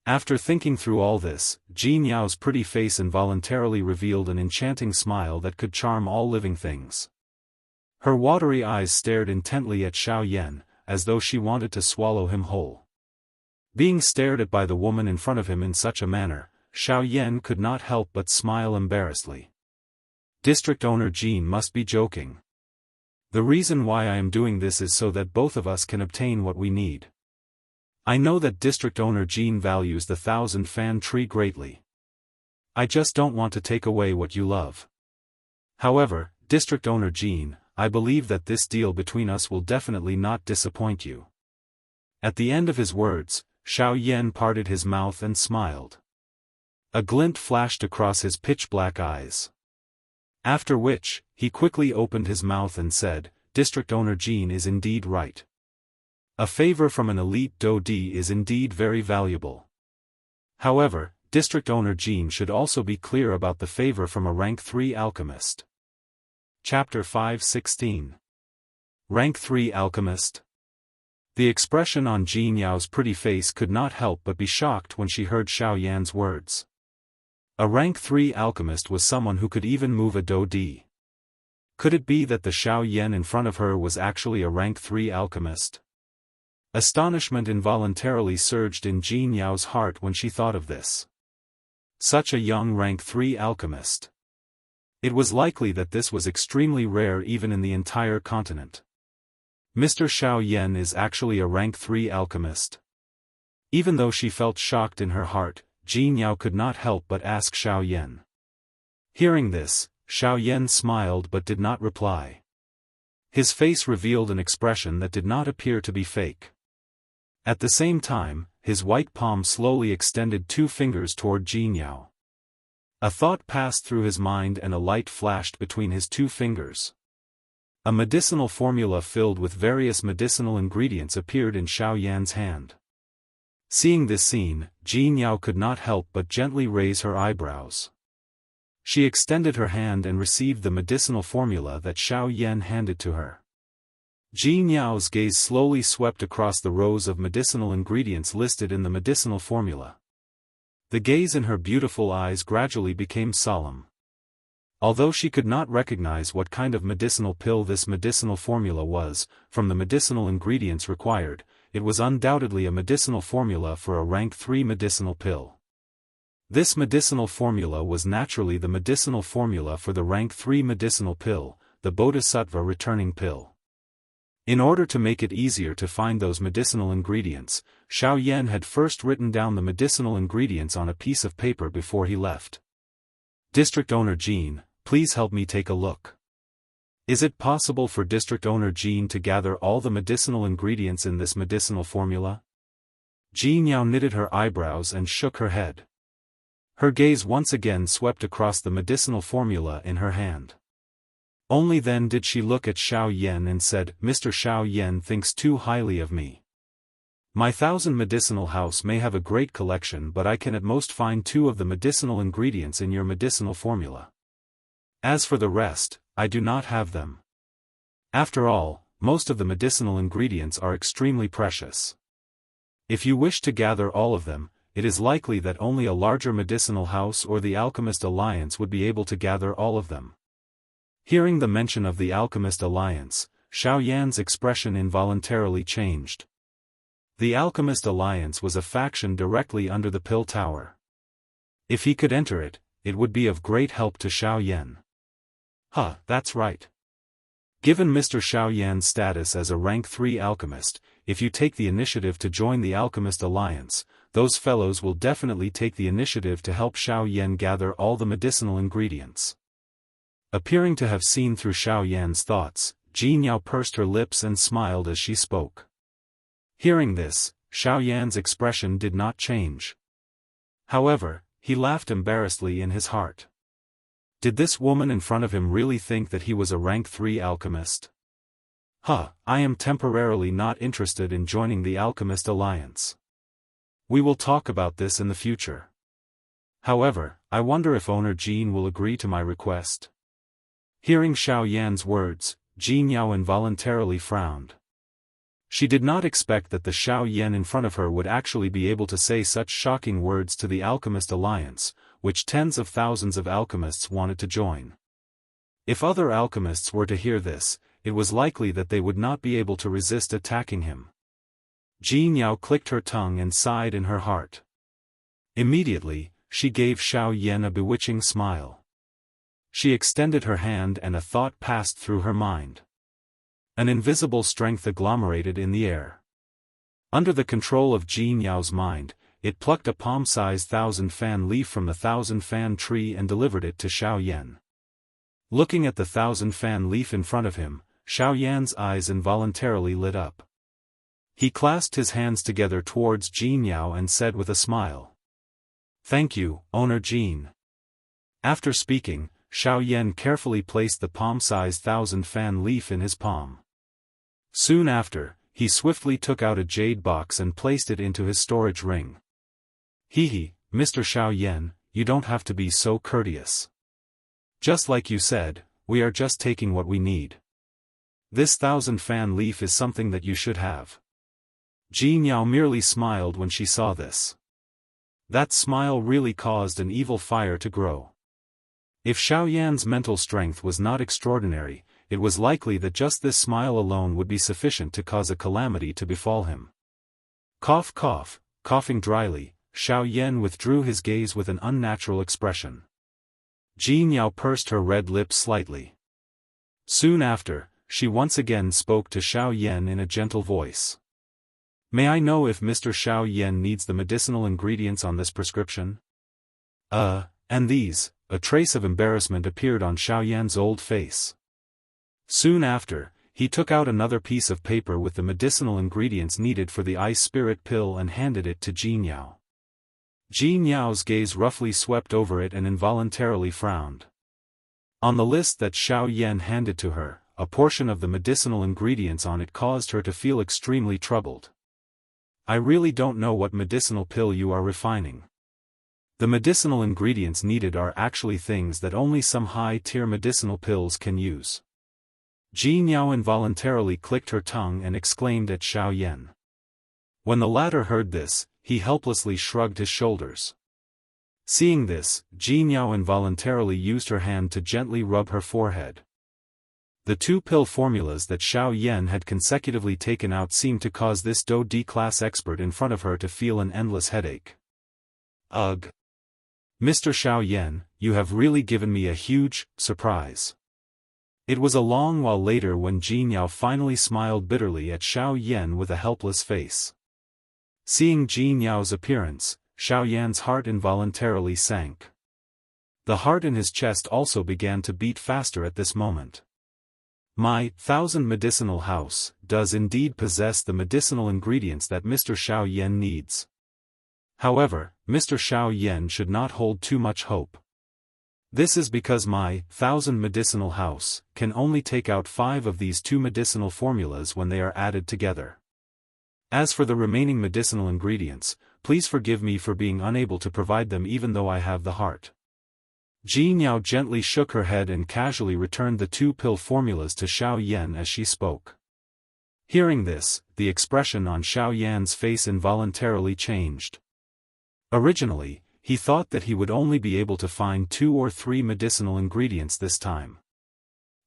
After thinking through all this, Jin Yao's pretty face involuntarily revealed an enchanting smile that could charm all living things. Her watery eyes stared intently at Xiao Yan, as though she wanted to swallow him whole. Being stared at by the woman in front of him in such a manner, Xiao Yan could not help but smile embarrassedly. District Owner Jin must be joking. The reason why I am doing this is so that both of us can obtain what we need. I know that District Owner Jin values the 1,000-fan tree greatly. I just don't want to take away what you love. However, District Owner Jin, I believe that this deal between us will definitely not disappoint you. At the end of his words, Xiao Yan parted his mouth and smiled. A glint flashed across his pitch-black eyes. After which, he quickly opened his mouth and said, District Owner Jin is indeed right. A favor from an elite Daoist is indeed very valuable. However, District Owner Jin should also be clear about the favor from a rank 3 alchemist. Chapter 5:16. Rank 3 Alchemist. The expression on Jin Yao's pretty face could not help but be shocked when she heard Xiao Yan's words. A rank 3 alchemist was someone who could even move a Daoist. Could it be that the Xiao Yan in front of her was actually a rank 3 alchemist? Astonishment involuntarily surged in Jin Yao's heart when she thought of this. Such a young rank 3 alchemist. It was likely that this was extremely rare even in the entire continent. Mr. Xiao Yan is actually a rank 3 alchemist. Even though she felt shocked in her heart, Jin Yao could not help but ask Xiao Yan. Hearing this, Xiao Yan smiled but did not reply. His face revealed an expression that did not appear to be fake. At the same time, his white palm slowly extended 2 fingers toward Jin Yao. A thought passed through his mind and a light flashed between his 2 fingers. A medicinal formula filled with various medicinal ingredients appeared in Xiao Yan's hand. Seeing this scene, Jin Yao could not help but gently raise her eyebrows. She extended her hand and received the medicinal formula that Xiao Yan handed to her. Jin Yao's gaze slowly swept across the rows of medicinal ingredients listed in the medicinal formula. The gaze in her beautiful eyes gradually became solemn. Although she could not recognize what kind of medicinal pill this medicinal formula was, from the medicinal ingredients required, it was undoubtedly a medicinal formula for a rank 3 medicinal pill. This medicinal formula was naturally the medicinal formula for the rank 3 medicinal pill, the Bodhisattva returning pill. In order to make it easier to find those medicinal ingredients, Xiao Yan had first written down the medicinal ingredients on a piece of paper before he left. District Owner Jean, please help me take a look. Is it possible for District Owner Jean to gather all the medicinal ingredients in this medicinal formula? Jean Yao knitted her eyebrows and shook her head. Her gaze once again swept across the medicinal formula in her hand. Only then did she look at Xiao Yan and said, Mr. Xiao Yan thinks too highly of me. My 1,000 medicinal house may have a great collection, but I can at most find 2 of the medicinal ingredients in your medicinal formula. As for the rest, I do not have them. After all, most of the medicinal ingredients are extremely precious. If you wish to gather all of them, it is likely that only a larger medicinal house or the Alchemist Alliance would be able to gather all of them. Hearing the mention of the Alchemist Alliance, Xiao Yan's expression involuntarily changed. The Alchemist Alliance was a faction directly under the Pill Tower. If he could enter it, it would be of great help to Xiao Yan. That's right. Given Mr. Xiao Yan's status as a rank 3 alchemist, if you take the initiative to join the Alchemist Alliance, those fellows will definitely take the initiative to help Xiao Yan gather all the medicinal ingredients. Appearing to have seen through Xiao Yan's thoughts, Jean Yao pursed her lips and smiled as she spoke. Hearing this, Xiao Yan's expression did not change. However, he laughed embarrassedly in his heart. Did this woman in front of him really think that he was a rank 3 alchemist? I am temporarily not interested in joining the Alchemist Alliance. We will talk about this in the future. However, I wonder if Owner Jean will agree to my request. Hearing Xiao Yan's words, Jean Yao involuntarily frowned. She did not expect that the Xiao Yan in front of her would actually be able to say such shocking words to the Alchemist Alliance, which tens of thousands of alchemists wanted to join. If other alchemists were to hear this, it was likely that they would not be able to resist attacking him. Jean Yao clicked her tongue and sighed in her heart. Immediately, she gave Xiao Yan a bewitching smile. She extended her hand and a thought passed through her mind. An invisible strength agglomerated in the air. Under the control of Jean Yao's mind, it plucked a palm-sized 1,000-fan leaf from the 1,000-fan tree and delivered it to Xiao Yan. Looking at the 1,000-fan leaf in front of him, Xiao Yan's eyes involuntarily lit up. He clasped his hands together towards Jean Yao and said with a smile. Thank you, Owner Jean. After speaking, Xiao Yan carefully placed the palm-sized 1,000-fan leaf in his palm. Soon after, he swiftly took out a jade box and placed it into his storage ring. Mr. Xiao Yan, you don't have to be so courteous. Just like you said, we are just taking what we need. This 1,000-fan leaf is something that you should have. Jean Yao merely smiled when she saw this. That smile really caused an evil fire to grow. If Xiao Yan's mental strength was not extraordinary, it was likely that just this smile alone would be sufficient to cause a calamity to befall him. Cough cough, coughing dryly, Xiao Yan withdrew his gaze with an unnatural expression. Jean Yao pursed her red lips slightly. Soon after, she once again spoke to Xiao Yan in a gentle voice. May I know if Mr. Xiao Yan needs the medicinal ingredients on this prescription? And these, a trace of embarrassment appeared on Xiao Yan's old face. Soon after, he took out another piece of paper with the medicinal ingredients needed for the ice spirit pill and handed it to Jean Yao. Jean Yao's gaze roughly swept over it and involuntarily frowned. On the list that Xiao Yan handed to her, a portion of the medicinal ingredients on it caused her to feel extremely troubled. I really don't know what medicinal pill you are refining. The medicinal ingredients needed are actually things that only some high-tier medicinal pills can use. Jean Yao involuntarily clicked her tongue and exclaimed at Xiao Yan. When the latter heard this, he helplessly shrugged his shoulders. Seeing this, Jean Yao involuntarily used her hand to gently rub her forehead. The 2 pill formulas that Xiao Yan had consecutively taken out seemed to cause this Do D class expert in front of her to feel an endless headache. Ugh! Mr. Xiao Yan, you have really given me a huge surprise. It was a long while later when Jianyao finally smiled bitterly at Xiao Yan with a helpless face. Seeing Jianyao's appearance, Xiao Yan's heart involuntarily sank. The heart in his chest also began to beat faster at this moment. My 1,000 medicinal house does indeed possess the medicinal ingredients that Mr. Xiao Yan needs. However, Mr. Xiao Yan should not hold too much hope. This is because my 1,000 medicinal house can only take out 5 of these 2 medicinal formulas when they are added together. As for the remaining medicinal ingredients, please forgive me for being unable to provide them even though I have the heart. Jianyao gently shook her head and casually returned the 2 pill formulas to Xiao Yan as she spoke. Hearing this, the expression on Xiao Yan's face involuntarily changed. Originally, he thought that he would only be able to find 2 or 3 medicinal ingredients this time.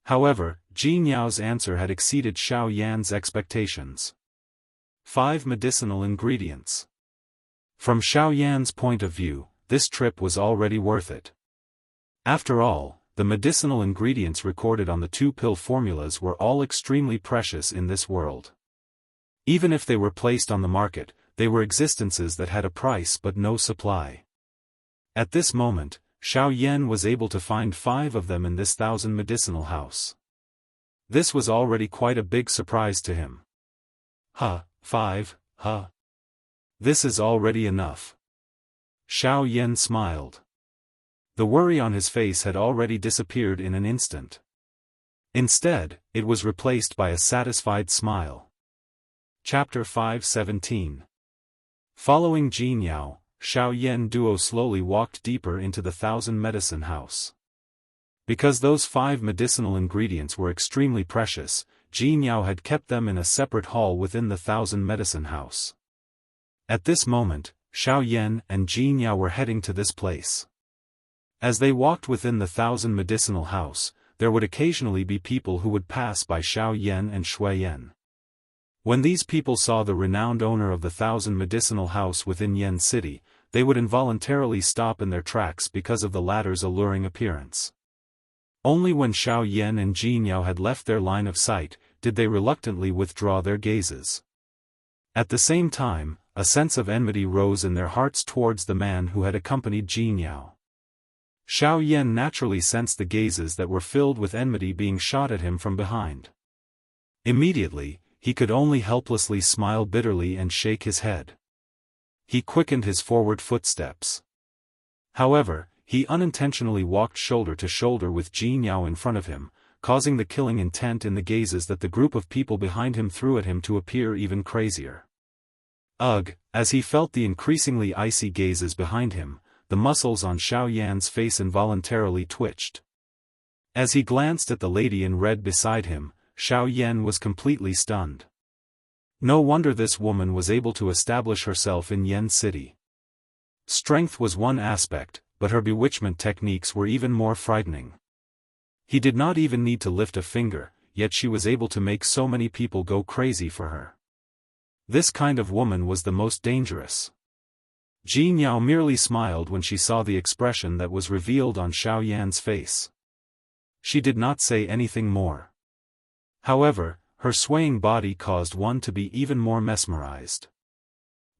However, Jianyao's answer had exceeded Xiao Yan's expectations. 5 medicinal ingredients. From Xiao Yan's point of view, this trip was already worth it. After all, the medicinal ingredients recorded on the 2 pill formulas were all extremely precious in this world. Even if they were placed on the market, they were existences that had a price but no supply. At this moment, Xiao Yan was able to find 5 of them in this 1,000 medicinal house. This was already quite a big surprise to him. 5, This is already enough. Xiao Yan smiled. The worry on his face had already disappeared in an instant. Instead, it was replaced by a satisfied smile. Chapter 5:17. Following Jianyao, Xiao Yan duo slowly walked deeper into the 1,000 medicine house. Because those 5 medicinal ingredients were extremely precious, Jianyao had kept them in a separate hall within the 1,000 medicine house. At this moment, Xiao Yan and Jianyao were heading to this place. As they walked within the 1,000 medicinal house, there would occasionally be people who would pass by Xiao Yan and Shui Yan. When these people saw the renowned owner of the 1,000 medicinal house within Yan City, they would involuntarily stop in their tracks because of the latter's alluring appearance. Only when Xiao Yan and Jianyao had left their line of sight, did they reluctantly withdraw their gazes. At the same time, a sense of enmity rose in their hearts towards the man who had accompanied Jianyao. Xiao Yan naturally sensed the gazes that were filled with enmity being shot at him from behind. Immediately, he could only helplessly smile bitterly and shake his head. He quickened his forward footsteps. However, he unintentionally walked shoulder to shoulder with Jianyao in front of him, causing the killing intent in the gazes that the group of people behind him threw at him to appear even crazier. Ugh, as he felt the increasingly icy gazes behind him, the muscles on Xiao Yan's face involuntarily twitched. As he glanced at the lady in red beside him, Xiao Yan was completely stunned. No wonder this woman was able to establish herself in Yan City. Strength was one aspect, but her bewitchment techniques were even more frightening. He did not even need to lift a finger, yet she was able to make so many people go crazy for her. This kind of woman was the most dangerous. Jianyao merely smiled when she saw the expression that was revealed on Xiao Yan's face. She did not say anything more. However, her swaying body caused one to be even more mesmerized.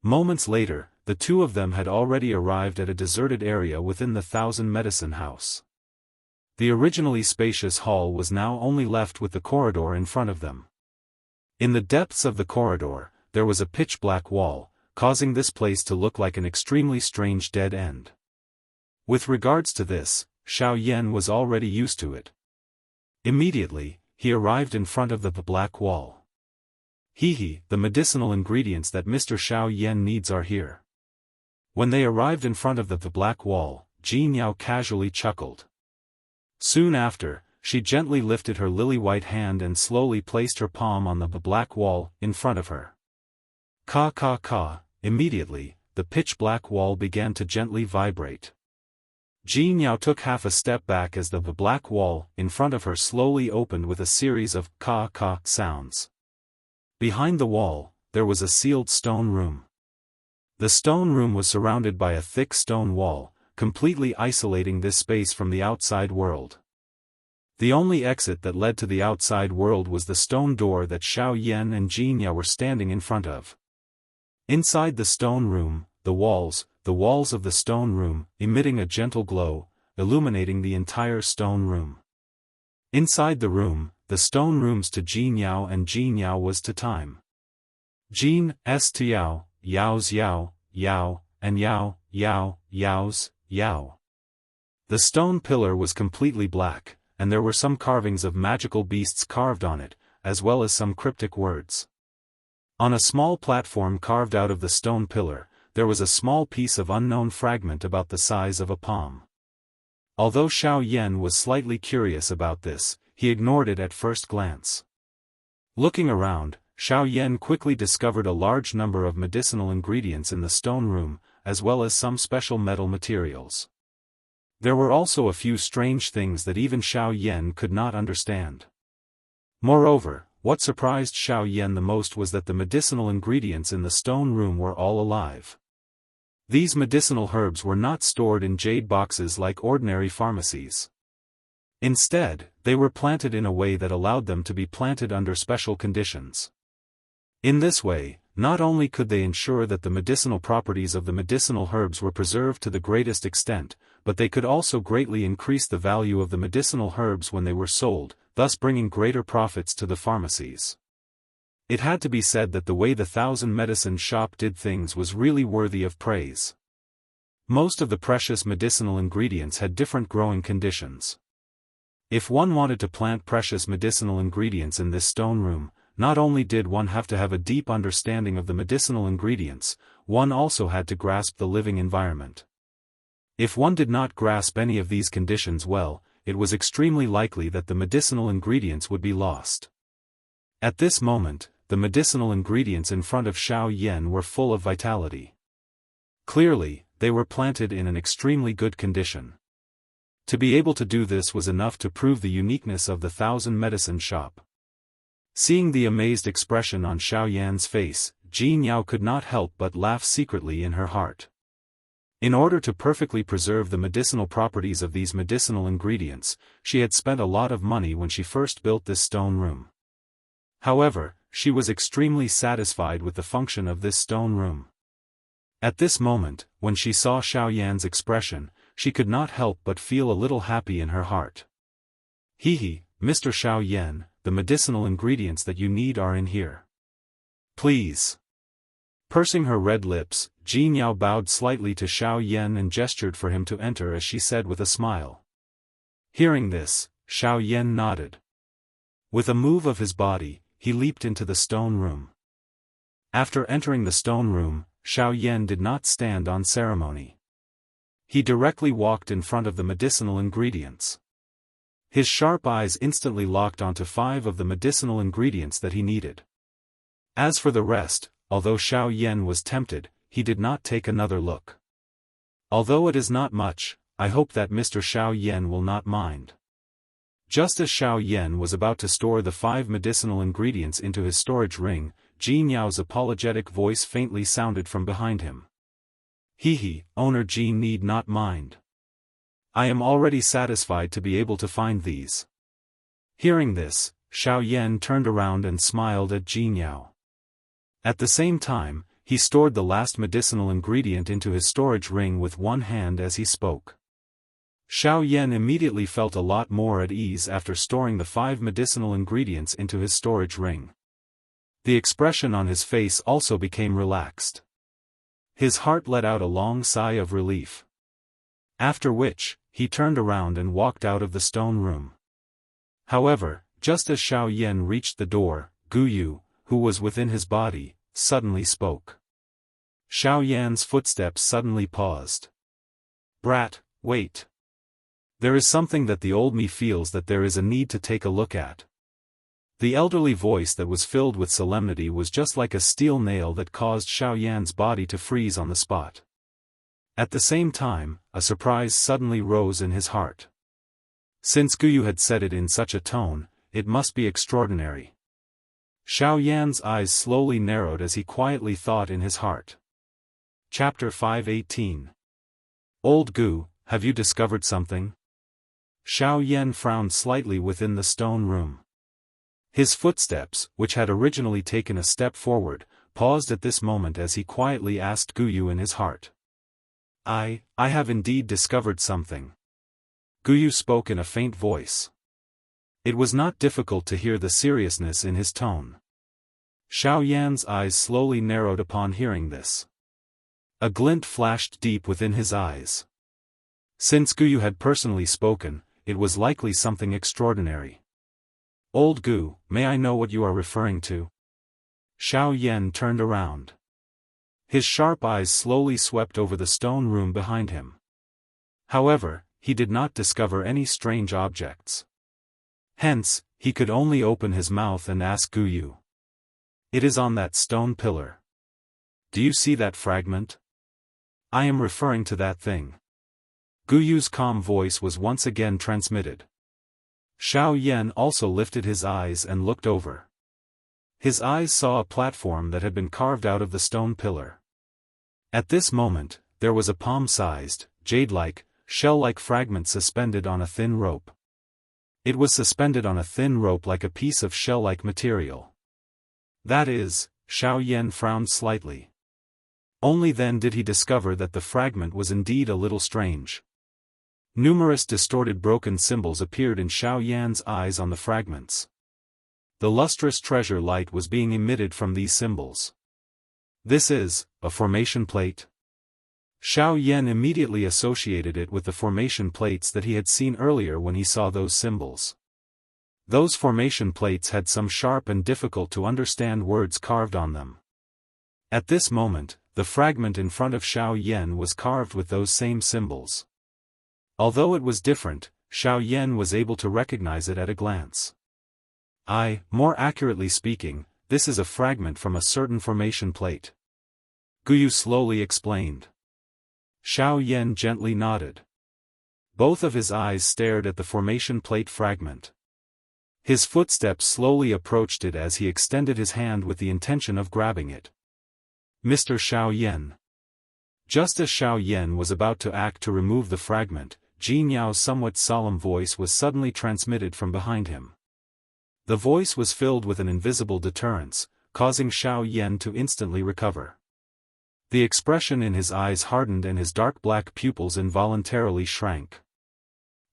Moments later, the 2 of them had already arrived at a deserted area within the 1,000 medicine house. The originally spacious hall was now only left with the corridor in front of them. In the depths of the corridor, there was a pitch-black wall, causing this place to look like an extremely strange dead end. With regards to this, Xiao Yan was already used to it. Immediately, he arrived in front of the black wall. The medicinal ingredients that Mr. Xiao Yan needs are here. When they arrived in front of the black wall, Jianyao casually chuckled. Soon after, she gently lifted her lily-white hand and slowly placed her palm on the black wall in front of her. Immediately, the pitch-black wall began to gently vibrate. Jianyao took half a step back as the black wall in front of her slowly opened with a series of ka sounds. Behind the wall, there was a sealed stone room. The stone room was surrounded by a thick stone wall, completely isolating this space from the outside world. The only exit that led to the outside world was the stone door that Xiao Yan and Jianyao were standing in front of. Inside the stone room, the walls of the stone room, emitting a gentle glow, illuminating the entire stone room. Inside the room, the stone rooms to Jianyao and Jianyao was to time. Jin s to Yao, Yao's Yao, Yao, and Yao, Yao, Yao's, Yao. The stone pillar was completely black, and there were some carvings of magical beasts carved on it, as well as some cryptic words. On a small platform carved out of the stone pillar, there was a small piece of unknown fragment about the size of a palm. Although Xiao Yan was slightly curious about this, he ignored it at first glance. Looking around, Xiao Yan quickly discovered a large number of medicinal ingredients in the stone room, as well as some special metal materials. There were also a few strange things that even Xiao Yan could not understand. Moreover, what surprised Xiao Yan the most was that the medicinal ingredients in the stone room were all alive. These medicinal herbs were not stored in jade boxes like ordinary pharmacies. Instead, they were planted in a way that allowed them to be planted under special conditions. In this way, not only could they ensure that the medicinal properties of the medicinal herbs were preserved to the greatest extent, but they could also greatly increase the value of the medicinal herbs when they were sold, thus bringing greater profits to the pharmacies. It had to be said that the way the Thousand Medicine Shop did things was really worthy of praise. Most of the precious medicinal ingredients had different growing conditions. If one wanted to plant precious medicinal ingredients in this stone room, not only did one have to have a deep understanding of the medicinal ingredients, one also had to grasp the living environment. If one did not grasp any of these conditions well, it was extremely likely that the medicinal ingredients would be lost. At this moment, the medicinal ingredients in front of Xiao Yan were full of vitality. Clearly, they were planted in an extremely good condition. To be able to do this was enough to prove the uniqueness of the Thousand Medicine Shop. Seeing the amazed expression on Xiao Yan's face, Jianyao could not help but laugh secretly in her heart. In order to perfectly preserve the medicinal properties of these medicinal ingredients, she had spent a lot of money when she first built this stone room. However, she was extremely satisfied with the function of this stone room. At this moment, when she saw Xiao Yan's expression, she could not help but feel a little happy in her heart. Hehe, Mr. Xiao Yan, the medicinal ingredients that you need are in here. Please. Pursing her red lips, Jianyao bowed slightly to Xiao Yan and gestured for him to enter as she said with a smile. Hearing this, Xiao Yan nodded. With a move of his body, he leaped into the stone room. After entering the stone room, Xiao Yan did not stand on ceremony. He directly walked in front of the medicinal ingredients. His sharp eyes instantly locked onto 5 of the medicinal ingredients that he needed. As for the rest, although Xiao Yan was tempted, he did not take another look. Although it is not much, I hope that Mr. Xiao Yan will not mind. Just as Xiao Yan was about to store the 5 medicinal ingredients into his storage ring, Jianyao's apologetic voice faintly sounded from behind him. Hehe, owner Jin need not mind. I am already satisfied to be able to find these. Hearing this, Xiao Yan turned around and smiled at Jianyao. At the same time, he stored the last medicinal ingredient into his storage ring with one hand as he spoke. Xiao Yan immediately felt a lot more at ease after storing the 5 medicinal ingredients into his storage ring. The expression on his face also became relaxed. His heart let out a long sigh of relief. After which, he turned around and walked out of the stone room. However, just as Xiao Yan reached the door, Guyu, who was within his body, suddenly spoke. Xiao Yan's footsteps suddenly paused. Brat, wait. There is something that the old me feels that there is a need to take a look at. The elderly voice that was filled with solemnity was just like a steel nail that caused Xiao Yan's body to freeze on the spot. At the same time, a surprise suddenly rose in his heart. Since Guyu had said it in such a tone, it must be extraordinary. Xiao Yan's eyes slowly narrowed as he quietly thought in his heart. Chapter 518. Old Gu, have you discovered something? Xiao Yan frowned slightly within the stone room. His footsteps, which had originally taken a step forward, paused at this moment as he quietly asked Guyu in his heart. I have indeed discovered something. Guyu spoke in a faint voice. It was not difficult to hear the seriousness in his tone. Xiao Yan's eyes slowly narrowed upon hearing this. A glint flashed deep within his eyes. Since Guyu had personally spoken, it was likely something extraordinary. Old Gu, may I know what you are referring to? Xiao Yan turned around. His sharp eyes slowly swept over the stone room behind him. However, he did not discover any strange objects. Hence, he could only open his mouth and ask Guyu. It is on that stone pillar. Do you see that fragment? I am referring to that thing. Guyu's calm voice was once again transmitted. Xiao Yan also lifted his eyes and looked over. His eyes saw a platform that had been carved out of the stone pillar. At this moment, there was a palm-sized, jade-like, shell-like fragment suspended on a thin rope. It was suspended on a thin rope like a piece of shell-like material. That is, Xiao Yan frowned slightly. Only then did he discover that the fragment was indeed a little strange. Numerous distorted broken symbols appeared in Xiao Yan's eyes on the fragments. The lustrous treasure light was being emitted from these symbols. This is a formation plate. Xiao Yan immediately associated it with the formation plates that he had seen earlier when he saw those symbols. Those formation plates had some sharp and difficult to understand words carved on them. At this moment, the fragment in front of Xiao Yan was carved with those same symbols. Although it was different, Xiao Yan was able to recognize it at a glance. More accurately speaking, this is a fragment from a certain formation plate. Guyu slowly explained. Xiao Yan gently nodded. Both of his eyes stared at the formation plate fragment. His footsteps slowly approached it as he extended his hand with the intention of grabbing it. Mr. Xiao Yan. Just as Xiao Yan was about to act to remove the fragment, Jianghu's somewhat solemn voice was suddenly transmitted from behind him. The voice was filled with an invisible deterrence, causing Xiao Yan to instantly recover. The expression in his eyes hardened and his dark black pupils involuntarily shrank.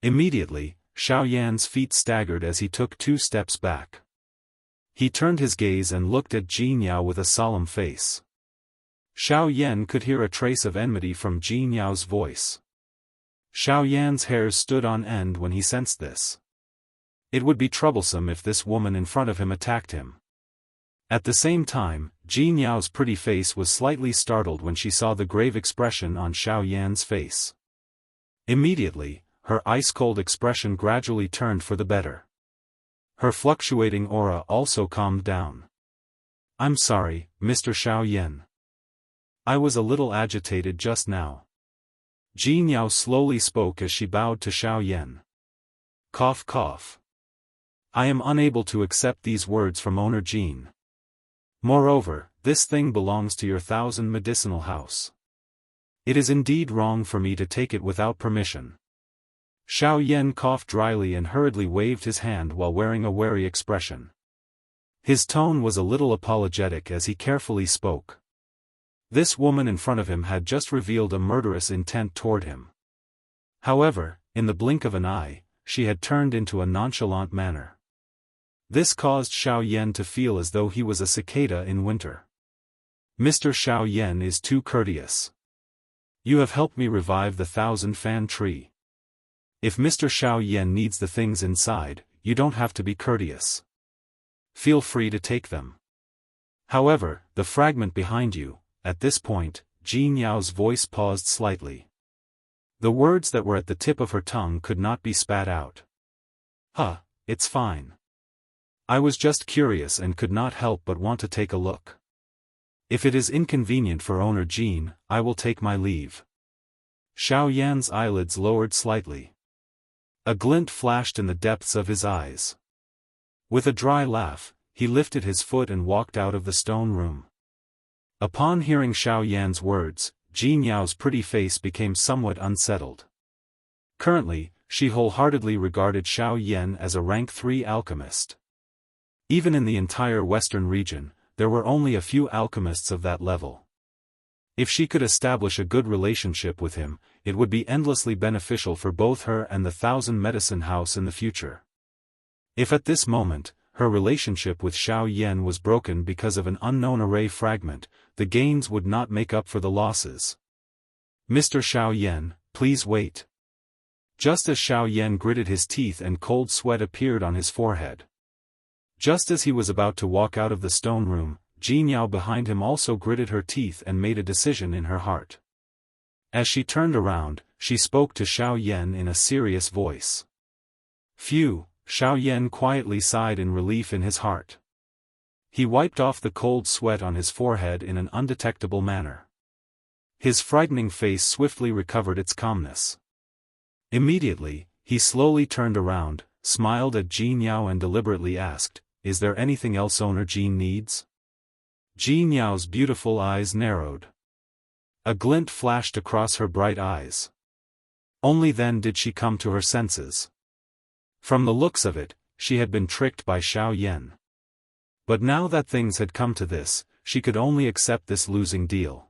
Immediately, Xiao Yan's feet staggered as he took 2 steps back. He turned his gaze and looked at Jianghu with a solemn face. Xiao Yan could hear a trace of enmity from Jianghu's voice. Xiao Yan's hairs stood on end when he sensed this. It would be troublesome if this woman in front of him attacked him. At the same time, Jianghu's pretty face was slightly startled when she saw the grave expression on Xiao Yan's face. Immediately, her ice-cold expression gradually turned for the better. Her fluctuating aura also calmed down. I'm sorry, Mr. Xiao Yan. I was a little agitated just now. Jianghu slowly spoke as she bowed to Xiao Yan. Cough cough. I am unable to accept these words from owner Jin. Moreover, this thing belongs to your 1,000 medicinal house. It is indeed wrong for me to take it without permission. Xiao Yan coughed dryly and hurriedly waved his hand while wearing a wary expression. His tone was a little apologetic as he carefully spoke. This woman in front of him had just revealed a murderous intent toward him. However, in the blink of an eye, she had turned into a nonchalant manner. This caused Xiao Yan to feel as though he was a cicada in winter. Mr. Xiao Yan is too courteous. You have helped me revive the 1,000-fan tree. If Mr. Xiao Yan needs the things inside, you don't have to be courteous. Feel free to take them. However, the fragment behind you. At this point, Jianghu's voice paused slightly. The words that were at the tip of her tongue could not be spat out. It's fine. I was just curious and could not help but want to take a look. If it is inconvenient for owner Jin, I will take my leave. Xiao Yan's eyelids lowered slightly. A glint flashed in the depths of his eyes. With a dry laugh, he lifted his foot and walked out of the stone room. Upon hearing Xiao Yan's words, Jianghu's pretty face became somewhat unsettled. Currently, she wholeheartedly regarded Xiao Yan as a rank 3 alchemist. Even in the entire western region, there were only a few alchemists of that level. If she could establish a good relationship with him, it would be endlessly beneficial for both her and the Thousand Medicine House in the future. If at this moment, her relationship with Xiao Yan was broken because of an unknown array fragment, the gains would not make up for the losses. "Mr. Xiao Yan, please wait." Just as Xiao Yan gritted his teeth and cold sweat appeared on his forehead. Just as he was about to walk out of the stone room, Jianghu behind him also gritted her teeth and made a decision in her heart. As she turned around, she spoke to Xiao Yan in a serious voice. "Phew," Xiao Yan quietly sighed in relief in his heart. He wiped off the cold sweat on his forehead in an undetectable manner. His frightening face swiftly recovered its calmness. Immediately, he slowly turned around, smiled at Jianghu and deliberately asked, "Is there anything else Owner Jean needs?" Jianghu's beautiful eyes narrowed. A glint flashed across her bright eyes. Only then did she come to her senses. From the looks of it, she had been tricked by Xiao Yan. But now that things had come to this, she could only accept this losing deal.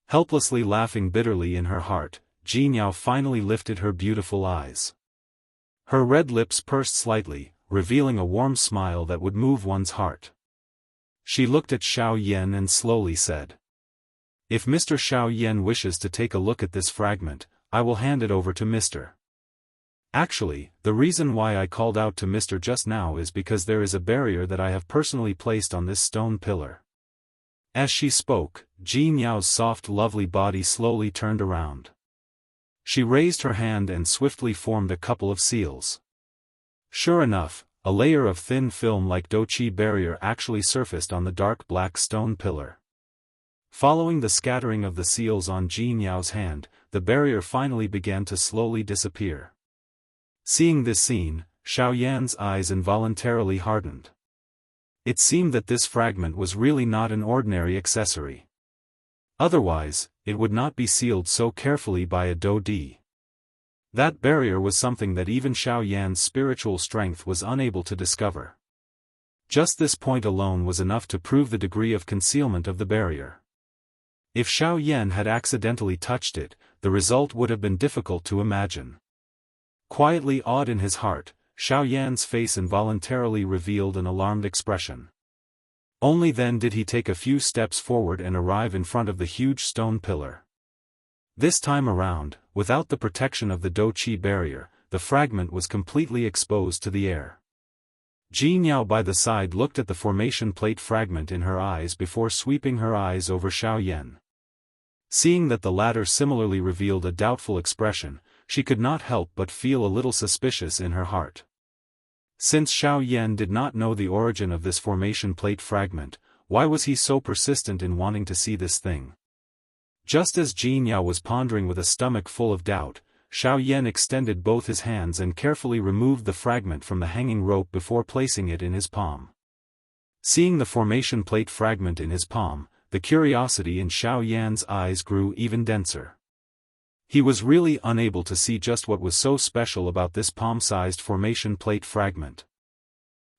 Helplessly laughing bitterly in her heart, Jianghu finally lifted her beautiful eyes. Her red lips pursed slightly, revealing a warm smile that would move one's heart. She looked at Xiao Yan and slowly said, "If Mr. Xiao Yan wishes to take a look at this fragment, I will hand it over to Mr. Actually, the reason why I called out to Mr. just now is because there is a barrier that I have personally placed on this stone pillar." As she spoke, Jianghu's soft lovely body slowly turned around. She raised her hand and swiftly formed a couple of seals. Sure enough, a layer of thin film like Douqi barrier actually surfaced on the dark black stone pillar. Following the scattering of the seals on Jianghu's hand, the barrier finally began to slowly disappear. Seeing this scene, Xiao Yan's eyes involuntarily hardened. It seemed that this fragment was really not an ordinary accessory. Otherwise, it would not be sealed so carefully by a Dou-di. That barrier was something that even Xiao Yan's spiritual strength was unable to discover. Just this point alone was enough to prove the degree of concealment of the barrier. If Xiao Yan had accidentally touched it, the result would have been difficult to imagine. Quietly awed in his heart, Xiao Yan's face involuntarily revealed an alarmed expression. Only then did he take a few steps forward and arrive in front of the huge stone pillar. This time around, without the protection of the Douqi barrier, the fragment was completely exposed to the air. Jianghu by the side looked at the formation plate fragment in her eyes before sweeping her eyes over Xiao Yan. Seeing that the latter similarly revealed a doubtful expression, she could not help but feel a little suspicious in her heart. Since Xiao Yan did not know the origin of this formation plate fragment, why was he so persistent in wanting to see this thing? Just as Jianghu was pondering with a stomach full of doubt, Xiao Yan extended both his hands and carefully removed the fragment from the hanging rope before placing it in his palm. Seeing the formation plate fragment in his palm, the curiosity in Xiao Yan's eyes grew even denser. He was really unable to see just what was so special about this palm-sized formation plate fragment.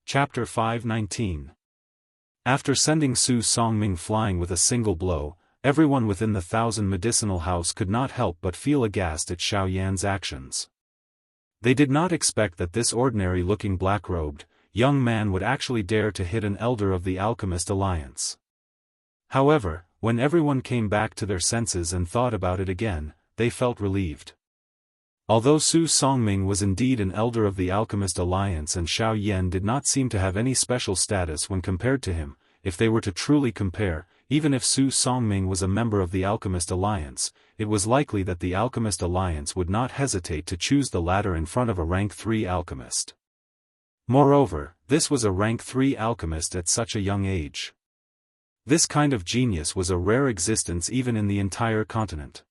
Chapter 519. After sending Su Songming flying with a single blow, everyone within the Thousand Medicinal House could not help but feel aghast at Xiao Yan's actions. They did not expect that this ordinary-looking black-robed, young man would actually dare to hit an elder of the Alchemist Alliance. However, when everyone came back to their senses and thought about it again, they felt relieved. Although Su Songming was indeed an elder of the Alchemist Alliance and Xiao Yan did not seem to have any special status when compared to him, if they were to truly compare, even if Su Songming was a member of the Alchemist Alliance, it was likely that the Alchemist Alliance would not hesitate to choose the latter in front of a rank 3 alchemist. Moreover, this was a rank 3 alchemist at such a young age. This kind of genius was a rare existence even in the entire continent.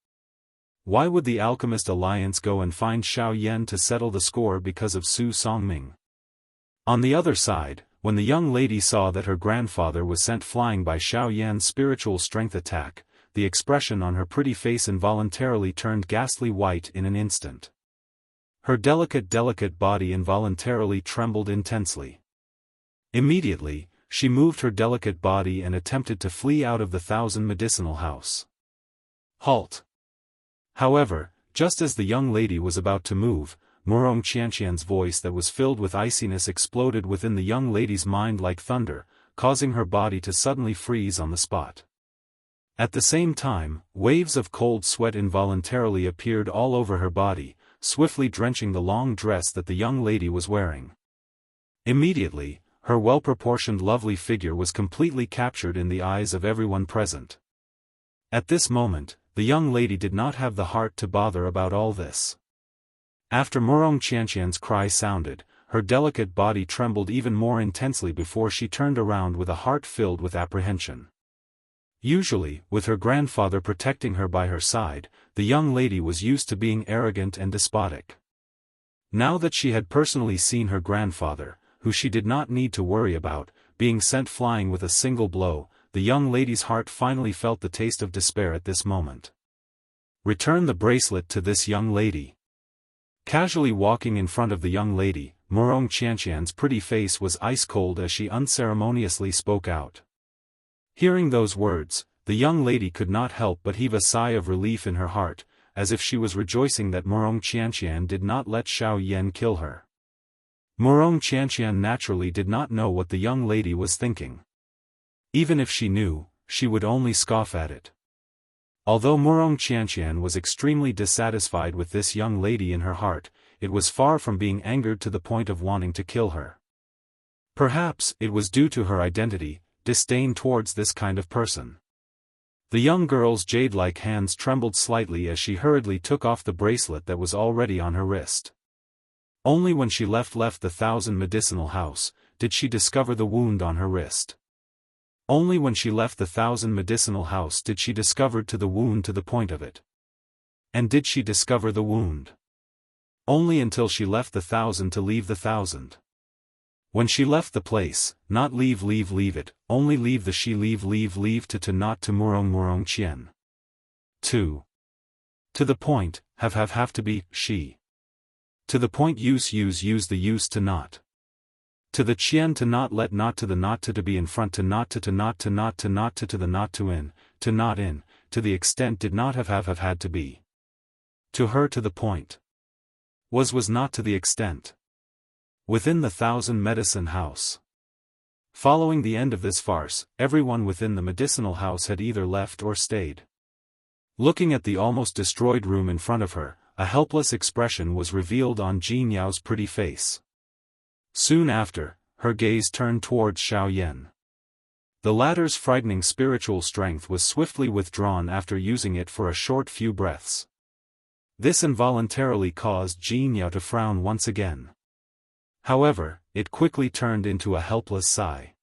Why would the Alchemist Alliance go and find Xiao Yan to settle the score because of Su Songming? On the other side, when the young lady saw that her grandfather was sent flying by Xiao Yan's spiritual strength attack, the expression on her pretty face involuntarily turned ghastly white in an instant. Her delicate body involuntarily trembled intensely. Immediately, she moved her delicate body and attempted to flee out of the Thousand Medicinal House. Halt! However, just as the young lady was about to move, Wuxia Xianxia's voice that was filled with iciness exploded within the young lady's mind like thunder, causing her body to suddenly freeze on the spot. At the same time, waves of cold sweat involuntarily appeared all over her body, swiftly drenching the long dress that the young lady was wearing. Immediately, her well-proportioned lovely figure was completely captured in the eyes of everyone present. At this moment, the young lady did not have the heart to bother about all this. After Wuxia Xianxia's cry sounded, her delicate body trembled even more intensely before she turned around with a heart filled with apprehension. Usually, with her grandfather protecting her by her side, the young lady was used to being arrogant and despotic. Now that she had personally seen her grandfather, who she did not need to worry about, being sent flying with a single blow, the young lady's heart finally felt the taste of despair at this moment. Return the bracelet to this young lady. Casually walking in front of the young lady, Wuxia Xianxia's pretty face was ice-cold as she unceremoniously spoke out. Hearing those words, the young lady could not help but heave a sigh of relief in her heart, as if she was rejoicing that Wuxia Xianxia did not let Xiao Yan kill her. Wuxia Xianxia naturally did not know what the young lady was thinking. Even if she knew, she would only scoff at it. Although Wuxia Xianxia was extremely dissatisfied with this young lady in her heart, it was far from being angered to the point of wanting to kill her. Perhaps it was due to her identity, disdain towards this kind of person. The young girl's jade-like hands trembled slightly as she hurriedly took off the bracelet that was already on her wrist. Only when she left the Thousand Medicinal House, did she discover the wound on her wrist. Only when she left the Thousand Medicinal House did she discover the wound to the point of it. And did she discover the wound? Only until she left the Thousand to leave the Thousand. When she left the place, not leave it, only leave the she leave to not to Wuxia Xian. 2. To the point, have to be, she. To the point use the use to not. To the qian to not let not to the not to be in front to not to not to not to not to the not to not in, to the extent did not have had to be. To her to the point. Was not to the extent. Within the Thousand Medicine House. Following the end of this farce, everyone within the medicinal house had either left or stayed. Looking at the almost destroyed room in front of her, a helpless expression was revealed on Jianghu's pretty face. Soon after, her gaze turned towards Xiao Yan. The latter's frightening spiritual strength was swiftly withdrawn after using it for a short few breaths. This involuntarily caused Jianghu to frown once again. However, it quickly turned into a helpless sigh.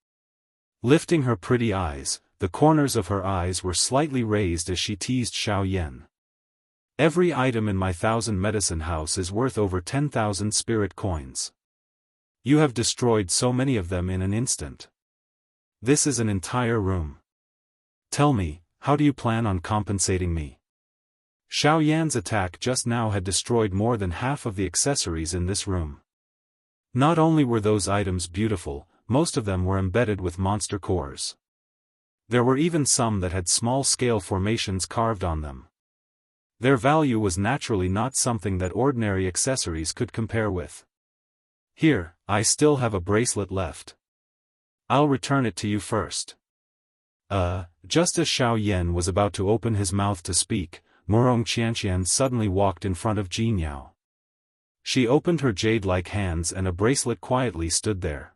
Lifting her pretty eyes, the corners of her eyes were slightly raised as she teased Xiao Yan. Every item in my Thousand Medicine House is worth over 10,000 spirit coins. You have destroyed so many of them in an instant. This is an entire room. Tell me, how do you plan on compensating me? Xiao Yan's attack just now had destroyed more than half of the accessories in this room. Not only were those items beautiful, most of them were embedded with monster cores. There were even some that had small-scale formations carved on them. Their value was naturally not something that ordinary accessories could compare with. Here, I still have a bracelet left. I'll return it to you first. Just as Xiao Yan was about to open his mouth to speak, Wuxia Xianxia suddenly walked in front of Jianghu. She opened her jade-like hands and a bracelet quietly stood there.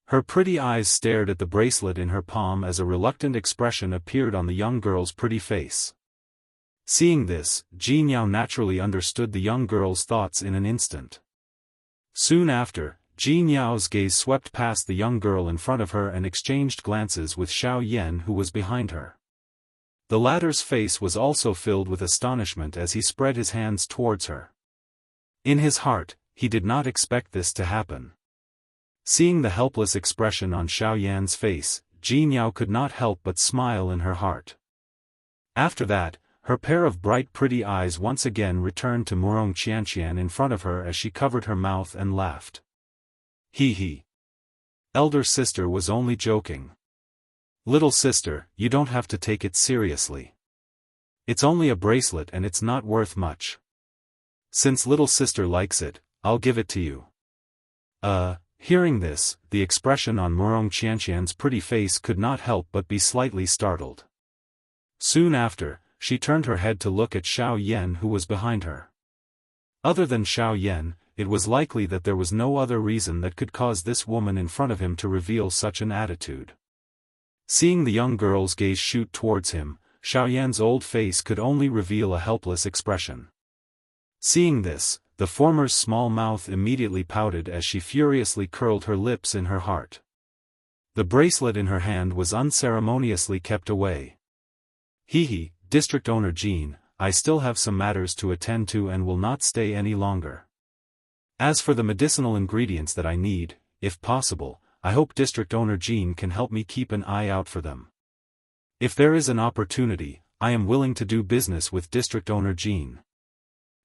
Her pretty eyes stared at the bracelet in her palm as a reluctant expression appeared on the young girl's pretty face. Seeing this, Jianghu naturally understood the young girl's thoughts in an instant. Soon after, Jianghu's gaze swept past the young girl in front of her and exchanged glances with Xiao Yan who was behind her. The latter's face was also filled with astonishment as he spread his hands towards her. In his heart, he did not expect this to happen. Seeing the helpless expression on Xiao Yan's face, Jianghu could not help but smile in her heart. After that, her pair of bright pretty eyes once again returned to Wuxia Xianxia in front of her as she covered her mouth and laughed. Hee hee. Elder sister was only joking. Little sister, you don't have to take it seriously. It's only a bracelet and it's not worth much. Since little sister likes it, I'll give it to you. Hearing this, the expression on Wuxia Xianxia's pretty face could not help but be slightly startled. Soon after, she turned her head to look at Xiao Yan who was behind her. Other than Xiao Yan, it was likely that there was no other reason that could cause this woman in front of him to reveal such an attitude. Seeing the young girl's gaze shoot towards him, Xiao Yan's old face could only reveal a helpless expression. Seeing this, the former's small mouth immediately pouted as she furiously curled her lips in her heart. The bracelet in her hand was unceremoniously kept away. Hee hee, District Owner Jean, I still have some matters to attend to and will not stay any longer. As for the medicinal ingredients that I need, if possible, I hope District Owner Jean can help me keep an eye out for them. If there is an opportunity, I am willing to do business with District Owner Jean.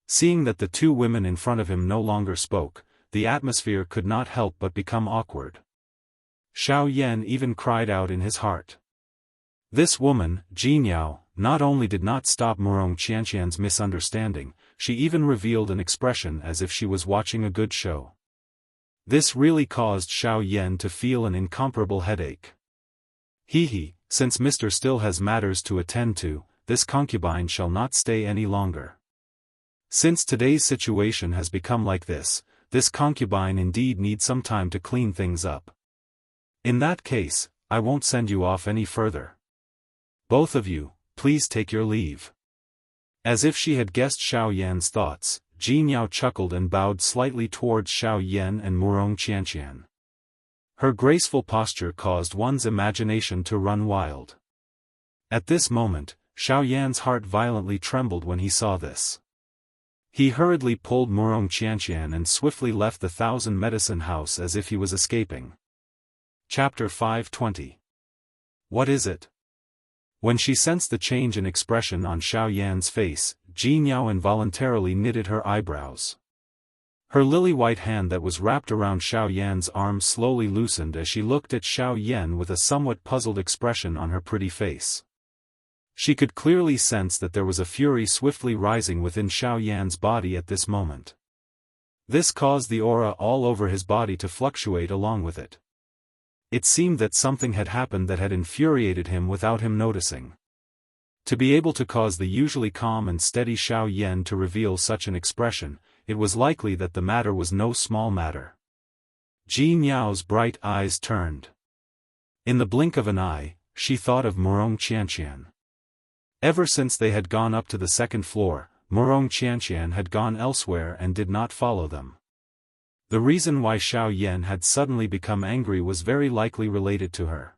Seeing that the two women in front of him no longer spoke, the atmosphere could not help but become awkward. Xiao Yan even cried out in his heart. This woman, Jianyao, not only did not stop Wuxia Xianxia's misunderstanding, she even revealed an expression as if she was watching a good show. This really caused Xiao Yan to feel an incomparable headache. Hee hee, since Mr. still has matters to attend to, this concubine shall not stay any longer. Since today's situation has become like this concubine indeed needs some time to clean things up. In that case, I won't send you off any further. Both of you, please take your leave. As if she had guessed Xiao Yan's thoughts, Jianyao chuckled and bowed slightly towards Xiao Yan and Wuxia Xianxia. Her graceful posture caused one's imagination to run wild. At this moment, Xiao Yan's heart violently trembled when he saw this. He hurriedly pulled Wuxia Xianxia and swiftly left the Thousand Medicine House as if he was escaping. Chapter 520. What is it? When she sensed the change in expression on Xiao Yan's face, Jianyao involuntarily knitted her eyebrows. Her lily-white hand that was wrapped around Xiao Yan's arm slowly loosened as she looked at Xiao Yan with a somewhat puzzled expression on her pretty face. She could clearly sense that there was a fury swiftly rising within Xiao Yan's body at this moment. This caused the aura all over his body to fluctuate along with it. It seemed that something had happened that had infuriated him without him noticing. To be able to cause the usually calm and steady Xiao Yan to reveal such an expression, it was likely that the matter was no small matter. Jianyao's bright eyes turned. In the blink of an eye, she thought of Wuxia Xianxia. Ever since they had gone up to the second floor, Wuxia Xianxia had gone elsewhere and did not follow them. The reason why Xiao Yan had suddenly become angry was very likely related to her.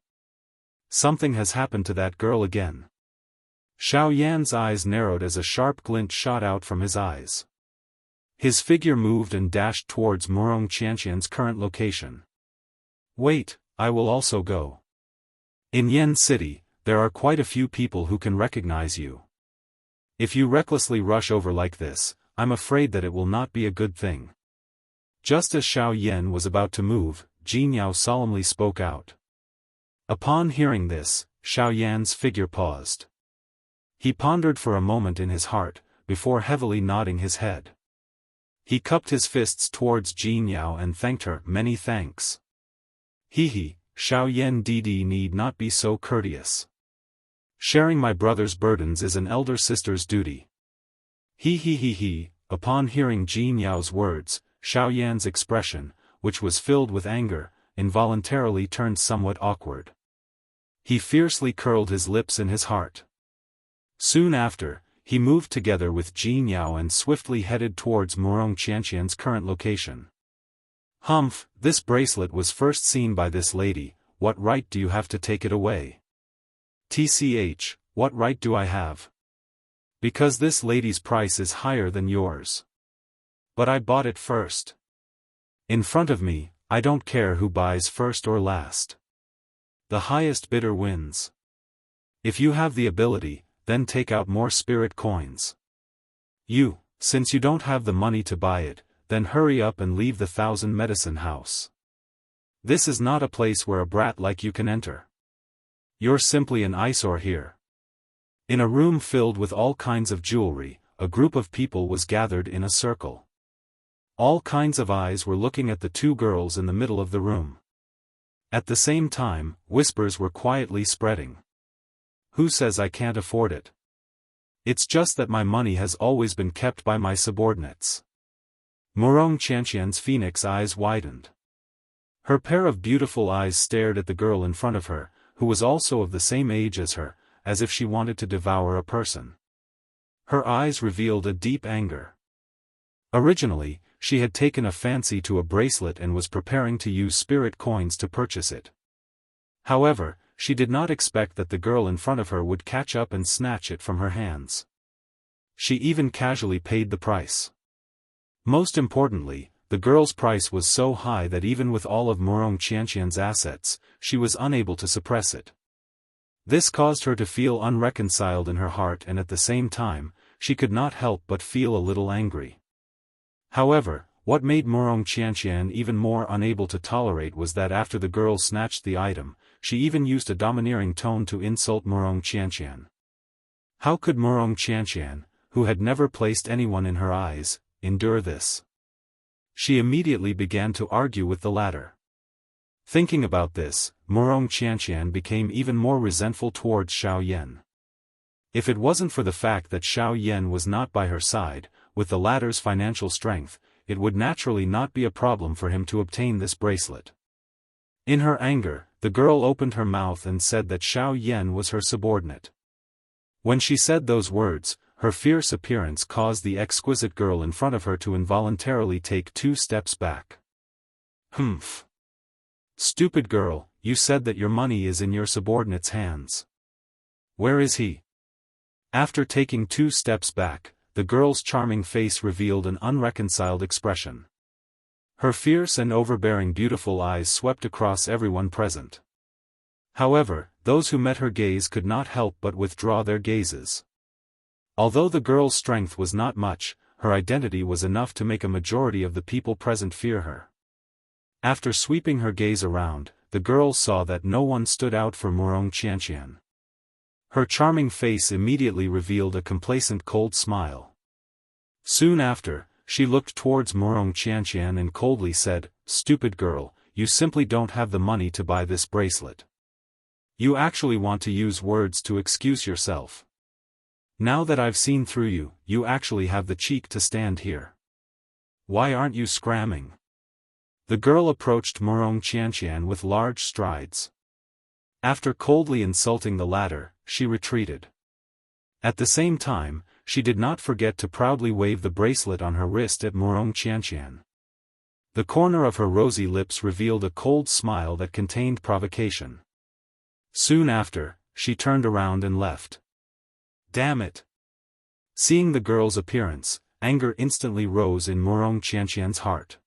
Something has happened to that girl again. Xiao Yan's eyes narrowed as a sharp glint shot out from his eyes. His figure moved and dashed towards Wuxia Xianxia's current location. Wait, I will also go. In Yen City, there are quite a few people who can recognize you. If you recklessly rush over like this, I'm afraid that it will not be a good thing. Just as Xiao Yan was about to move, Jianyao solemnly spoke out. Upon hearing this, Xiao Yan's figure paused. He pondered for a moment in his heart, before heavily nodding his head. He cupped his fists towards Jianyao and thanked her, many thanks. Hee hee, Xiao Yan Didi need not be so courteous. Sharing my brother's burdens is an elder sister's duty. Hee hee hee hee. Upon hearing Jianyao's words, Xiao Yan's expression, which was filled with anger, involuntarily turned somewhat awkward. He fiercely curled his lips in his heart. Soon after, he moved together with Jianyao and swiftly headed towards Wuxia Xianxia's current location. Humph, this bracelet was first seen by this lady, what right do you have to take it away? TCH, what right do I have? Because this lady's price is higher than yours. But I bought it first. In front of me, I don't care who buys first or last. The highest bidder wins. If you have the ability, then take out more spirit coins. Since you don't have the money to buy it, then hurry up and leave the 1,000 medicine house. This is not a place where a brat like you can enter. You're simply an eyesore here. In a room filled with all kinds of jewelry, a group of people was gathered in a circle. All kinds of eyes were looking at the two girls in the middle of the room. At the same time, whispers were quietly spreading. Who says I can't afford it? It's just that my money has always been kept by my subordinates. Wuxia Xianxia's phoenix eyes widened. Her pair of beautiful eyes stared at the girl in front of her, who was also of the same age as her, as if she wanted to devour a person. Her eyes revealed a deep anger. Originally, she had taken a fancy to a bracelet and was preparing to use spirit coins to purchase it. However, she did not expect that the girl in front of her would catch up and snatch it from her hands. She even casually paid the price. Most importantly, the girl's price was so high that even with all of Wuxia Xianxia's assets, she was unable to suppress it. This caused her to feel unreconciled in her heart, and at the same time, she could not help but feel a little angry. However, what made Wuxia Xianxia even more unable to tolerate was that after the girl snatched the item, she even used a domineering tone to insult Wuxia Xianxia. How could Wuxia Xianxia, who had never placed anyone in her eyes, endure this? She immediately began to argue with the latter. Thinking about this, Wuxia Xianxia became even more resentful towards Xiao Yan. If it wasn't for the fact that Xiao Yan was not by her side, with the latter's financial strength, it would naturally not be a problem for him to obtain this bracelet. In her anger, the girl opened her mouth and said that Xiao Yan was her subordinate. When she said those words, her fierce appearance caused the exquisite girl in front of her to involuntarily take 2 steps back. Humph! Stupid girl, you said that your money is in your subordinate's hands. Where is he? After taking 2 steps back, the girl's charming face revealed an unreconciled expression. Her fierce and overbearing beautiful eyes swept across everyone present. However, those who met her gaze could not help but withdraw their gazes. Although the girl's strength was not much, her identity was enough to make a majority of the people present fear her. After sweeping her gaze around, the girl saw that no one stood out for Wuxia Xianxia. Her charming face immediately revealed a complacent cold smile. Soon after, she looked towards Wuxia Xianxia and coldly said, "Stupid girl, you simply don't have the money to buy this bracelet. You actually want to use words to excuse yourself. Now that I've seen through you, you actually have the cheek to stand here. Why aren't you scramming?" The girl approached Wuxia Xianxia with large strides. After coldly insulting the latter, she retreated. At the same time, she did not forget to proudly wave the bracelet on her wrist at Wuxia Xianxia. The corner of her rosy lips revealed a cold smile that contained provocation. Soon after, she turned around and left. Damn it! Seeing the girl's appearance, anger instantly rose in Wuxia Xianxia's heart.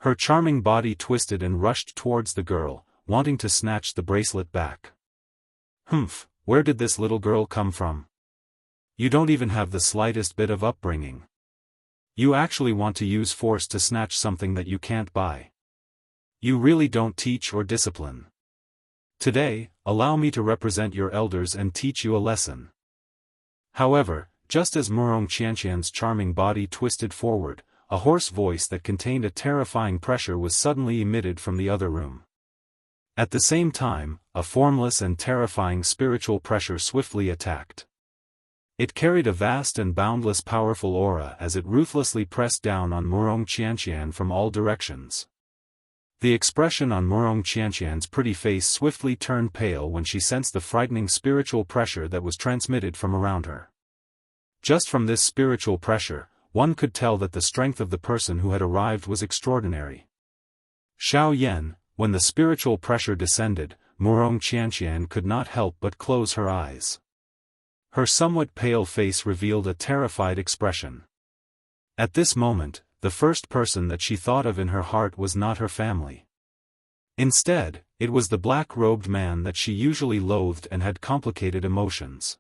Her charming body twisted and rushed towards the girl, wanting to snatch the bracelet back. Humph, where did this little girl come from? You don't even have the slightest bit of upbringing. You actually want to use force to snatch something that you can't buy. You really don't teach or discipline. Today, allow me to represent your elders and teach you a lesson. However, just as Wuxia Xianxia's charming body twisted forward, a hoarse voice that contained a terrifying pressure was suddenly emitted from the other room. At the same time, a formless and terrifying spiritual pressure swiftly attacked. It carried a vast and boundless powerful aura as it ruthlessly pressed down on Wuxia Xianxia from all directions. The expression on Wuxia Xianxia's pretty face swiftly turned pale when she sensed the frightening spiritual pressure that was transmitted from around her. Just from this spiritual pressure, one could tell that the strength of the person who had arrived was extraordinary. Xiao Yan, when the spiritual pressure descended, Wuxia Xianxia could not help but close her eyes. Her somewhat pale face revealed a terrified expression. At this moment, the first person that she thought of in her heart was not her family. Instead, it was the black-robed man that she usually loathed and had complicated emotions.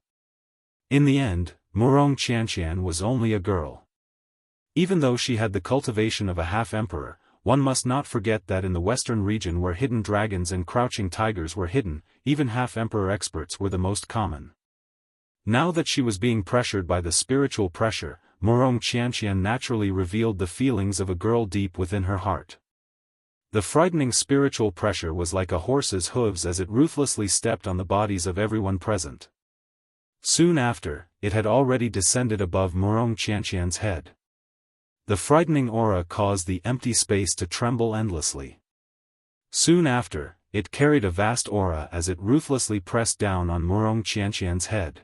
In the end, Wuxia Xianxia was only a girl. Even though she had the cultivation of a half-emperor, one must not forget that in the western region where hidden dragons and crouching tigers were hidden, even half-emperor experts were the most common. Now that she was being pressured by the spiritual pressure, Wuxia Xianxia naturally revealed the feelings of a girl deep within her heart. The frightening spiritual pressure was like a horse's hooves as it ruthlessly stepped on the bodies of everyone present. Soon after, it had already descended above Wuxia Xianxia's head. The frightening aura caused the empty space to tremble endlessly. Soon after, it carried a vast aura as it ruthlessly pressed down on Wuxia Xianxia's head.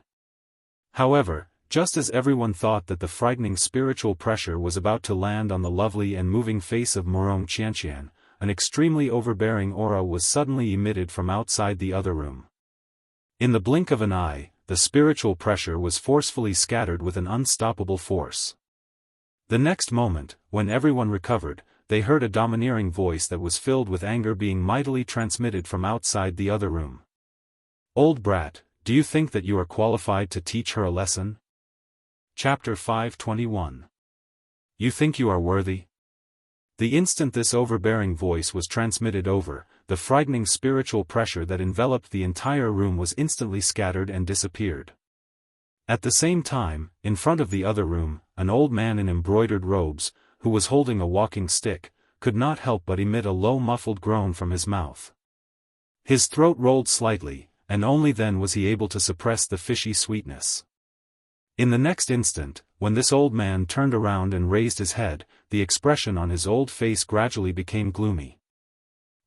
However, just as everyone thought that the frightening spiritual pressure was about to land on the lovely and moving face of Wuxia Xianxia, an extremely overbearing aura was suddenly emitted from outside the other room. In the blink of an eye, the spiritual pressure was forcefully scattered with an unstoppable force. The next moment, when everyone recovered, they heard a domineering voice that was filled with anger being mightily transmitted from outside the other room. "Old brat, do you think that you are qualified to teach her a lesson?" Chapter 521. You think you are worthy? The instant this overbearing voice was transmitted over, the frightening spiritual pressure that enveloped the entire room was instantly scattered and disappeared. At the same time, in front of the other room, an old man in embroidered robes, who was holding a walking stick, could not help but emit a low muffled groan from his mouth. His throat rolled slightly, and only then was he able to suppress the fishy sweetness. In the next instant, when this old man turned around and raised his head, the expression on his old face gradually became gloomy.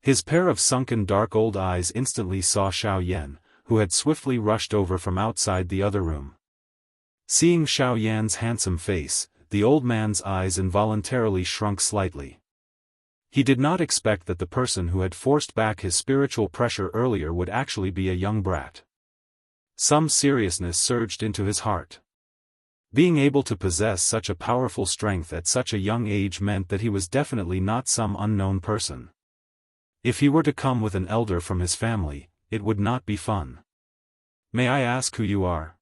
His pair of sunken dark old eyes instantly saw Xiao Yan, who had swiftly rushed over from outside the other room. Seeing Xiao Yan's handsome face, the old man's eyes involuntarily shrunk slightly. He did not expect that the person who had forced back his spiritual pressure earlier would actually be a young brat. Some seriousness surged into his heart. Being able to possess such a powerful strength at such a young age meant that he was definitely not some unknown person. If he were to come with an elder from his family, it would not be fun. "May I ask who you are?"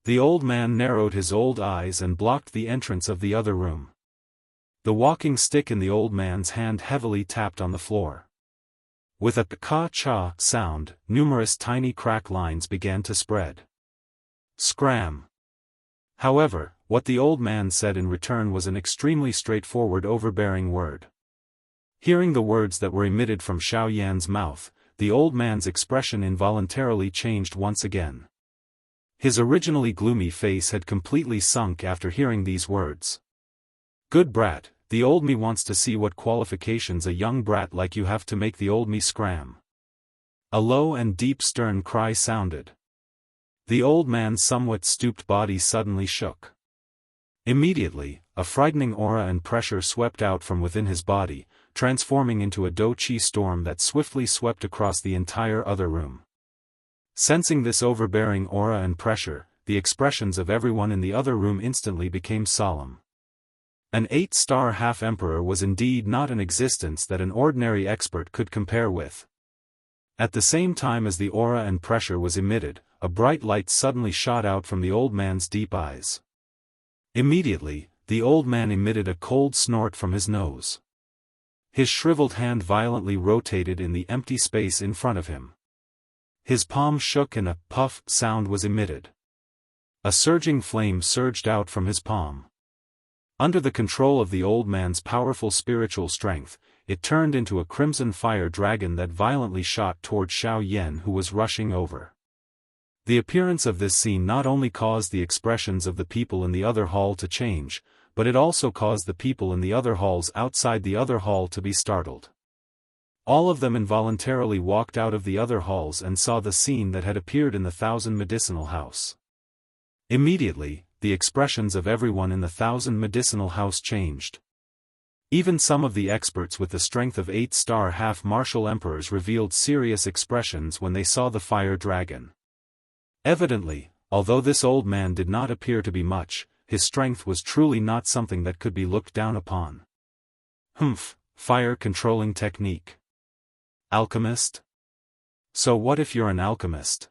The old man narrowed his old eyes and blocked the entrance of the other room. The walking stick in the old man's hand heavily tapped on the floor. With a ka-cha sound, numerous tiny crack lines began to spread. Scram! However, what the old man said in return was an extremely straightforward overbearing word. Hearing the words that were emitted from Xiao Yan's mouth, the old man's expression involuntarily changed once again. His originally gloomy face had completely sunk after hearing these words. "Good brat, the old me wants to see what qualifications a young brat like you have to make the old me scram." A low and deep stern cry sounded. The old man's somewhat stooped body suddenly shook. Immediately, a frightening aura and pressure swept out from within his body, transforming into a do-chi storm that swiftly swept across the entire other room. Sensing this overbearing aura and pressure, the expressions of everyone in the other room instantly became solemn. An 8-star half-emperor was indeed not an existence that an ordinary expert could compare with. At the same time as the aura and pressure was emitted, a bright light suddenly shot out from the old man's deep eyes. Immediately, the old man emitted a cold snort from his nose. His shriveled hand violently rotated in the empty space in front of him. His palm shook and a puff sound was emitted. A surging flame surged out from his palm. Under the control of the old man's powerful spiritual strength, it turned into a crimson fire dragon that violently shot toward Xiao Yan, who was rushing over. The appearance of this scene not only caused the expressions of the people in the other hall to change, but it also caused the people in the other halls outside the other hall to be startled. All of them involuntarily walked out of the other halls and saw the scene that had appeared in the Thousand Medicinal House. Immediately, the expressions of everyone in the Thousand Medicinal House changed. Even some of the experts with the strength of 8-star half-martial emperors revealed serious expressions when they saw the fire dragon. Evidently, although this old man did not appear to be much, his strength was truly not something that could be looked down upon. Fire controlling technique. Alchemist? So what if you're an alchemist?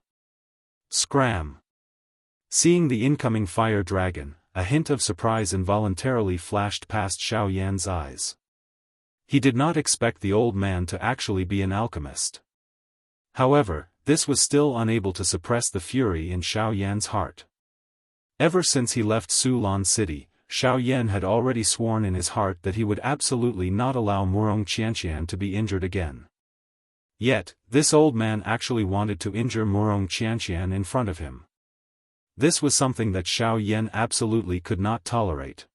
Scram! Seeing the incoming fire dragon, a hint of surprise involuntarily flashed past Xiao Yan's eyes. He did not expect the old man to actually be an alchemist. However, this was still unable to suppress the fury in Xiao Yan's heart. Ever since he left Sulan City, Xiao Yan had already sworn in his heart that he would absolutely not allow Wuxia Xianxia to be injured again. Yet, this old man actually wanted to injure Wuxia Xianxia in front of him. This was something that Xiao Yan absolutely could not tolerate.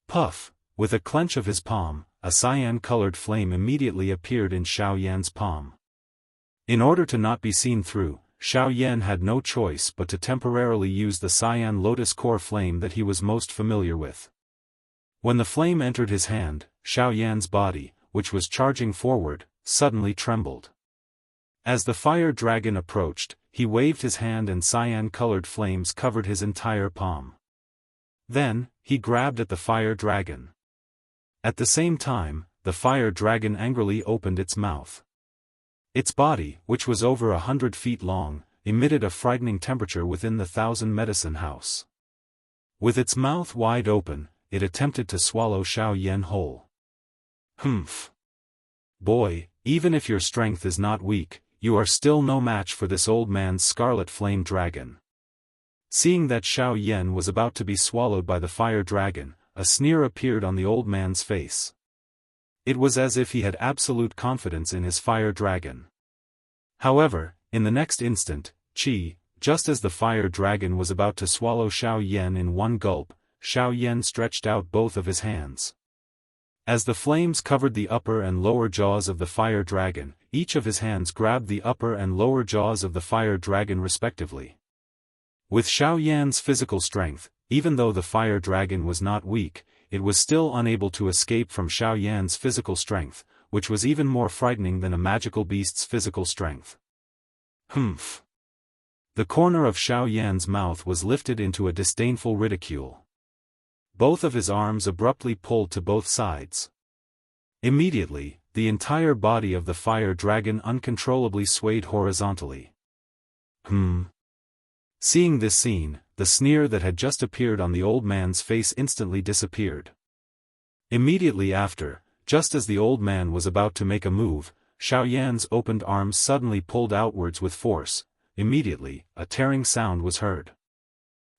Puff! With a clench of his palm, a cyan-colored flame immediately appeared in Xiao Yan's palm. In order to not be seen through, Xiao Yan had no choice but to temporarily use the cyan lotus core flame that he was most familiar with. When the flame entered his hand, Xiao Yan's body, which was charging forward, suddenly trembled. As the fire dragon approached, he waved his hand and cyan-colored flames covered his entire palm. Then, he grabbed at the fire dragon. At the same time, the fire dragon angrily opened its mouth. Its body, which was over 100 feet long, emitted a frightening temperature within the 1,000 medicine house. With its mouth wide open, it attempted to swallow Xiao Yan whole. Humph! Boy, even if your strength is not weak, you are still no match for this old man's scarlet flame dragon. Seeing that Xiao Yan was about to be swallowed by the fire dragon, a sneer appeared on the old man's face. It was as if he had absolute confidence in his fire dragon. However, in the next instant, just as the fire dragon was about to swallow Xiao Yan in one gulp, Xiao Yan stretched out both of his hands. As the flames covered the upper and lower jaws of the fire dragon, each of his hands grabbed the upper and lower jaws of the fire dragon respectively. With Xiao Yan's physical strength, even though the fire dragon was not weak, it was still unable to escape from Xiao Yan's physical strength, which was even more frightening than a magical beast's physical strength. Humph! The corner of Xiao Yan's mouth was lifted into a disdainful ridicule. Both of his arms abruptly pulled to both sides. Immediately, the entire body of the fire dragon uncontrollably swayed horizontally. Seeing this scene, the sneer that had just appeared on the old man's face instantly disappeared. Immediately after, just as the old man was about to make a move, Xiao Yan's opened arms suddenly pulled outwards with force. Immediately, a tearing sound was heard.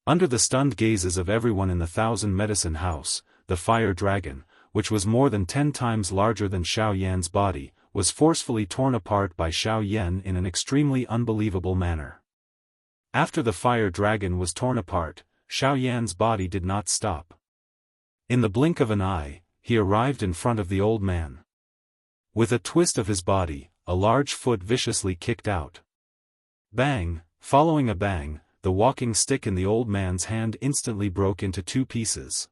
Under the stunned gazes of everyone in the 1,000 medicine house, the fire dragon, which was more than 10 times larger than Xiao Yan's body, was forcefully torn apart by Xiao Yan in an extremely unbelievable manner. After the fire dragon was torn apart, Xiao Yan's body did not stop. In the blink of an eye, he arrived in front of the old man. With a twist of his body, a large foot viciously kicked out. Bang! Following a bang, the walking stick in the old man's hand instantly broke into 2 pieces.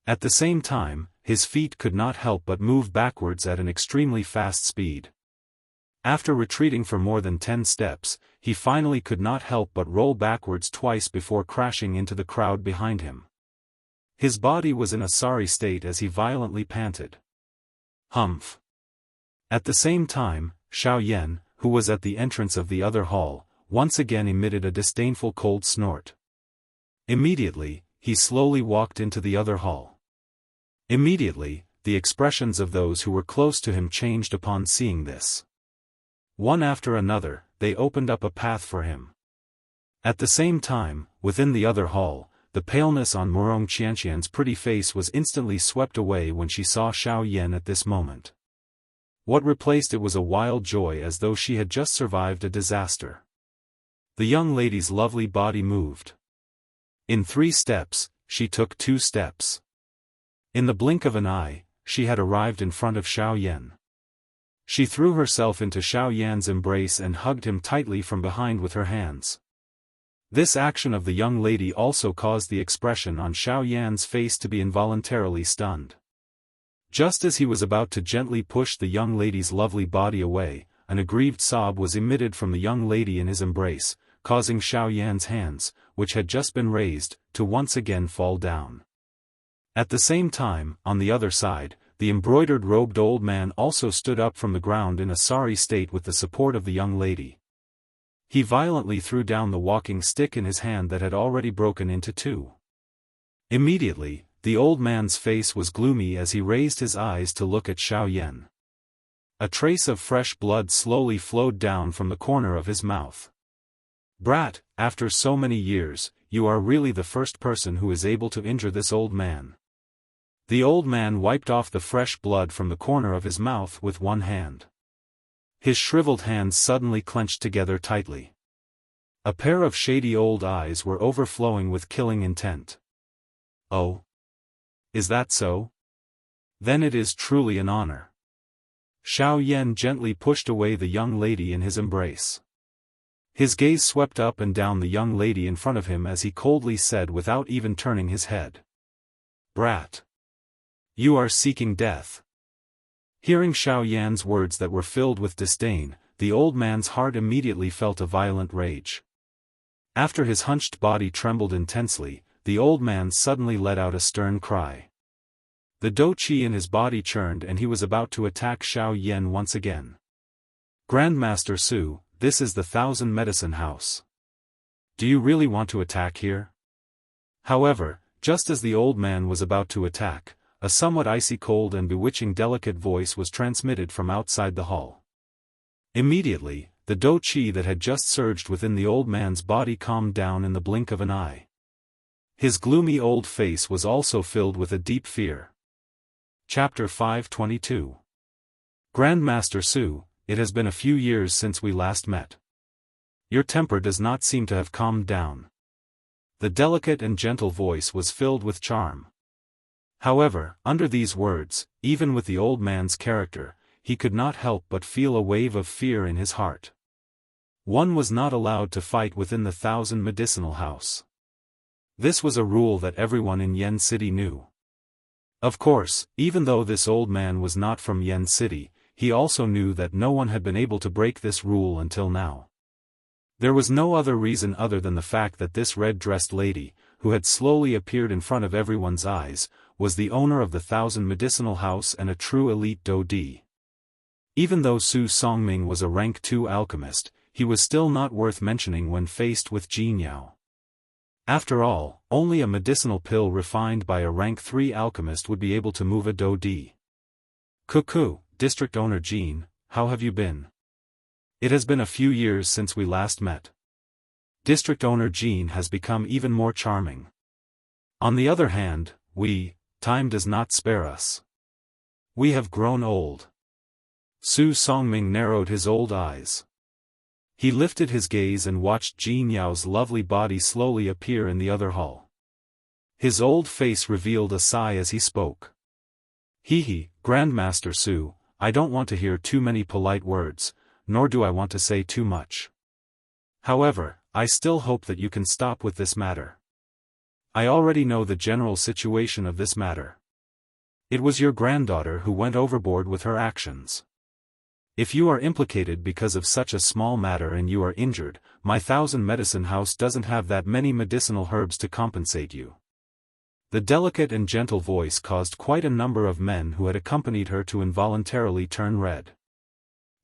At the same time, his feet could not help but move backwards at an extremely fast speed. After retreating for more than 10 steps, he finally could not help but roll backwards twice before crashing into the crowd behind him. His body was in a sorry state as he violently panted. Humph! At the same time, Xiao Yan, who was at the entrance of the other hall, once again emitted a disdainful cold snort. Immediately, he slowly walked into the other hall. Immediately, the expressions of those who were close to him changed upon seeing this. One after another, they opened up a path for him. At the same time, within the other hall, the paleness on Wuxia Xianxia's pretty face was instantly swept away when she saw Xiao Yan at this moment. What replaced it was a wild joy as though she had just survived a disaster. The young lady's lovely body moved. In 3 steps, she took 2 steps. In the blink of an eye, she had arrived in front of Xiao Yan. She threw herself into Xiao Yan's embrace and hugged him tightly from behind with her hands. This action of the young lady also caused the expression on Xiao Yan's face to be involuntarily stunned. Just as he was about to gently push the young lady's lovely body away, an aggrieved sob was emitted from the young lady in his embrace, causing Xiao Yan's hands, which had just been raised, to once again fall down. At the same time, on the other side, the embroidered-robed old man also stood up from the ground in a sorry state with the support of the young lady. He violently threw down the walking stick in his hand that had already broken into two. Immediately, the old man's face was gloomy as he raised his eyes to look at Xiao Yan. A trace of fresh blood slowly flowed down from the corner of his mouth. "Brat, after so many years, you are really the first person who is able to injure this old man." The old man wiped off the fresh blood from the corner of his mouth with one hand. His shriveled hands suddenly clenched together tightly. A pair of shady old eyes were overflowing with killing intent. "Oh? Is that so? Then it is truly an honor." Xiao Yan gently pushed away the young lady in his embrace. His gaze swept up and down the young lady in front of him as he coldly said without even turning his head. "Brat. You are seeking death." Hearing Xiao Yan's words that were filled with disdain, the old man's heart immediately felt a violent rage. After his hunched body trembled intensely, the old man suddenly let out a stern cry. The dou-qi in his body churned and he was about to attack Xiao Yan once again. "Grandmaster Su, this is the Thousand Medicine House. Do you really want to attack here?" However, just as the old man was about to attack, a somewhat icy cold and bewitching delicate voice was transmitted from outside the hall. Immediately, the dou-qi that had just surged within the old man's body calmed down in the blink of an eye. His gloomy old face was also filled with a deep fear. Chapter 522. Grandmaster Su, it has been a few years since we last met. Your temper does not seem to have calmed down. The delicate and gentle voice was filled with charm. However, under these words, even with the old man's character, he could not help but feel a wave of fear in his heart. One was not allowed to fight within the Thousand Medicinal House. This was a rule that everyone in Yen City knew. Of course, even though this old man was not from Yen City, he also knew that no one had been able to break this rule until now. There was no other reason other than the fact that this red-dressed lady, who had slowly appeared in front of everyone's eyes, was the owner of the Thousand Medicinal House and a true elite Dou-di. Even though Su Songming was a rank 2 alchemist, he was still not worth mentioning when faced with Jianghu. After all, only a medicinal pill refined by a rank 3 alchemist would be able to move a Dou-di. "Cuckoo, District Owner Jean, how have you been? It has been a few years since we last met." District Owner Jean has become even more charming. On the other hand, time does not spare us. We have grown old. Su Songming narrowed his old eyes. He lifted his gaze and watched Jin Yao's lovely body slowly appear in the other hall. His old face revealed a sigh as he spoke. Hee, Grandmaster Su, I don't want to hear too many polite words, nor do I want to say too much. However, I still hope that you can stop with this matter. I already know the general situation of this matter. It was your granddaughter who went overboard with her actions. If you are implicated because of such a small matter and you are injured, my Thousand Medicine House doesn't have that many medicinal herbs to compensate you. The delicate and gentle voice caused quite a number of men who had accompanied her to involuntarily turn red.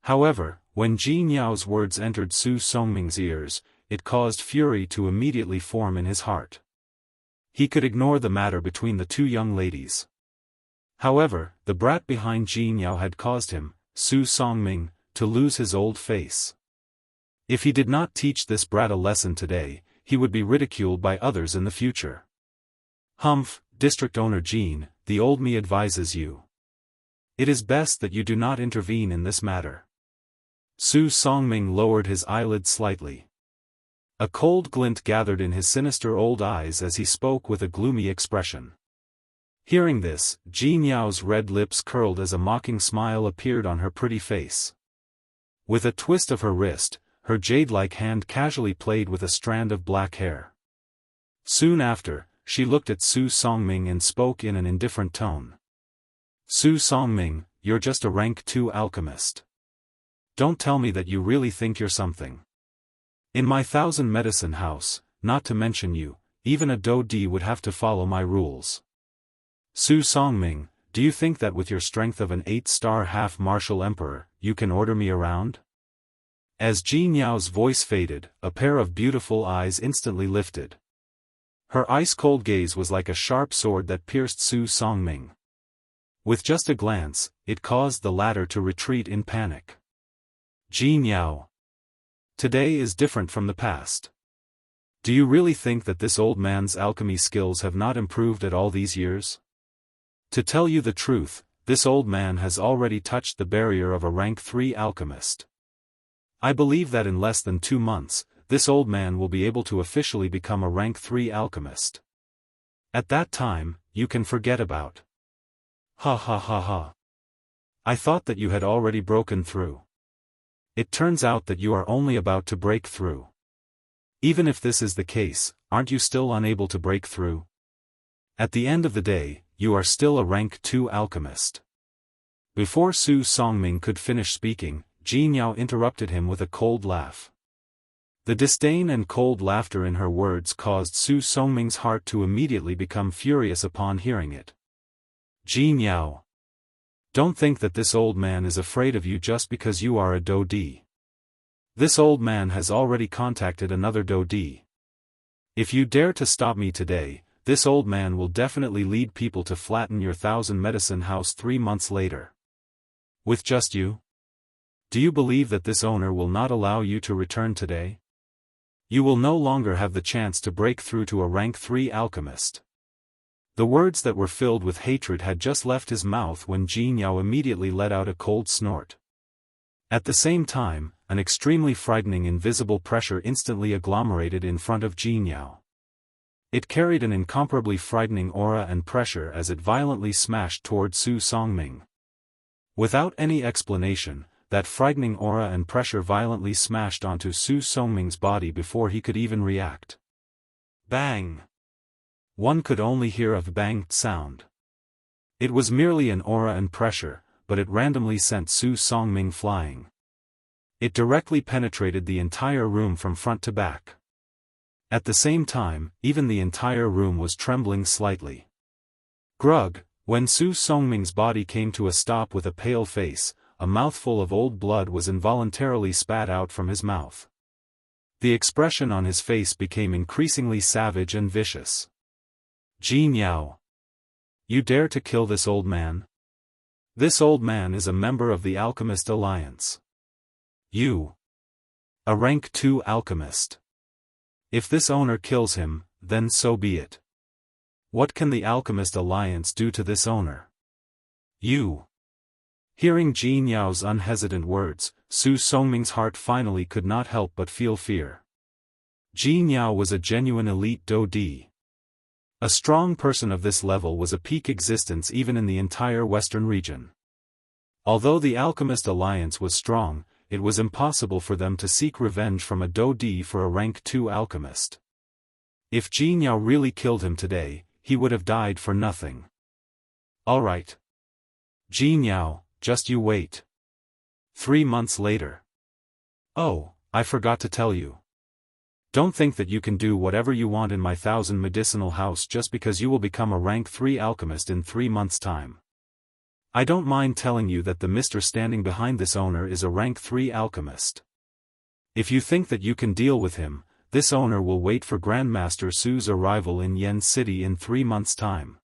However, when Jin Yao's words entered Su Songming's ears, it caused fury to immediately form in his heart. He could ignore the matter between the two young ladies. However, the brat behind Jin Yao had caused him, Su Songming, to lose his old face. If he did not teach this brat a lesson today, he would be ridiculed by others in the future. Humph, District Owner Jin, the old me advises you. It is best that you do not intervene in this matter. Su Songming lowered his eyelids slightly. A cold glint gathered in his sinister old eyes as he spoke with a gloomy expression. Hearing this, Jin Yao's red lips curled as a mocking smile appeared on her pretty face. With a twist of her wrist, her jade-like hand casually played with a strand of black hair. Soon after, she looked at Su Songming and spoke in an indifferent tone. Su Songming, you're just a rank 2 alchemist. Don't tell me that you really think you're something. In my Thousand Medicine House, not to mention you, even a Dou-di would have to follow my rules. Su Songming, do you think that with your strength of an 8-star half-martial emperor, you can order me around? As Jin Yao's voice faded, a pair of beautiful eyes instantly lifted. Her ice-cold gaze was like a sharp sword that pierced Su Songming. With just a glance, it caused the latter to retreat in panic. Jin Yao. Today is different from the past. Do you really think that this old man's alchemy skills have not improved at all these years? To tell you the truth, this old man has already touched the barrier of a rank 3 alchemist. I believe that in less than 2 months, this old man will be able to officially become a rank 3 alchemist. At that time, you can forget about. Ha ha ha ha. I thought that you had already broken through. It turns out that you are only about to break through. Even if this is the case, aren't you still unable to break through? At the end of the day, you are still a rank 2 alchemist. Before Su Songming could finish speaking, Jin Yao interrupted him with a cold laugh. The disdain and cold laughter in her words caused Su Songming's heart to immediately become furious upon hearing it. Jin Yao. Don't think that this old man is afraid of you just because you are a Daoist. This old man has already contacted another Daoist. If you dare to stop me today, this old man will definitely lead people to flatten your 1,000 medicine house 3 months later. With just you? Do you believe that this owner will not allow you to return today? You will no longer have the chance to break through to a rank 3 alchemist. The words that were filled with hatred had just left his mouth when Jin Yao immediately let out a cold snort. At the same time, an extremely frightening invisible pressure instantly agglomerated in front of Jin Yao. It carried an incomparably frightening aura and pressure as it violently smashed toward Su Songming. Without any explanation, that frightening aura and pressure violently smashed onto Su Songming's body before he could even react. Bang! One could only hear a bang sound. It was merely an aura and pressure, but it randomly sent Su Songming flying. It directly penetrated the entire room from front to back. At the same time, even the entire room was trembling slightly. Grug, when Su Songming's body came to a stop with a pale face, a mouthful of old blood was involuntarily spat out from his mouth. The expression on his face became increasingly savage and vicious. Jin Yao. You dare to kill this old man? This old man is a member of the Alchemist Alliance. You. A rank 2 alchemist. If this owner kills him, then so be it. What can the Alchemist Alliance do to this owner? You. Hearing Jin Yao's unhesitant words, Su Songming's heart finally could not help but feel fear. Jin Yao was a genuine elite Daoist. A strong person of this level was a peak existence even in the entire Western region. Although the Alchemist Alliance was strong, it was impossible for them to seek revenge from a Daoist for a rank 2 alchemist. If Jin Yao really killed him today, he would have died for nothing. Alright. Jin Yao, just you wait. 3 months later. Oh, I forgot to tell you. Don't think that you can do whatever you want in my 1,000 medicinal house just because you will become a rank 3 alchemist in 3 months' time. I don't mind telling you that the Mr. standing behind this owner is a rank 3 alchemist. If you think that you can deal with him, this owner will wait for Grandmaster Su's arrival in Yen City in 3 months' time.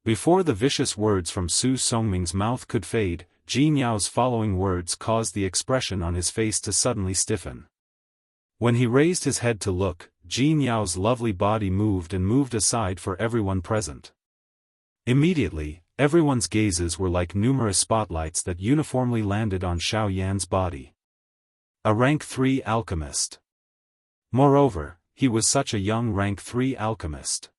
Before the vicious words from Su Songming's mouth could fade, Jin Yao's following words caused the expression on his face to suddenly stiffen. When he raised his head to look, Jin Yao's lovely body moved and moved aside for everyone present. Immediately, everyone's gazes were like numerous spotlights that uniformly landed on Xiao Yan's body. A rank 3 alchemist. Moreover, he was such a young rank 3 alchemist.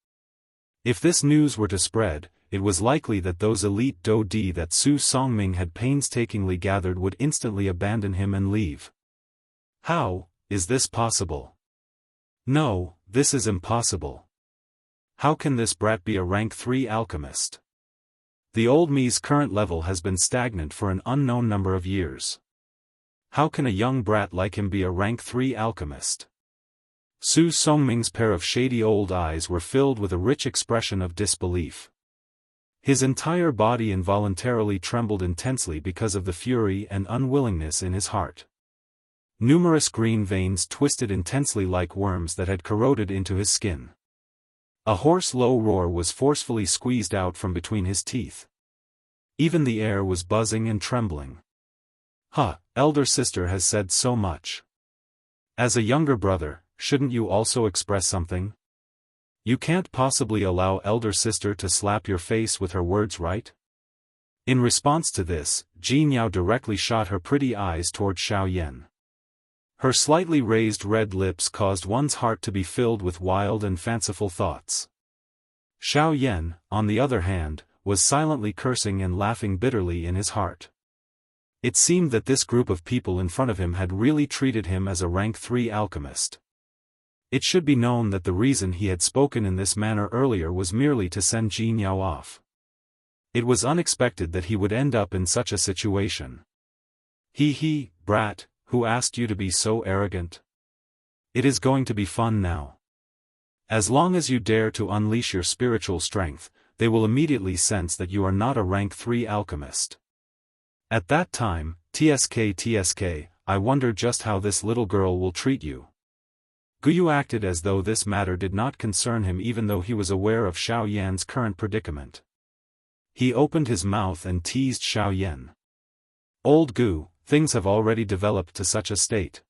If this news were to spread, it was likely that those elite Daoist that Su Songming had painstakingly gathered would instantly abandon him and leave. How is this possible? No, this is impossible. How can this brat be a rank 3 alchemist? The old me's current level has been stagnant for an unknown number of years. How can a young brat like him be a rank 3 alchemist? Su Songming's pair of shady old eyes were filled with a rich expression of disbelief. His entire body involuntarily trembled intensely because of the fury and unwillingness in his heart. Numerous green veins twisted intensely like worms that had corroded into his skin. A hoarse low roar was forcefully squeezed out from between his teeth. Even the air was buzzing and trembling. Elder sister has said so much. As a younger brother, shouldn't you also express something? You can't possibly allow elder sister to slap your face with her words, right? In response to this, Jianghu directly shot her pretty eyes toward Xiaoyan. Her slightly raised red lips caused one's heart to be filled with wild and fanciful thoughts. Xiaoyan, on the other hand, was silently cursing and laughing bitterly in his heart. It seemed that this group of people in front of him had really treated him as a rank 3 alchemist. It should be known that the reason he had spoken in this manner earlier was merely to send Jianghu off. It was unexpected that he would end up in such a situation. Brat, who asked you to be so arrogant? It is going to be fun now. As long as you dare to unleash your spiritual strength, they will immediately sense that you are not a rank 3 alchemist. At that time, TSK, I wonder just how this little girl will treat you. Guyu acted as though this matter did not concern him even though he was aware of Xiaoyan's current predicament. He opened his mouth and teased Xiaoyan. Old Gu, things have already developed to such a state.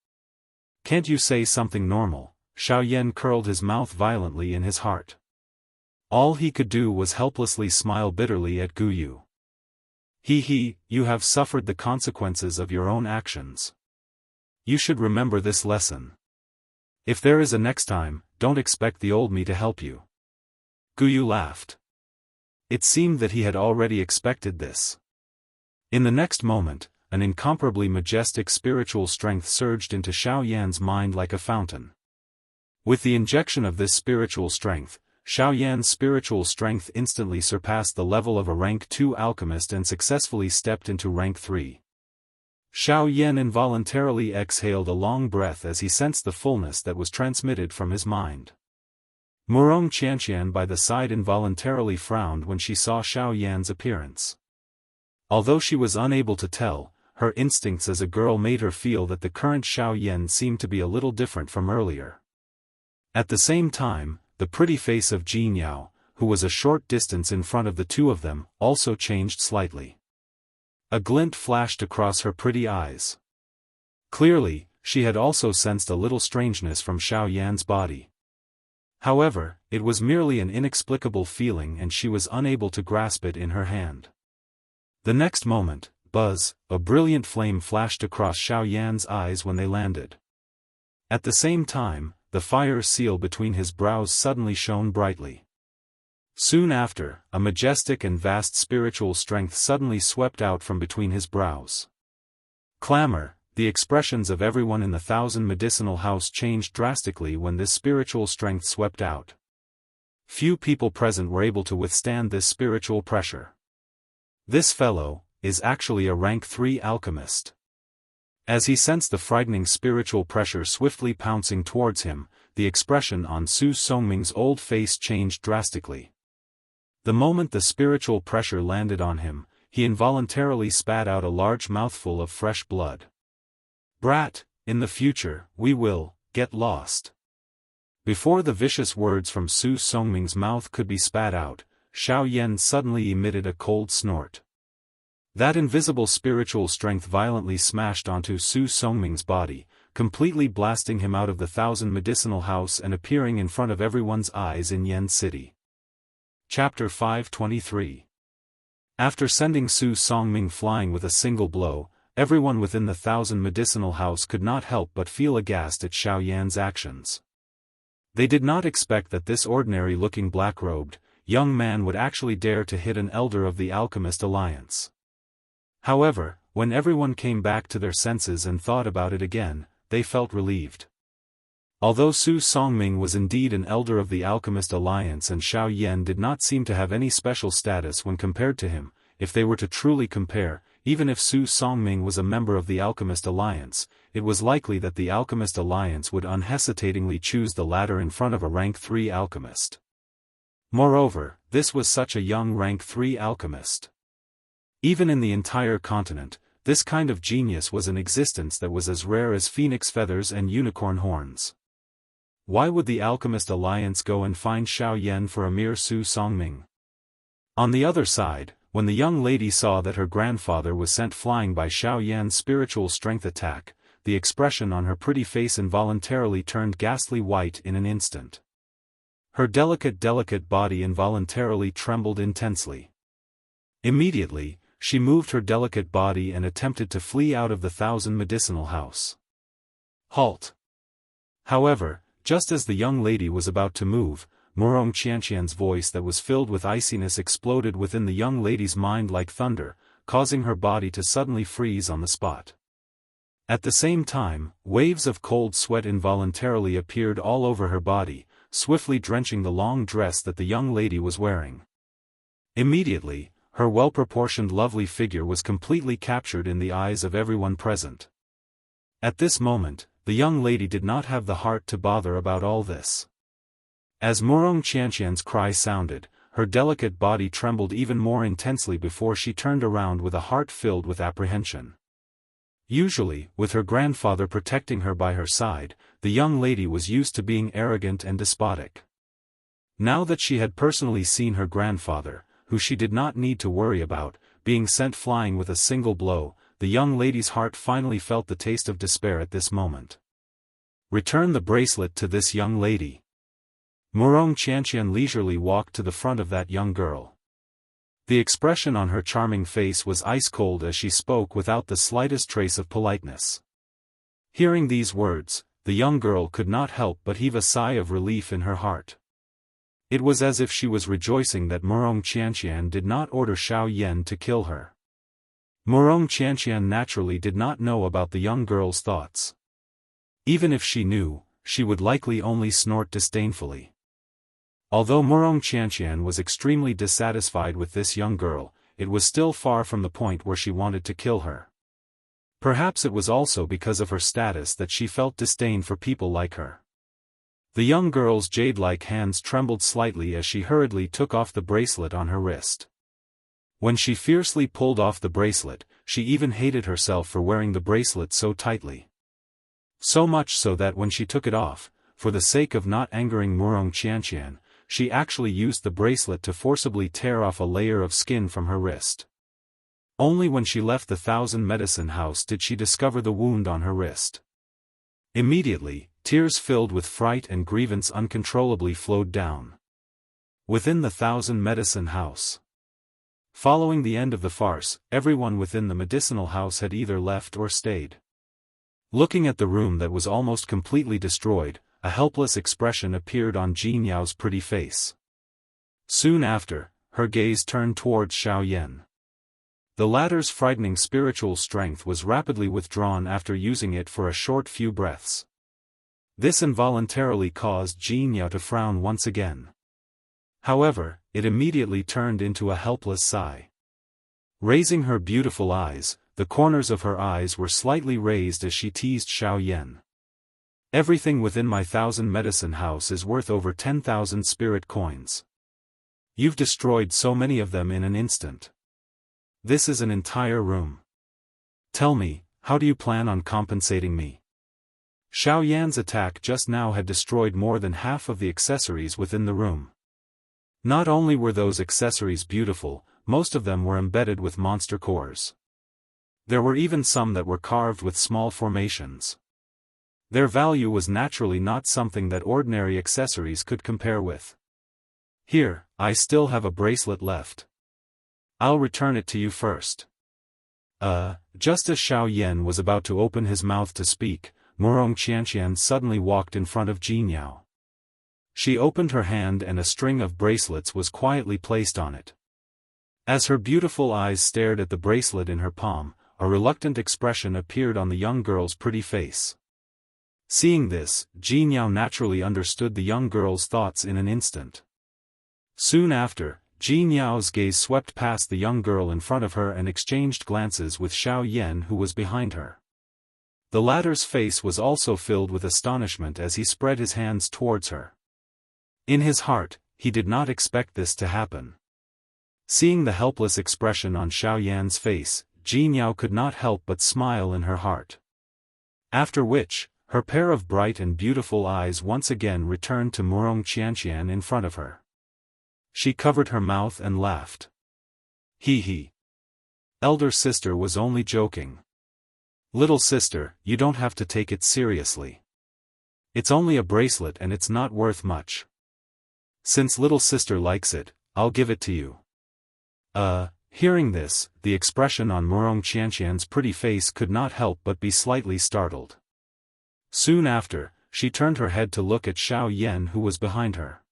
Can't you say something normal? Xiaoyan curled his mouth violently in his heart. All he could do was helplessly smile bitterly at Guyu. You have suffered the consequences of your own actions. You should remember this lesson. If there is a next time, don't expect the old me to help you. Guyu laughed. It seemed that he had already expected this. In the next moment, an incomparably majestic spiritual strength surged into Xiaoyan's mind like a fountain. With the injection of this spiritual strength, Xiaoyan's spiritual strength instantly surpassed the level of a rank 2 alchemist and successfully stepped into rank 3. Xiaoyan involuntarily exhaled a long breath as he sensed the fullness that was transmitted from his mind. Murong Qianxian by the side involuntarily frowned when she saw Xiaoyan's appearance. Although she was unable to tell, her instincts as a girl made her feel that the current Xiaoyan seemed to be a little different from earlier. At the same time, the pretty face of Jianghu, who was a short distance in front of the two of them, also changed slightly. A glint flashed across her pretty eyes. Clearly, she had also sensed a little strangeness from Xiaoyan's body. However, it was merely an inexplicable feeling and she was unable to grasp it in her hand. The next moment, a brilliant flame flashed across Xiaoyan's eyes when they landed. At the same time, the fire seal between his brows suddenly shone brightly. Soon after, a majestic and vast spiritual strength suddenly swept out from between his brows. Clamor, the expressions of everyone in the 1,000 medicinal house changed drastically when this spiritual strength swept out. Few people present were able to withstand this spiritual pressure. This fellow is actually a rank 3 alchemist. As he sensed the frightening spiritual pressure swiftly pouncing towards him, the expression on Su Songming's old face changed drastically. The moment the spiritual pressure landed on him, he involuntarily spat out a large mouthful of fresh blood. Brat, in the future, we will get lost. Before the vicious words from Su Songming's mouth could be spat out, Xiaoyan suddenly emitted a cold snort. That invisible spiritual strength violently smashed onto Su Songming's body, completely blasting him out of the 1,000 medicinal house and appearing in front of everyone's eyes in Yen City. Chapter 523. After sending Su Songming flying with a single blow, everyone within the 1,000 medicinal house could not help but feel aghast at Xiaoyan's actions. They did not expect that this ordinary-looking black-robed, young man would actually dare to hit an elder of the Alchemist Alliance. However, when everyone came back to their senses and thought about it again, they felt relieved. Although Su Songming was indeed an elder of the Alchemist Alliance and Xiaoyan did not seem to have any special status when compared to him, if they were to truly compare, even if Su Songming was a member of the Alchemist Alliance, it was likely that the Alchemist Alliance would unhesitatingly choose the latter in front of a rank 3 alchemist. Moreover, this was such a young rank 3 alchemist. Even in the entire continent, this kind of genius was an existence that was as rare as phoenix feathers and unicorn horns. Why would the Alchemist Alliance go and find Xiao Yan for a mere Su Songming? On the other side, when the young lady saw that her grandfather was sent flying by Xiao Yan's spiritual strength attack, the expression on her pretty face involuntarily turned ghastly white in an instant. Her delicate body involuntarily trembled intensely. Immediately, she moved her delicate body and attempted to flee out of the Thousand Medicinal House. Halt! However, just as the young lady was about to move, Wuxia Xianxia's voice that was filled with iciness exploded within the young lady's mind like thunder, causing her body to suddenly freeze on the spot. At the same time, waves of cold sweat involuntarily appeared all over her body, swiftly drenching the long dress that the young lady was wearing. Immediately, her well-proportioned lovely figure was completely captured in the eyes of everyone present. At this moment, the young lady did not have the heart to bother about all this. As Wuxia Xianxia's cry sounded, her delicate body trembled even more intensely before she turned around with a heart filled with apprehension. Usually, with her grandfather protecting her by her side, the young lady was used to being arrogant and despotic. Now that she had personally seen her grandfather, who she did not need to worry about, being sent flying with a single blow, the young lady's heart finally felt the taste of despair at this moment. Return the bracelet to this young lady. Wuxia Xianxia leisurely walked to the front of that young girl. The expression on her charming face was ice-cold as she spoke without the slightest trace of politeness. Hearing these words, the young girl could not help but heave a sigh of relief in her heart. It was as if she was rejoicing that Wuxia Xianxia did not order Xiao Yan to kill her. Wuxia Xianxia naturally did not know about the young girl's thoughts. Even if she knew, she would likely only snort disdainfully. Although Wuxia Xianxia was extremely dissatisfied with this young girl, it was still far from the point where she wanted to kill her. Perhaps it was also because of her status that she felt disdain for people like her. The young girl's jade-like hands trembled slightly as she hurriedly took off the bracelet on her wrist. When she fiercely pulled off the bracelet, she even hated herself for wearing the bracelet so tightly. So much so that when she took it off, for the sake of not angering Wuxia Xianxia, she actually used the bracelet to forcibly tear off a layer of skin from her wrist. Only when she left the Thousand Medicine House did she discover the wound on her wrist. Immediately, tears filled with fright and grievance uncontrollably flowed down. Within the Thousand Medicine House. Following the end of the farce, everyone within the medicinal house had either left or stayed. Looking at the room that was almost completely destroyed, a helpless expression appeared on Jianghu's pretty face. Soon after, her gaze turned towards Xiao Yan. The latter's frightening spiritual strength was rapidly withdrawn after using it for a short few breaths. This involuntarily caused Jianghu to frown once again. However, it immediately turned into a helpless sigh. Raising her beautiful eyes, the corners of her eyes were slightly raised as she teased Xiao Yan. Everything within my Thousand Medicine House is worth over 10,000 spirit coins. You've destroyed so many of them in an instant. This is an entire room. Tell me, how do you plan on compensating me? Xiao Yan's attack just now had destroyed more than half of the accessories within the room. Not only were those accessories beautiful, most of them were embedded with monster cores. There were even some that were carved with small formations. Their value was naturally not something that ordinary accessories could compare with. Here, I still have a bracelet left. I'll return it to you first. Just as Xiao Yan was about to open his mouth to speak, Wuxia Xianxia suddenly walked in front of Jianghu. She opened her hand and a string of bracelets was quietly placed on it. As her beautiful eyes stared at the bracelet in her palm, a reluctant expression appeared on the young girl's pretty face. Seeing this, Jianghu naturally understood the young girl's thoughts in an instant. Soon after, Jianghu's gaze swept past the young girl in front of her and exchanged glances with Xiao Yan who was behind her. The latter's face was also filled with astonishment as he spread his hands towards her. In his heart, he did not expect this to happen. Seeing the helpless expression on Xiao Yan's face, Jianghu could not help but smile in her heart. After which, her pair of bright and beautiful eyes once again returned to Wuxia Xianxia in front of her. She covered her mouth and laughed. Hee hee. Elder sister was only joking. Little sister, you don't have to take it seriously. It's only a bracelet and it's not worth much. Since little sister likes it, I'll give it to you. Hearing this, the expression on Wuxia Xianxia's pretty face could not help but be slightly startled. Soon after, she turned her head to look at Xiao Yan who was behind her.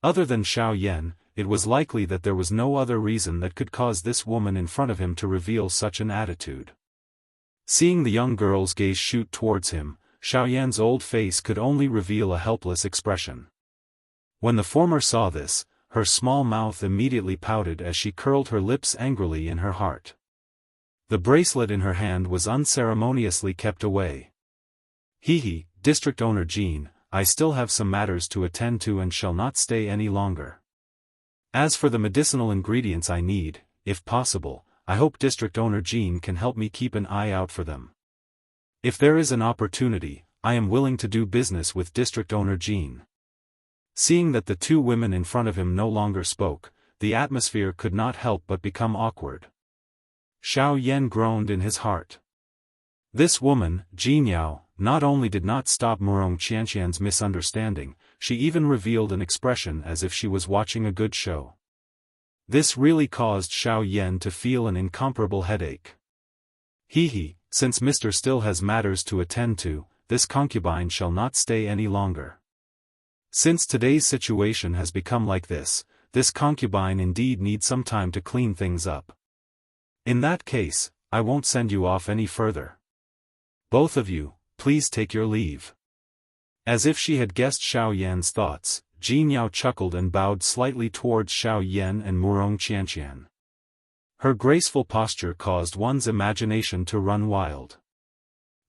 Other than Xiao Yan, it was likely that there was no other reason that could cause this woman in front of him to reveal such an attitude. Seeing the young girl's gaze shoot towards him, Xiao Yan's old face could only reveal a helpless expression. When the former saw this, her small mouth immediately pouted as she curled her lips angrily in her heart. The bracelet in her hand was unceremoniously kept away. Hee hee, District Owner Jean, I still have some matters to attend to and shall not stay any longer. As for the medicinal ingredients I need, if possible, I hope District Owner Jean can help me keep an eye out for them. If there is an opportunity, I am willing to do business with District Owner Jean. Seeing that the two women in front of him no longer spoke, the atmosphere could not help but become awkward. Xiao Yan groaned in his heart. This woman, Jianghu, not only did not stop Wuxia Xianxia's misunderstanding, she even revealed an expression as if she was watching a good show. This really caused Xiao Yan to feel an incomparable headache. Hee hee, since Mr. still has matters to attend to, this concubine shall not stay any longer. Since today's situation has become like this concubine indeed needs some time to clean things up. In that case, I won't send you off any further. Both of you, please take your leave. As if she had guessed Xiao Yan's thoughts, Jianghu chuckled and bowed slightly towards Xiao Yan and Wuxia Xianxia. Her graceful posture caused one's imagination to run wild.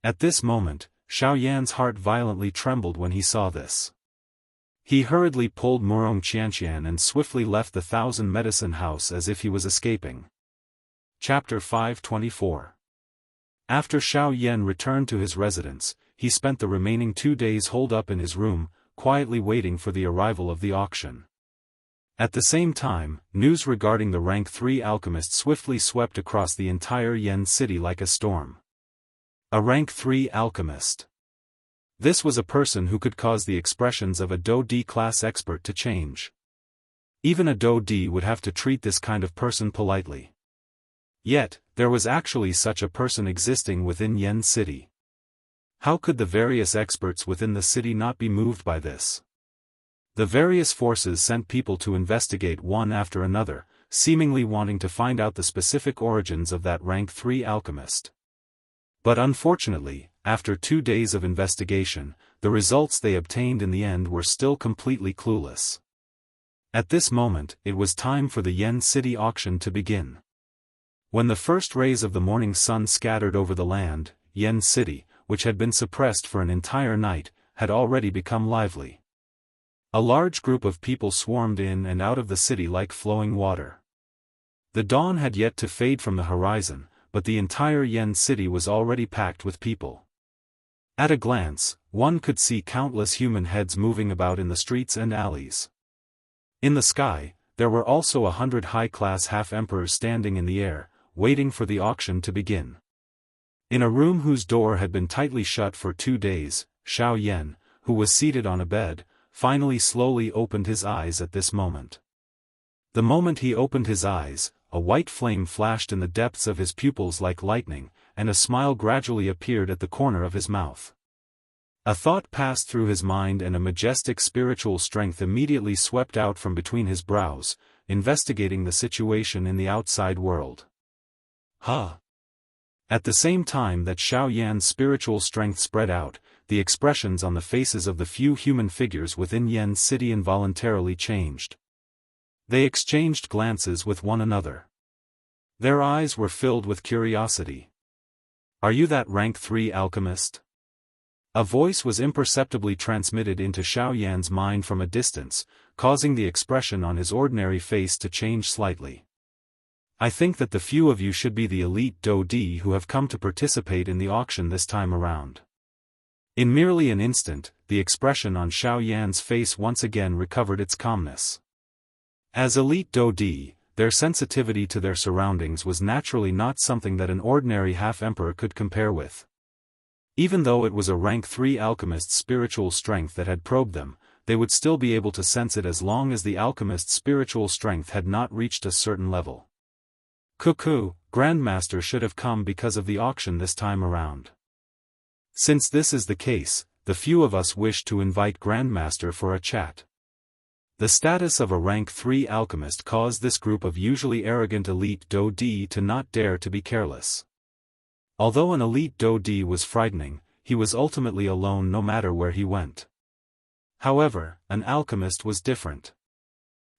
At this moment, Xiao Yan's heart violently trembled when he saw this. He hurriedly pulled Wuxia Xianxia and swiftly left the Thousand Medicine House as if he was escaping. Chapter 524. After Xiao Yan returned to his residence, he spent the remaining 2 days holed up in his room, quietly waiting for the arrival of the auction. At the same time, news regarding the rank 3 alchemist swiftly swept across the entire Yan city like a storm. A rank 3 alchemist. This was a person who could cause the expressions of a Do-D class expert to change. Even a Do-D would have to treat this kind of person politely. Yet, there was actually such a person existing within Yan City. How could the various experts within the city not be moved by this? The various forces sent people to investigate one after another, seemingly wanting to find out the specific origins of that rank 3 alchemist. But unfortunately, after 2 days of investigation, the results they obtained in the end were still completely clueless. At this moment, it was time for the Yan City auction to begin. When the first rays of the morning sun scattered over the land, Yan City, which had been suppressed for an entire night, had already become lively. A large group of people swarmed in and out of the city like flowing water. The dawn had yet to fade from the horizon, but the entire Yan City was already packed with people. At a glance, one could see countless human heads moving about in the streets and alleys. In the sky, there were also 100 high-class half-emperors standing in the air, waiting for the auction to begin. In a room whose door had been tightly shut for 2 days, Xiao Yan, who was seated on a bed, finally slowly opened his eyes at this moment. The moment he opened his eyes, a white flame flashed in the depths of his pupils like lightning, and a smile gradually appeared at the corner of his mouth. A thought passed through his mind and a majestic spiritual strength immediately swept out from between his brows, investigating the situation in the outside world. Huh! At the same time that Xiao Yan's spiritual strength spread out, the expressions on the faces of the few human figures within Yan City involuntarily changed. They exchanged glances with one another. Their eyes were filled with curiosity. Are you that rank 3 alchemist? A voice was imperceptibly transmitted into Xiao Yan's mind from a distance, causing the expression on his ordinary face to change slightly. I think that the few of you should be the elite Daoist who have come to participate in the auction this time around. In merely an instant, the expression on Xiao Yan's face once again recovered its calmness. As elite Daoist, their sensitivity to their surroundings was naturally not something that an ordinary half-emperor could compare with. Even though it was a rank 3 alchemist's spiritual strength that had probed them, they would still be able to sense it as long as the alchemist's spiritual strength had not reached a certain level. Cuckoo, Grandmaster should have come because of the auction this time around. Since this is the case, the few of us wish to invite Grandmaster for a chat. The status of a rank 3 alchemist caused this group of usually arrogant elite Daoist to not dare to be careless. Although an elite Daoist was frightening, he was ultimately alone no matter where he went. However, an alchemist was different.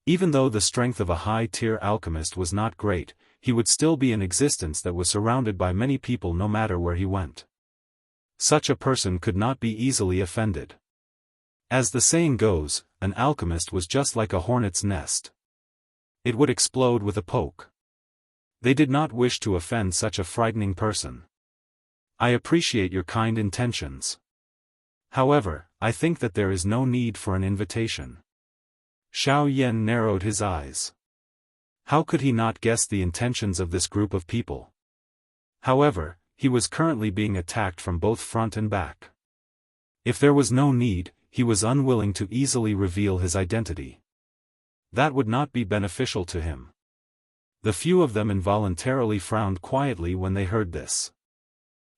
Even though the strength of a high-tier alchemist was not great, he would still be an existence that was surrounded by many people no matter where he went. Such a person could not be easily offended. As the saying goes, an alchemist was just like a hornet's nest. It would explode with a poke. They did not wish to offend such a frightening person. I appreciate your kind intentions. However, I think that there is no need for an invitation. Xiao Yan narrowed his eyes. How could he not guess the intentions of this group of people? However, he was currently being attacked from both front and back. If there was no need, he was unwilling to easily reveal his identity. That would not be beneficial to him. The few of them involuntarily frowned quietly when they heard this.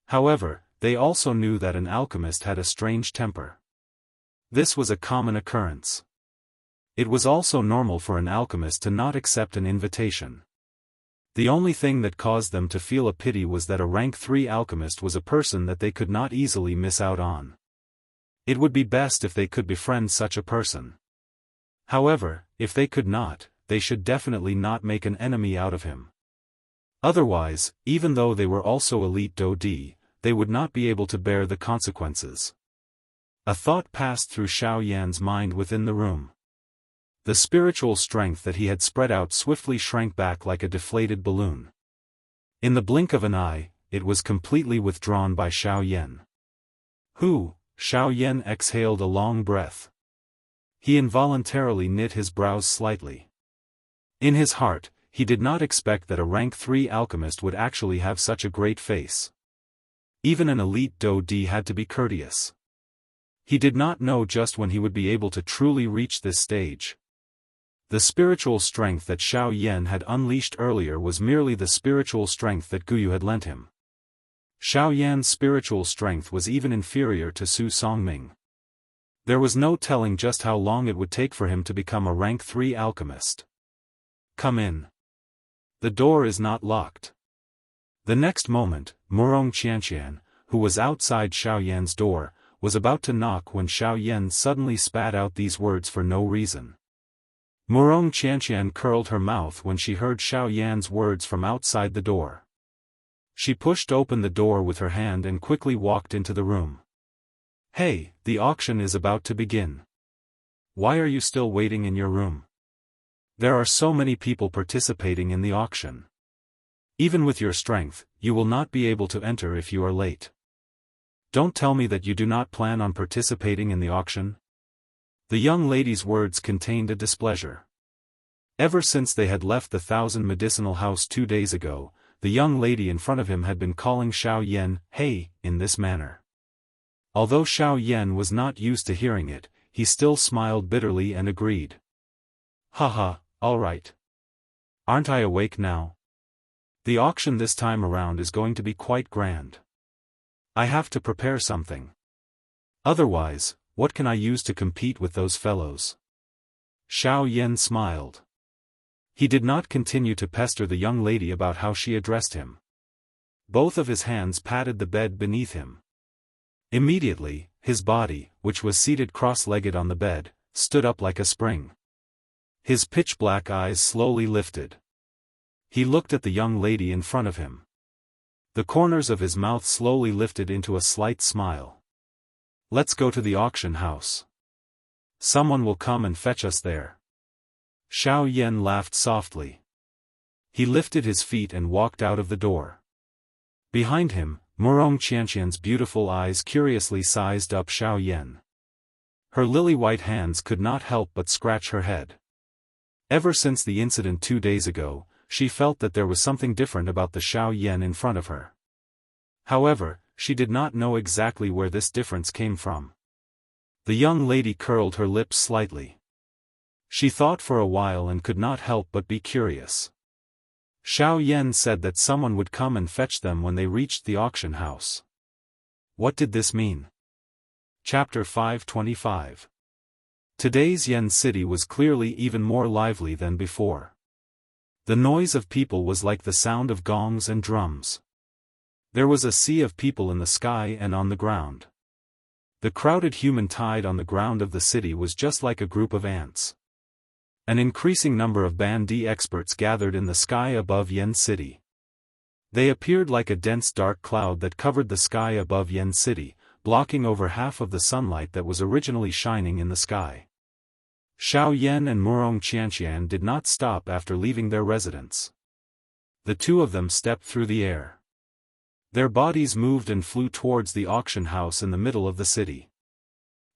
However, they also knew that an alchemist had a strange temper. This was a common occurrence. It was also normal for an alchemist to not accept an invitation. The only thing that caused them to feel a pity was that a rank 3 alchemist was a person that they could not easily miss out on. It would be best if they could befriend such a person. However, if they could not, they should definitely not make an enemy out of him. Otherwise, even though they were also elite Daoist, they would not be able to bear the consequences. A thought passed through Xiao Yan's mind within the room. The spiritual strength that he had spread out swiftly shrank back like a deflated balloon. In the blink of an eye, it was completely withdrawn by Xiao Yan. Who? Xiao Yan exhaled a long breath. He involuntarily knit his brows slightly. In his heart, he did not expect that a rank 3 alchemist would actually have such a great face. Even an elite Daoist had to be courteous. He did not know just when he would be able to truly reach this stage. The spiritual strength that Xiao Yan had unleashed earlier was merely the spiritual strength that Guyu had lent him. Xiao Yan's spiritual strength was even inferior to Su Songming. There was no telling just how long it would take for him to become a rank 3 alchemist. Come in. The door is not locked. The next moment, Wuxia Xianxia, who was outside Xiao Yan's door, was about to knock when Xiao Yan suddenly spat out these words for no reason. Wuxia Xianxia curled her mouth when she heard Xiao Yan's words from outside the door. She pushed open the door with her hand and quickly walked into the room. Hey, the auction is about to begin. Why are you still waiting in your room? There are so many people participating in the auction. Even with your strength, you will not be able to enter if you are late. Don't tell me that you do not plan on participating in the auction. The young lady's words contained a displeasure. Ever since they had left the 1,000 medicinal house 2 days ago, the young lady in front of him had been calling Xiao Yan, hey, in this manner. Although Xiao Yan was not used to hearing it, he still smiled bitterly and agreed. Haha, all right. Aren't I awake now? The auction this time around is going to be quite grand. I have to prepare something. Otherwise, what can I use to compete with those fellows? Xiao Yan smiled. He did not continue to pester the young lady about how she addressed him. Both of his hands patted the bed beneath him. Immediately, his body, which was seated cross-legged on the bed, stood up like a spring. His pitch-black eyes slowly lifted. He looked at the young lady in front of him. The corners of his mouth slowly lifted into a slight smile. Let's go to the auction house. Someone will come and fetch us there. Xiao Yan laughed softly. He lifted his feet and walked out of the door. Behind him, Wuxia Xianxia's beautiful eyes curiously sized up Xiao Yan. Her lily-white hands could not help but scratch her head. Ever since the incident 2 days ago, she felt that there was something different about the Xiao Yan in front of her. However, she did not know exactly where this difference came from. The young lady curled her lips slightly. She thought for a while and could not help but be curious. Xiao Yan said that someone would come and fetch them when they reached the auction house. What did this mean? Chapter 525. Today's Yan city was clearly even more lively than before. The noise of people was like the sound of gongs and drums. There was a sea of people in the sky and on the ground. The crowded human tide on the ground of the city was just like a group of ants. An increasing number of Bandi experts gathered in the sky above Yan City. They appeared like a dense dark cloud that covered the sky above Yan City, blocking over half of the sunlight that was originally shining in the sky. Xiao Yan and Wuxia Xianxia did not stop after leaving their residence. The two of them stepped through the air. Their bodies moved and flew towards the auction house in the middle of the city.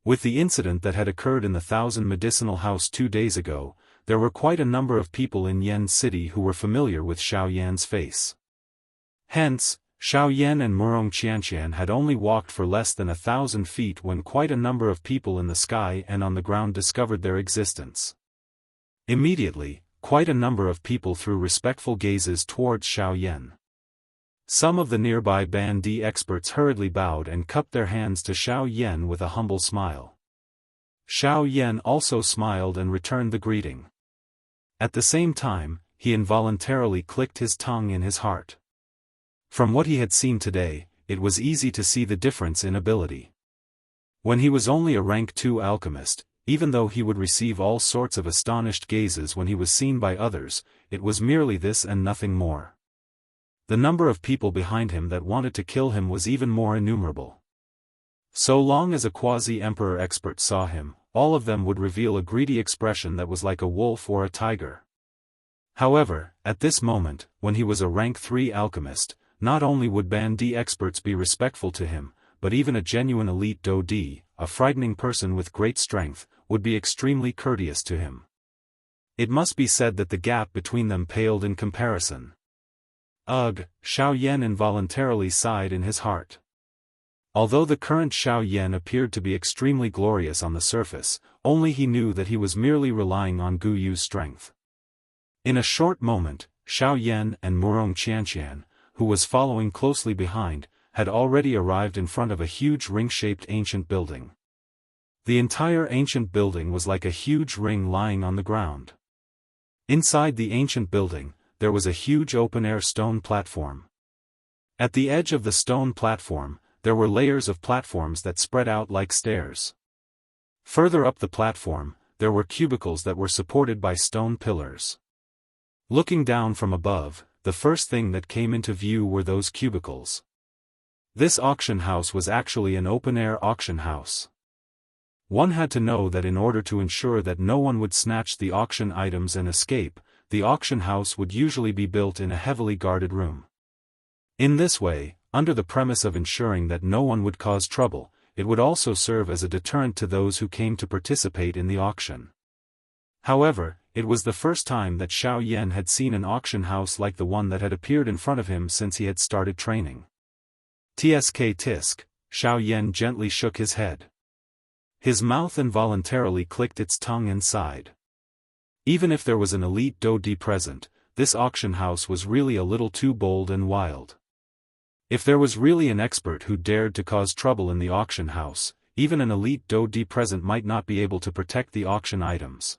With the incident that had occurred in the 1,000 Medicinal House 2 days ago, there were quite a number of people in Yan City who were familiar with Xiao Yan's face. Hence, Xiao Yan and Wuxia Xianxia had only walked for less than 1,000 feet when quite a number of people in the sky and on the ground discovered their existence. Immediately, quite a number of people threw respectful gazes towards Xiao Yan. Some of the nearby Bandi experts hurriedly bowed and cupped their hands to Xiao Yan with a humble smile. Xiao Yan also smiled and returned the greeting. At the same time, he involuntarily clicked his tongue in his heart. From what he had seen today, it was easy to see the difference in ability. When he was only a rank 2 alchemist, even though he would receive all sorts of astonished gazes when he was seen by others, it was merely this and nothing more. The number of people behind him that wanted to kill him was even more innumerable. So long as a quasi-emperor expert saw him, all of them would reveal a greedy expression that was like a wolf or a tiger. However, at this moment, when he was a rank 3 alchemist, not only would Bandi experts be respectful to him, but even a genuine elite Daoist, a frightening person with great strength, would be extremely courteous to him. It must be said that the gap between them paled in comparison. Ugh, Xiao Yan involuntarily sighed in his heart. Although the current Xiao Yan appeared to be extremely glorious on the surface, only he knew that he was merely relying on Gu Yu's strength. In a short moment, Xiao Yan and Wuxia Xianxia, who was following closely behind, had already arrived in front of a huge ring-shaped ancient building. The entire ancient building was like a huge ring lying on the ground. Inside the ancient building, there was a huge open-air stone platform. At the edge of the stone platform, there were layers of platforms that spread out like stairs. Further up the platform, there were cubicles that were supported by stone pillars. Looking down from above, the first thing that came into view were those cubicles. This auction house was actually an open-air auction house. One had to know that in order to ensure that no one would snatch the auction items and escape, the auction house would usually be built in a heavily guarded room. In this way, under the premise of ensuring that no one would cause trouble, it would also serve as a deterrent to those who came to participate in the auction. However, it was the first time that Xiao Yan had seen an auction house like the one that had appeared in front of him since he had started training. Tsk tisk, Xiao Yan gently shook his head. His mouth involuntarily clicked its tongue and sighed. Even if there was an elite Daoist present, this auction house was really a little too bold and wild. If there was really an expert who dared to cause trouble in the auction house, even an elite Daoist present might not be able to protect the auction items.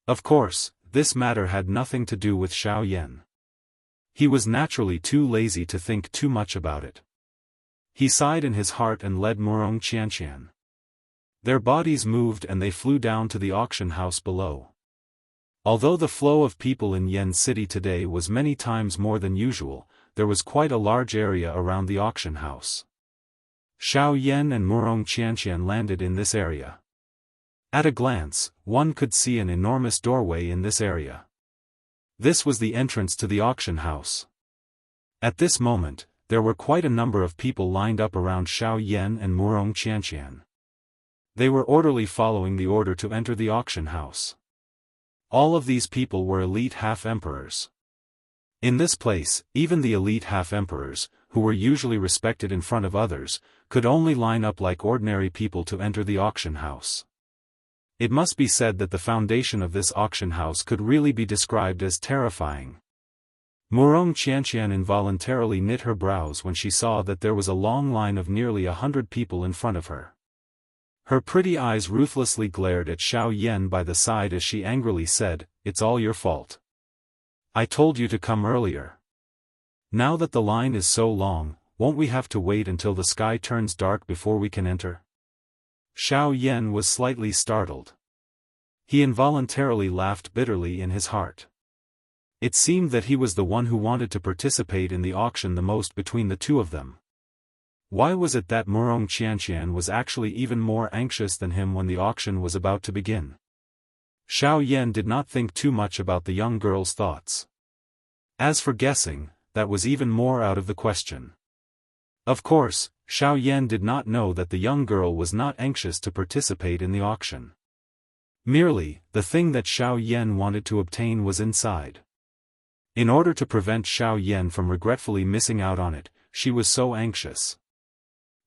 Of course, this matter had nothing to do with Xiao Yan. He was naturally too lazy to think too much about it. He sighed in his heart and led Wuxia Xianxia. Their bodies moved and they flew down to the auction house below. Although the flow of people in Yan City today was many times more than usual, there was quite a large area around the auction house. Xiao Yan and Wuxia Xianxia landed in this area. At a glance, one could see an enormous doorway in this area. This was the entrance to the auction house. At this moment, there were quite a number of people lined up around Xiao Yan and Wuxia Xianxia. They were orderly following the order to enter the auction house. All of these people were elite half-emperors. In this place, even the elite half-emperors, who were usually respected in front of others, could only line up like ordinary people to enter the auction house. It must be said that the foundation of this auction house could really be described as terrifying. Wuxia Xianxia involuntarily knit her brows when she saw that there was a long line of nearly 100 people in front of her. Her pretty eyes ruthlessly glared at Xiao Yan by the side as she angrily said, "It's all your fault. I told you to come earlier. Now that the line is so long, won't we have to wait until the sky turns dark before we can enter?" Xiao Yan was slightly startled. He involuntarily laughed bitterly in his heart. It seemed that he was the one who wanted to participate in the auction the most between the two of them. Why was it that Wuxia Xianxia was actually even more anxious than him when the auction was about to begin? Xiao Yan did not think too much about the young girl's thoughts. As for guessing, that was even more out of the question. Of course, Xiao Yan did not know that the young girl was not anxious to participate in the auction. Merely, the thing that Xiao Yan wanted to obtain was inside. In order to prevent Xiao Yan from regretfully missing out on it, she was so anxious.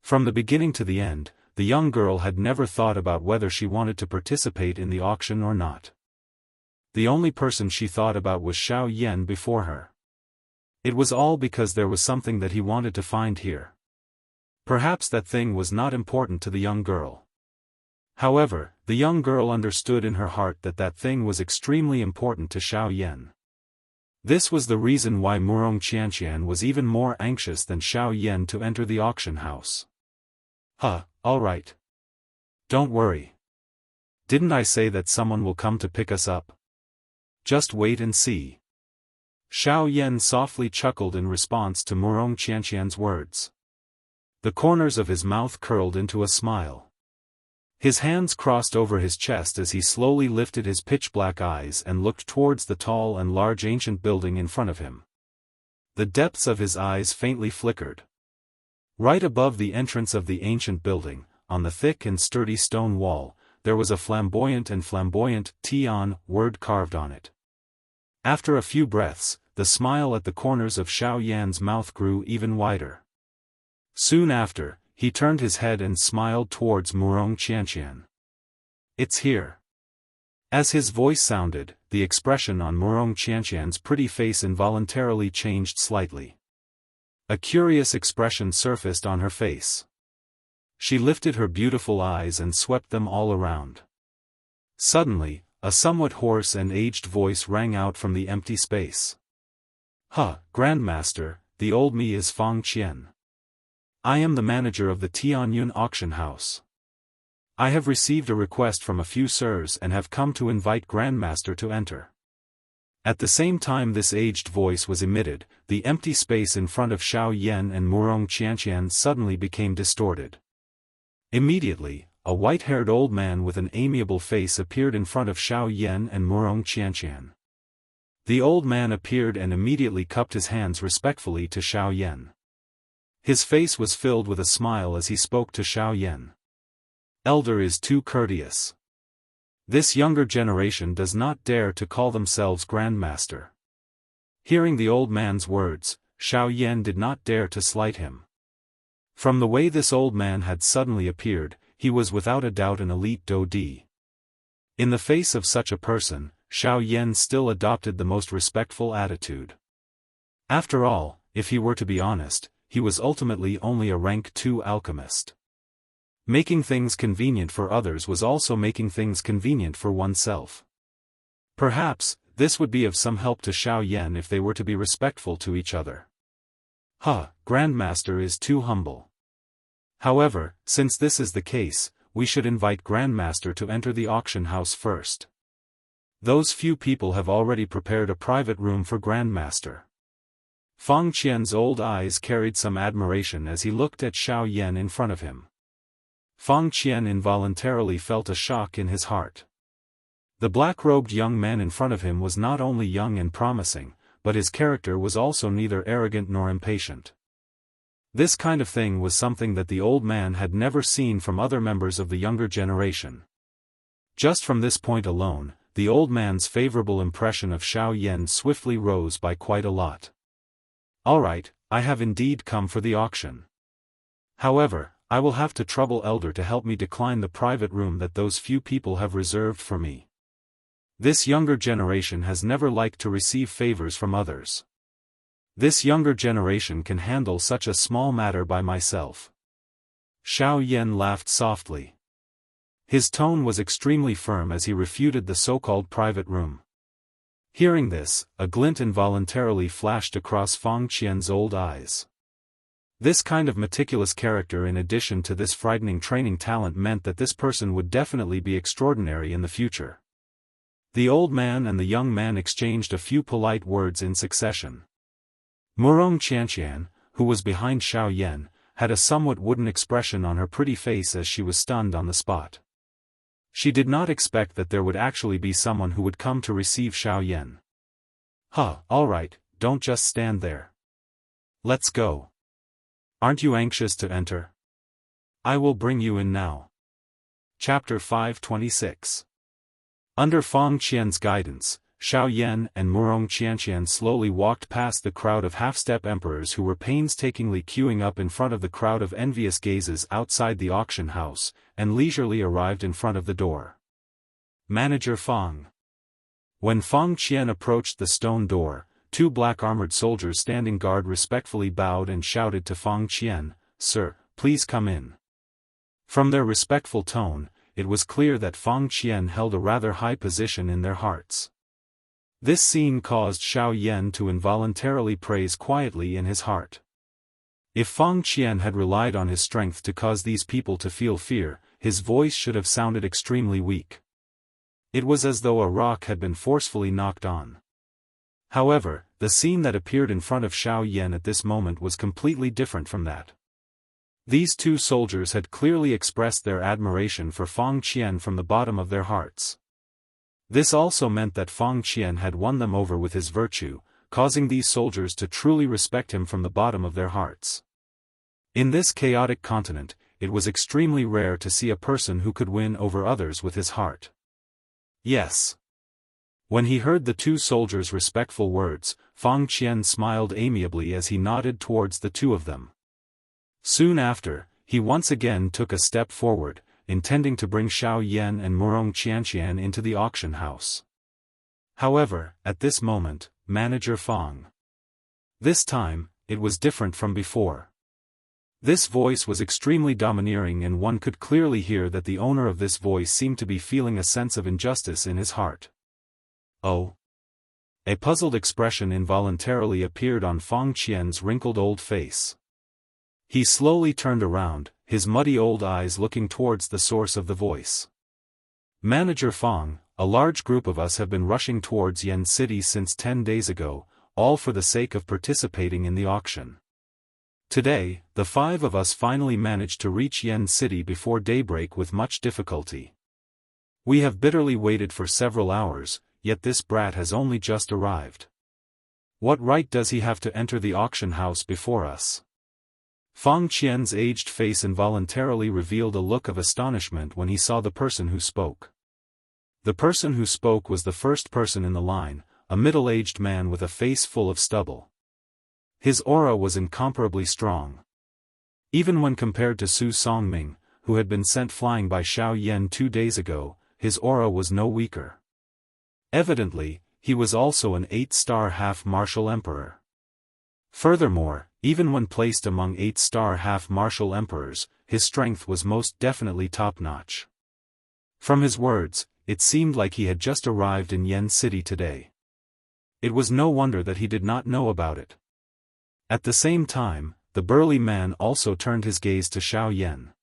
From the beginning to the end, the young girl had never thought about whether she wanted to participate in the auction or not. The only person she thought about was Xiao Yan before her. It was all because there was something that he wanted to find here. Perhaps that thing was not important to the young girl. However, the young girl understood in her heart that that thing was extremely important to Xiao Yan. This was the reason why Wuxia Xianxia was even more anxious than Xiao Yan to enter the auction house. All right. Don't worry. Didn't I say that someone will come to pick us up? Just wait and see. Xiao Yan softly chuckled in response to Wuxia Xianxia's words. The corners of his mouth curled into a smile. His hands crossed over his chest as he slowly lifted his pitch-black eyes and looked towards the tall and large ancient building in front of him. The depths of his eyes faintly flickered. Right above the entrance of the ancient building, on the thick and sturdy stone wall, there was a flamboyant Tian word carved on it. After a few breaths, the smile at the corners of Xiao Yan's mouth grew even wider. Soon after, he turned his head and smiled towards Wuxia Xianxia. "It's here." As his voice sounded, the expression on Wuxia Xianxia's pretty face involuntarily changed slightly. A curious expression surfaced on her face. She lifted her beautiful eyes and swept them all around. Suddenly, a somewhat hoarse and aged voice rang out from the empty space. Grandmaster, the old me is Fang Qian. I am the manager of the Tianyun auction house. I have received a request from a few sirs and have come to invite Grandmaster to enter. At the same time this aged voice was emitted, the empty space in front of Xiao Yan and Wuxia Xianxia suddenly became distorted. Immediately, a white-haired old man with an amiable face appeared in front of Xiao Yan and Wuxia Xianxia. The old man appeared and immediately cupped his hands respectfully to Xiao Yan. His face was filled with a smile as he spoke to Xiao Yan. "Elder is too courteous. This younger generation does not dare to call themselves Grandmaster." Hearing the old man's words, Xiao Yan did not dare to slight him. From the way this old man had suddenly appeared, he was without a doubt an elite Daoist. In the face of such a person, Xiao Yan still adopted the most respectful attitude. After all, if he were to be honest, he was ultimately only a rank 2 alchemist. Making things convenient for others was also making things convenient for oneself. Perhaps, this would be of some help to Xiao Yan if they were to be respectful to each other. Grandmaster is too humble. However, since this is the case, we should invite Grandmaster to enter the auction house first. Those few people have already prepared a private room for Grandmaster. Fang Qian's old eyes carried some admiration as he looked at Xiao Yan in front of him. Fang Qian involuntarily felt a shock in his heart. The black-robed young man in front of him was not only young and promising, but his character was also neither arrogant nor impatient. This kind of thing was something that the old man had never seen from other members of the younger generation. Just from this point alone, the old man's favorable impression of Xiao Yan swiftly rose by quite a lot. "All right, I have indeed come for the auction. However, I will have to trouble Elder to help me decline the private room that those few people have reserved for me. This younger generation has never liked to receive favors from others. This younger generation can handle such a small matter by myself." Xiao Yan laughed softly. His tone was extremely firm as he refuted the so-called private room. Hearing this, a glint involuntarily flashed across Fang Qian's old eyes. This kind of meticulous character in addition to this frightening training talent meant that this person would definitely be extraordinary in the future. The old man and the young man exchanged a few polite words in succession. Wuxia Xianxia, who was behind Xiao Yan, had a somewhat wooden expression on her pretty face as she was stunned on the spot. She did not expect that there would actually be someone who would come to receive Xiao Yan. All right, don't just stand there. Let's go. Aren't you anxious to enter? I will bring you in now." Chapter 526. Under Fang Qian's guidance, Xiao Yan and Wuxia Xianxia slowly walked past the crowd of half-step emperors who were painstakingly queuing up in front of the crowd of envious gazes outside the auction house, and leisurely arrived in front of the door. Manager Fang. When Fang Qian approached the stone door, two black-armored soldiers standing guard respectfully bowed and shouted to Fang Qian, "Sir, please come in." From their respectful tone, it was clear that Fang Qian held a rather high position in their hearts. This scene caused Xiao Yan to involuntarily praise quietly in his heart. If Fang Qian had relied on his strength to cause these people to feel fear, his voice should have sounded extremely weak. It was as though a rock had been forcefully knocked on. However, the scene that appeared in front of Xiao Yan at this moment was completely different from that. These two soldiers had clearly expressed their admiration for Fang Qian from the bottom of their hearts. This also meant that Fang Qian had won them over with his virtue, causing these soldiers to truly respect him from the bottom of their hearts. In this chaotic continent, it was extremely rare to see a person who could win over others with his heart. Yes. When he heard the two soldiers' respectful words, Fang Qian smiled amiably as he nodded towards the two of them. Soon after, he once again took a step forward, intending to bring Xiao Yan and Wuxia Xianxia into the auction house. However, at this moment, Manager Fang. This time, it was different from before. This voice was extremely domineering and one could clearly hear that the owner of this voice seemed to be feeling a sense of injustice in his heart. "Oh?" A puzzled expression involuntarily appeared on Fang Qian's wrinkled old face. He slowly turned around, his muddy old eyes looking towards the source of the voice. "Manager Fang, a large group of us have been rushing towards Yen City since 10 days ago, all for the sake of participating in the auction. Today, the 5 of us finally managed to reach Yen City before daybreak with much difficulty. We have bitterly waited for several hours, yet this brat has only just arrived. What right does he have to enter the auction house before us?" Fang Qian's aged face involuntarily revealed a look of astonishment when he saw the person who spoke. The person who spoke was the first person in the line, a middle-aged man with a face full of stubble. His aura was incomparably strong. Even when compared to Su Songming, who had been sent flying by Xiao Yan 2 days ago, his aura was no weaker. Evidently, he was also an 8-star half-martial emperor. Furthermore, even when placed among 8-star half-martial emperors, his strength was most definitely top-notch. From his words, it seemed like he had just arrived in Yen City today. It was no wonder that he did not know about it. At the same time, the burly man also turned his gaze to Xiao Yan.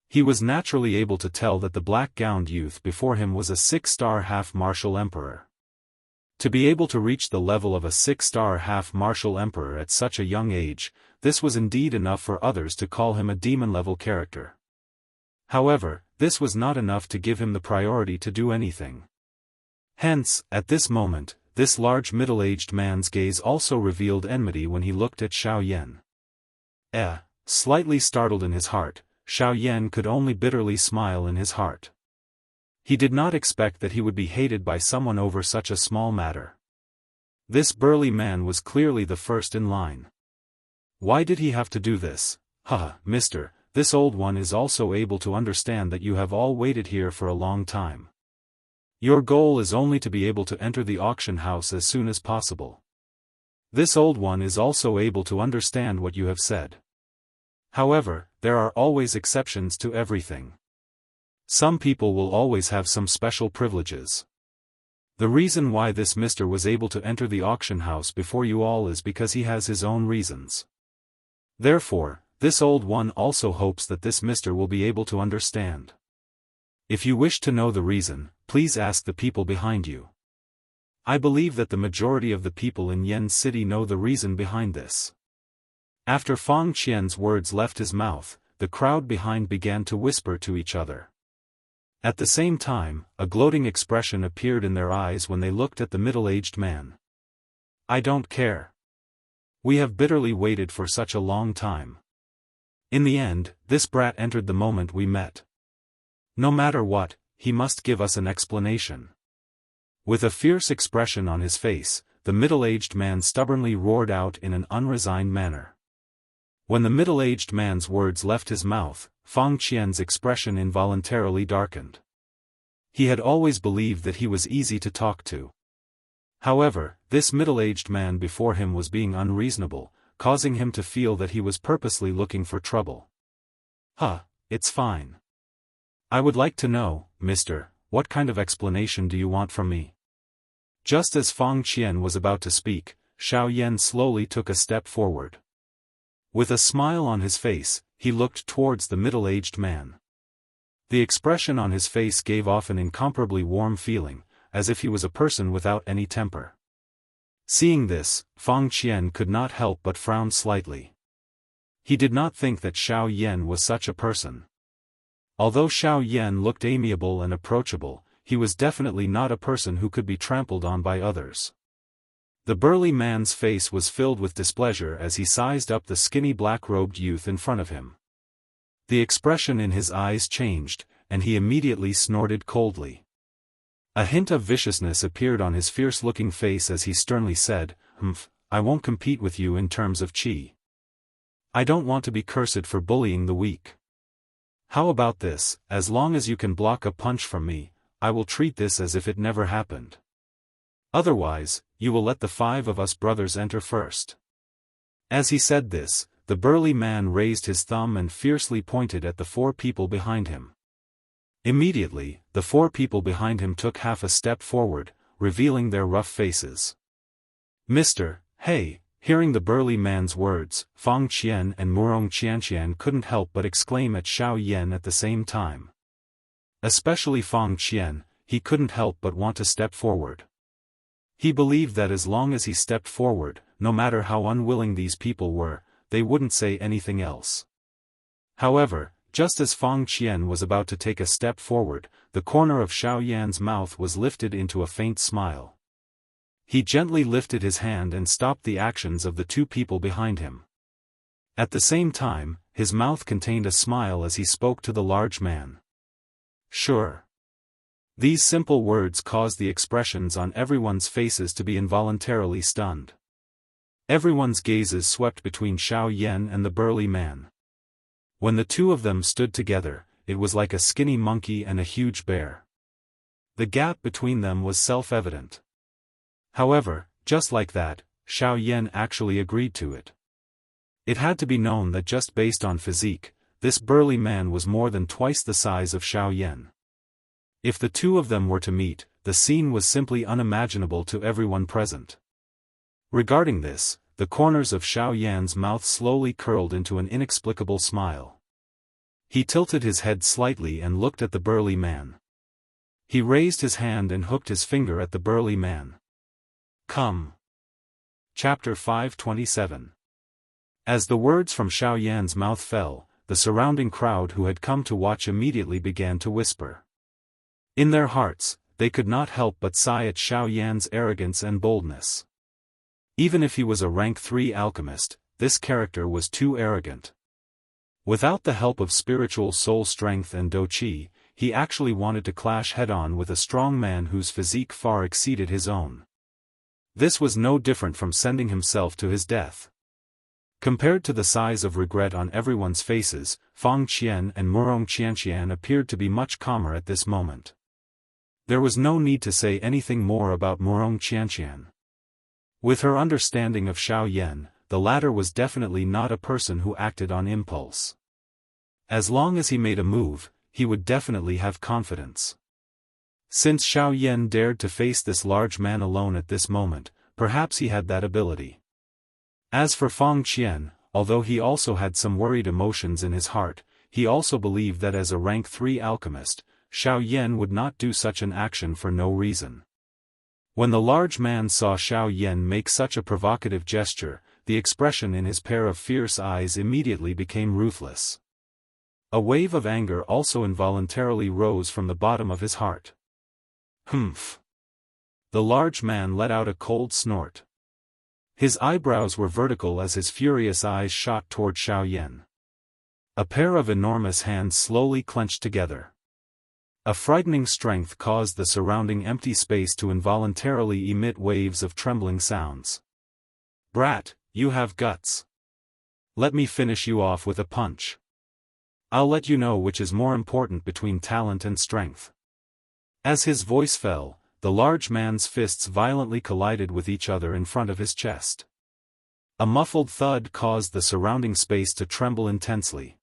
He was naturally able to tell that the black-gowned youth before him was a 6-star half-martial emperor. To be able to reach the level of a 6-star half-martial emperor at such a young age, this was indeed enough for others to call him a demon-level character. However, this was not enough to give him the priority to do anything. Hence, at this moment, this large middle-aged man's gaze also revealed enmity when he looked at Xiao Yan. Slightly startled in his heart, Xiao Yan could only bitterly smile in his heart. He did not expect that he would be hated by someone over such a small matter. This burly man was clearly the first in line. Why did he have to do this? Mister, this old one is also able to understand that you have all waited here for a long time. Your goal is only to be able to enter the auction house as soon as possible. This old one is also able to understand what you have said. However, there are always exceptions to everything. Some people will always have some special privileges. The reason why this mister was able to enter the auction house before you all is because he has his own reasons. Therefore, this old one also hopes that this mister will be able to understand. If you wish to know the reason, please ask the people behind you. I believe that the majority of the people in Yen City know the reason behind this. After Fang Qian's words left his mouth, the crowd behind began to whisper to each other. At the same time, a gloating expression appeared in their eyes when they looked at the middle-aged man. I don't care. We have bitterly waited for such a long time. In the end, this brat entered the moment we met. No matter what, he must give us an explanation. With a fierce expression on his face, the middle-aged man stubbornly roared out in an unresigned manner. When the middle-aged man's words left his mouth, Fang Qian's expression involuntarily darkened. He had always believed that he was easy to talk to. However, this middle-aged man before him was being unreasonable, causing him to feel that he was purposely looking for trouble. It's fine. I would like to know, mister, what kind of explanation do you want from me? Just as Fang Qian was about to speak, Xiao Yan slowly took a step forward. With a smile on his face, he looked towards the middle-aged man. The expression on his face gave off an incomparably warm feeling, as if he was a person without any temper. Seeing this, Fang Qian could not help but frown slightly. He did not think that Xiao Yan was such a person. Although Xiao Yan looked amiable and approachable, he was definitely not a person who could be trampled on by others. The burly man's face was filled with displeasure as he sized up the skinny black-robed youth in front of him. The expression in his eyes changed, and he immediately snorted coldly. A hint of viciousness appeared on his fierce-looking face as he sternly said, I won't compete with you in terms of qi. I don't want to be cursed for bullying the weak. How about this, as long as you can block a punch from me, I will treat this as if it never happened. Otherwise, you will let the 5 of us brothers enter first. As he said this, the burly man raised his thumb and fiercely pointed at the 4 people behind him. Immediately, the 4 people behind him took half a step forward, revealing their rough faces. Mister, hey! Hearing the burly man's words, Fang Qian and Wuxia Xianxia couldn't help but exclaim at Xiao Yan at the same time. Especially Fang Qian, he couldn't help but want to step forward. He believed that as long as he stepped forward, no matter how unwilling these people were, they wouldn't say anything else. However, just as Fang Qian was about to take a step forward, the corner of Xiao Yan's mouth was lifted into a faint smile. He gently lifted his hand and stopped the actions of the 2 people behind him. At the same time, his mouth contained a smile as he spoke to the large man. Sure. These simple words caused the expressions on everyone's faces to be involuntarily stunned. Everyone's gazes swept between Xiao Yan and the burly man. When the 2 of them stood together, it was like a skinny monkey and a huge bear. The gap between them was self-evident. However, just like that, Xiao Yan actually agreed to it. It had to be known that just based on physique, this burly man was more than twice the size of Xiao Yan. If the 2 of them were to meet, the scene was simply unimaginable to everyone present. Regarding this, the corners of Xiao Yan's mouth slowly curled into an inexplicable smile. He tilted his head slightly and looked at the burly man. He raised his hand and hooked his finger at the burly man. Come. Chapter 527. As the words from Xiao Yan's mouth fell, the surrounding crowd who had come to watch immediately began to whisper. In their hearts, they could not help but sigh at Xiao Yan's arrogance and boldness. Even if he was a rank 3 alchemist, this character was too arrogant. Without the help of spiritual soul strength and Do Qi, he actually wanted to clash head-on with a strong man whose physique far exceeded his own. This was no different from sending himself to his death. Compared to the size of regret on everyone's faces, Fang Qian and Wuxia Xianxia appeared to be much calmer at this moment. There was no need to say anything more about Wuxia Xianxia. With her understanding of Xiao Yan, the latter was definitely not a person who acted on impulse. As long as he made a move, he would definitely have confidence. Since Xiao Yan dared to face this large man alone at this moment, perhaps he had that ability. As for Fang Qian, although he also had some worried emotions in his heart, he also believed that as a rank 3 alchemist, Xiao Yan would not do such an action for no reason. When the large man saw Xiao Yan make such a provocative gesture, the expression in his pair of fierce eyes immediately became ruthless. A wave of anger also involuntarily rose from the bottom of his heart. Humph! The large man let out a cold snort. His eyebrows were vertical as his furious eyes shot toward Xiao Yan. A pair of enormous hands slowly clenched together. A frightening strength caused the surrounding empty space to involuntarily emit waves of trembling sounds. Brat, you have guts. Let me finish you off with a punch. I'll let you know which is more important between talent and strength. As his voice fell, the large man's fists violently collided with each other in front of his chest. A muffled thud caused the surrounding space to tremble intensely.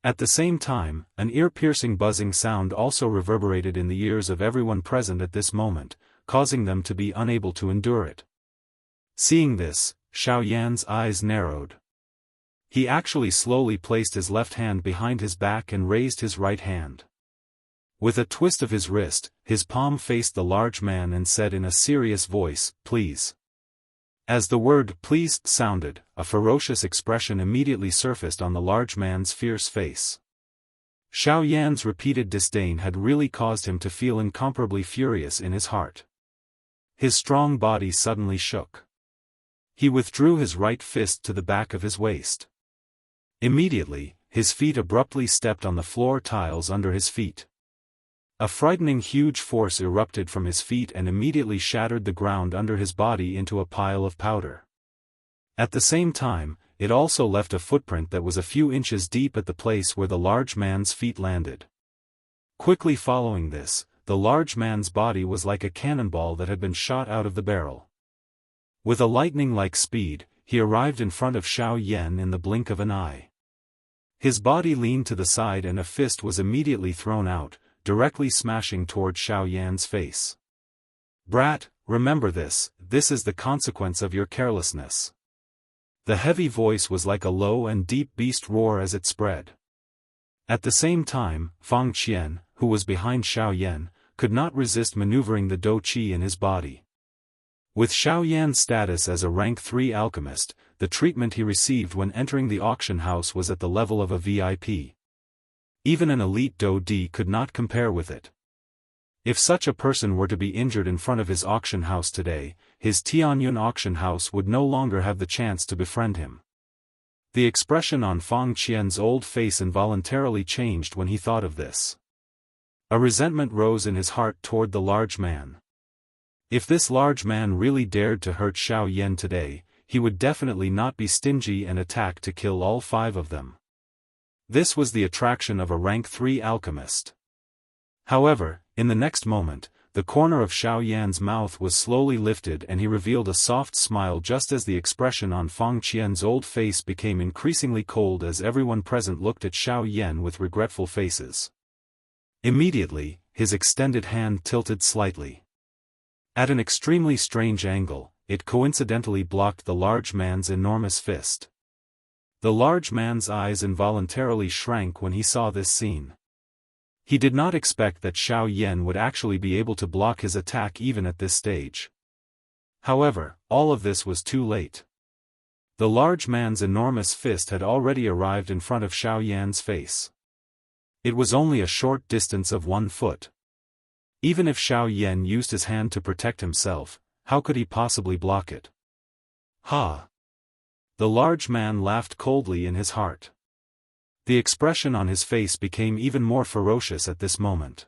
At the same time, an ear-piercing buzzing sound also reverberated in the ears of everyone present at this moment, causing them to be unable to endure it. Seeing this, Xiao Yan's eyes narrowed. He actually slowly placed his left hand behind his back and raised his right hand. With a twist of his wrist, his palm faced the large man and said in a serious voice, "Please." As the word "please" sounded, a ferocious expression immediately surfaced on the large man's fierce face. Xiao Yan's repeated disdain had really caused him to feel incomparably furious in his heart. His strong body suddenly shook. He withdrew his right fist to the back of his waist. Immediately, his feet abruptly stepped on the floor tiles under his feet. A frightening huge force erupted from his feet and immediately shattered the ground under his body into a pile of powder. At the same time, it also left a footprint that was a few inches deep at the place where the large man's feet landed. Quickly following this, the large man's body was like a cannonball that had been shot out of the barrel. With a lightning-like speed, he arrived in front of Xiao Yan in the blink of an eye. His body leaned to the side and a fist was immediately thrown out, directly smashing toward Xiao Yan's face. "Brat, remember this is the consequence of your carelessness." The heavy voice was like a low and deep beast roar as it spread. At the same time, Fang Qian, who was behind Xiao Yan, could not resist maneuvering the Do Qi in his body. With Xiao Yan's status as a rank 3 alchemist, the treatment he received when entering the auction house was at the level of a VIP. Even an elite Do Di could not compare with it. If such a person were to be injured in front of his auction house today, his Tianyun auction house would no longer have the chance to befriend him. The expression on Fang Qian's old face involuntarily changed when he thought of this. A resentment rose in his heart toward the large man. If this large man really dared to hurt Xiao Yan today, he would definitely not be stingy and attack to kill all 5 of them. This was the attraction of a rank 3 alchemist. However, in the next moment, the corner of Xiao Yan's mouth was slowly lifted and he revealed a soft smile just as the expression on Fang Qian's old face became increasingly cold as everyone present looked at Xiao Yan with regretful faces. Immediately, his extended hand tilted slightly. At an extremely strange angle, it coincidentally blocked the large man's enormous fist. The large man's eyes involuntarily shrank when he saw this scene. He did not expect that Xiao Yan would actually be able to block his attack even at this stage. However, all of this was too late. The large man's enormous fist had already arrived in front of Xiao Yan's face. It was only a short distance of 1 foot. Even if Xiao Yan used his hand to protect himself, how could he possibly block it? Ha! The large man laughed coldly in his heart. The expression on his face became even more ferocious at this moment.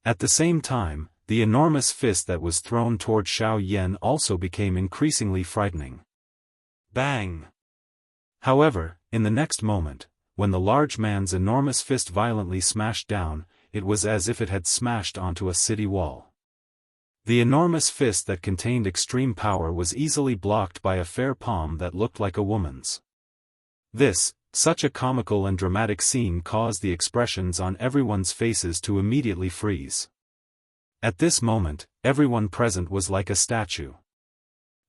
At the same time, the enormous fist that was thrown toward Xiao Yan also became increasingly frightening. Bang! However, in the next moment, when the large man's enormous fist violently smashed down, it was as if it had smashed onto a city wall. The enormous fist that contained extreme power was easily blocked by a fair palm that looked like a woman's. Such a comical and dramatic scene caused the expressions on everyone's faces to immediately freeze. At this moment, everyone present was like a statue.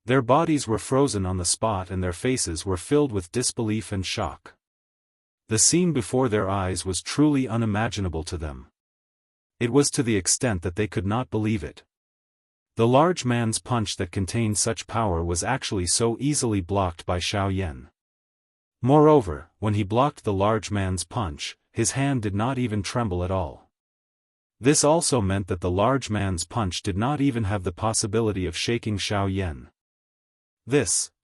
Their bodies were frozen on the spot and their faces were filled with disbelief and shock. The scene before their eyes was truly unimaginable to them. It was to the extent that they could not believe it. The large man's punch that contained such power was actually so easily blocked by Xiao Yan. Moreover, when he blocked the large man's punch, his hand did not even tremble at all. This also meant that the large man's punch did not even have the possibility of shaking Xiao Yan.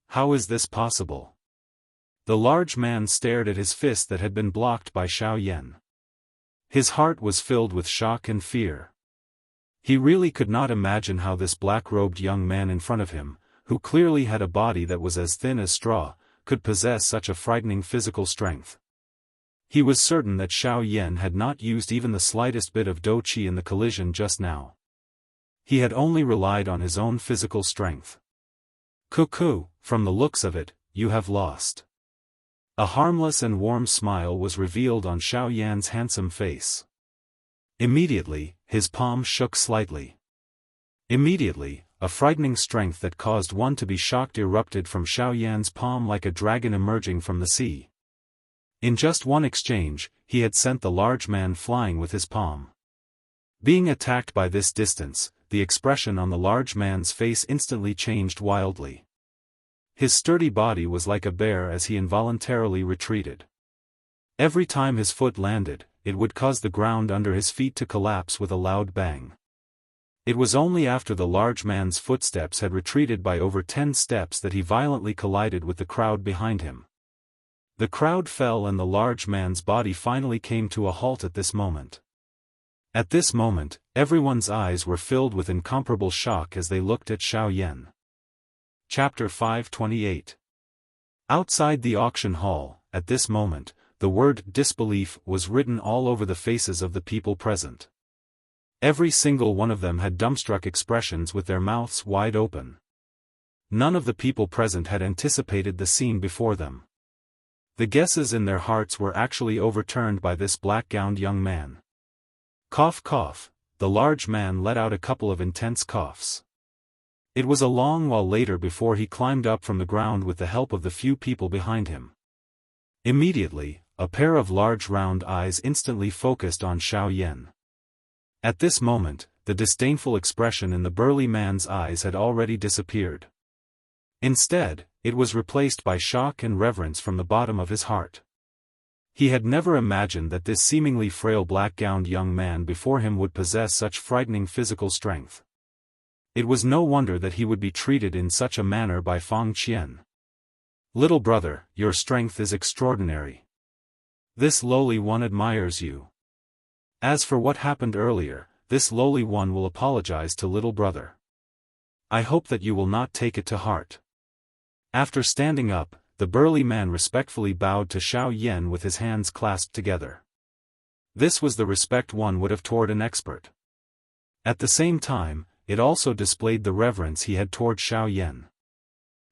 How is this possible? The large man stared at his fist that had been blocked by Xiao Yan. His heart was filled with shock and fear. He really could not imagine how this black-robed young man in front of him, who clearly had a body that was as thin as straw, could possess such a frightening physical strength. He was certain that Xiao Yan had not used even the slightest bit of dou qi in the collision just now. He had only relied on his own physical strength. Cuckoo, from the looks of it, you have lost. A harmless and warm smile was revealed on Xiao Yan's handsome face. Immediately, his palm shook slightly. Immediately, a frightening strength that caused one to be shocked erupted from Xiao Yan's palm like a dragon emerging from the sea. In just one exchange, he had sent the large man flying with his palm. Being attacked by this distance, the expression on the large man's face instantly changed wildly. His sturdy body was like a bear as he involuntarily retreated. Every time his foot landed, it would cause the ground under his feet to collapse with a loud bang. It was only after the large man's footsteps had retreated by over 10 steps that he violently collided with the crowd behind him. The crowd fell and the large man's body finally came to a halt at this moment. At this moment, everyone's eyes were filled with incomparable shock as they looked at Xiao Yan. Chapter 528. Outside the auction hall, at this moment, the word disbelief was written all over the faces of the people present. Every single one of them had dumbstruck expressions with their mouths wide open. None of the people present had anticipated the scene before them. The guesses in their hearts were actually overturned by this black-gowned young man. Cough cough, the large man let out a couple of intense coughs. It was a long while later before he climbed up from the ground with the help of the few people behind him. Immediately, a pair of large round eyes instantly focused on Xiao Yan. At this moment, the disdainful expression in the burly man's eyes had already disappeared. Instead, it was replaced by shock and reverence from the bottom of his heart. He had never imagined that this seemingly frail black-gowned young man before him would possess such frightening physical strength. It was no wonder that he would be treated in such a manner by Fang Qian. Little brother, your strength is extraordinary. This lowly one admires you. As for what happened earlier, this lowly one will apologize to little brother. I hope that you will not take it to heart. After standing up, the burly man respectfully bowed to Xiao Yan with his hands clasped together. This was the respect one would have toward an expert. At the same time, it also displayed the reverence he had toward Xiao Yan.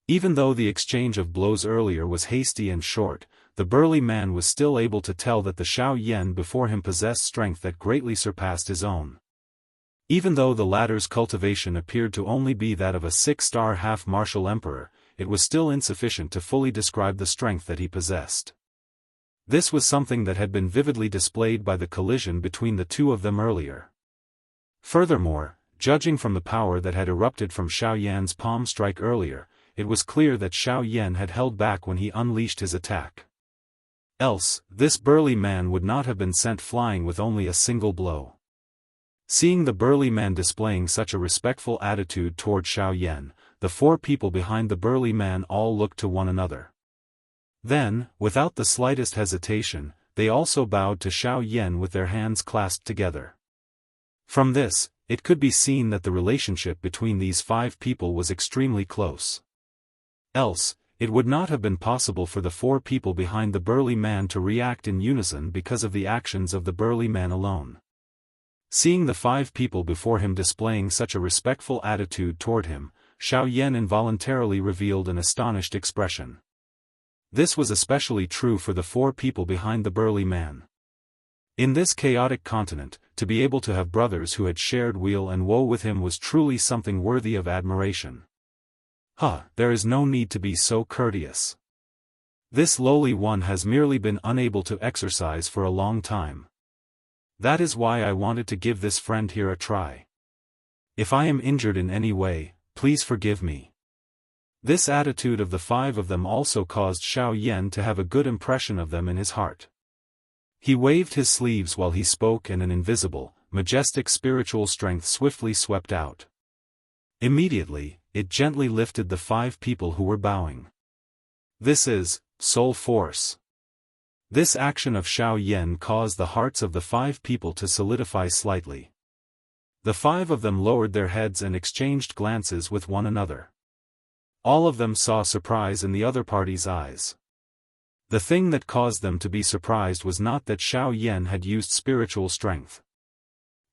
Even though the exchange of blows earlier was hasty and short, the burly man was still able to tell that the Xiao Yan before him possessed strength that greatly surpassed his own. Even though the latter's cultivation appeared to only be that of a 6-star half-martial emperor, it was still insufficient to fully describe the strength that he possessed. This was something that had been vividly displayed by the collision between the two of them earlier. Furthermore, judging from the power that had erupted from Xiao Yan's palm strike earlier, it was clear that Xiao Yan had held back when he unleashed his attack. Else, this burly man would not have been sent flying with only a single blow. Seeing the burly man displaying such a respectful attitude toward Xiao Yan, the four people behind the burly man all looked to one another. Then, without the slightest hesitation, they also bowed to Xiao Yan with their hands clasped together. From this, it could be seen that the relationship between these five people was extremely close. Else, it would not have been possible for the four people behind the burly man to react in unison because of the actions of the burly man alone. Seeing the five people before him displaying such a respectful attitude toward him, Xiao Yan involuntarily revealed an astonished expression. This was especially true for the four people behind the burly man. In this chaotic continent, to be able to have brothers who had shared weal and woe with him was truly something worthy of admiration. There is no need to be so courteous. This lowly one has merely been unable to exercise for a long time. That is why I wanted to give this friend here a try. If I am injured in any way, please forgive me. This attitude of the five of them also caused Xiao Yan to have a good impression of them in his heart. He waved his sleeves while he spoke and an invisible, majestic spiritual strength swiftly swept out. Immediately, it gently lifted the five people who were bowing. This is soul force. This action of Xiao Yan caused the hearts of the five people to solidify slightly. The five of them lowered their heads and exchanged glances with one another. All of them saw surprise in the other party's eyes. The thing that caused them to be surprised was not that Xiao Yan had used spiritual strength.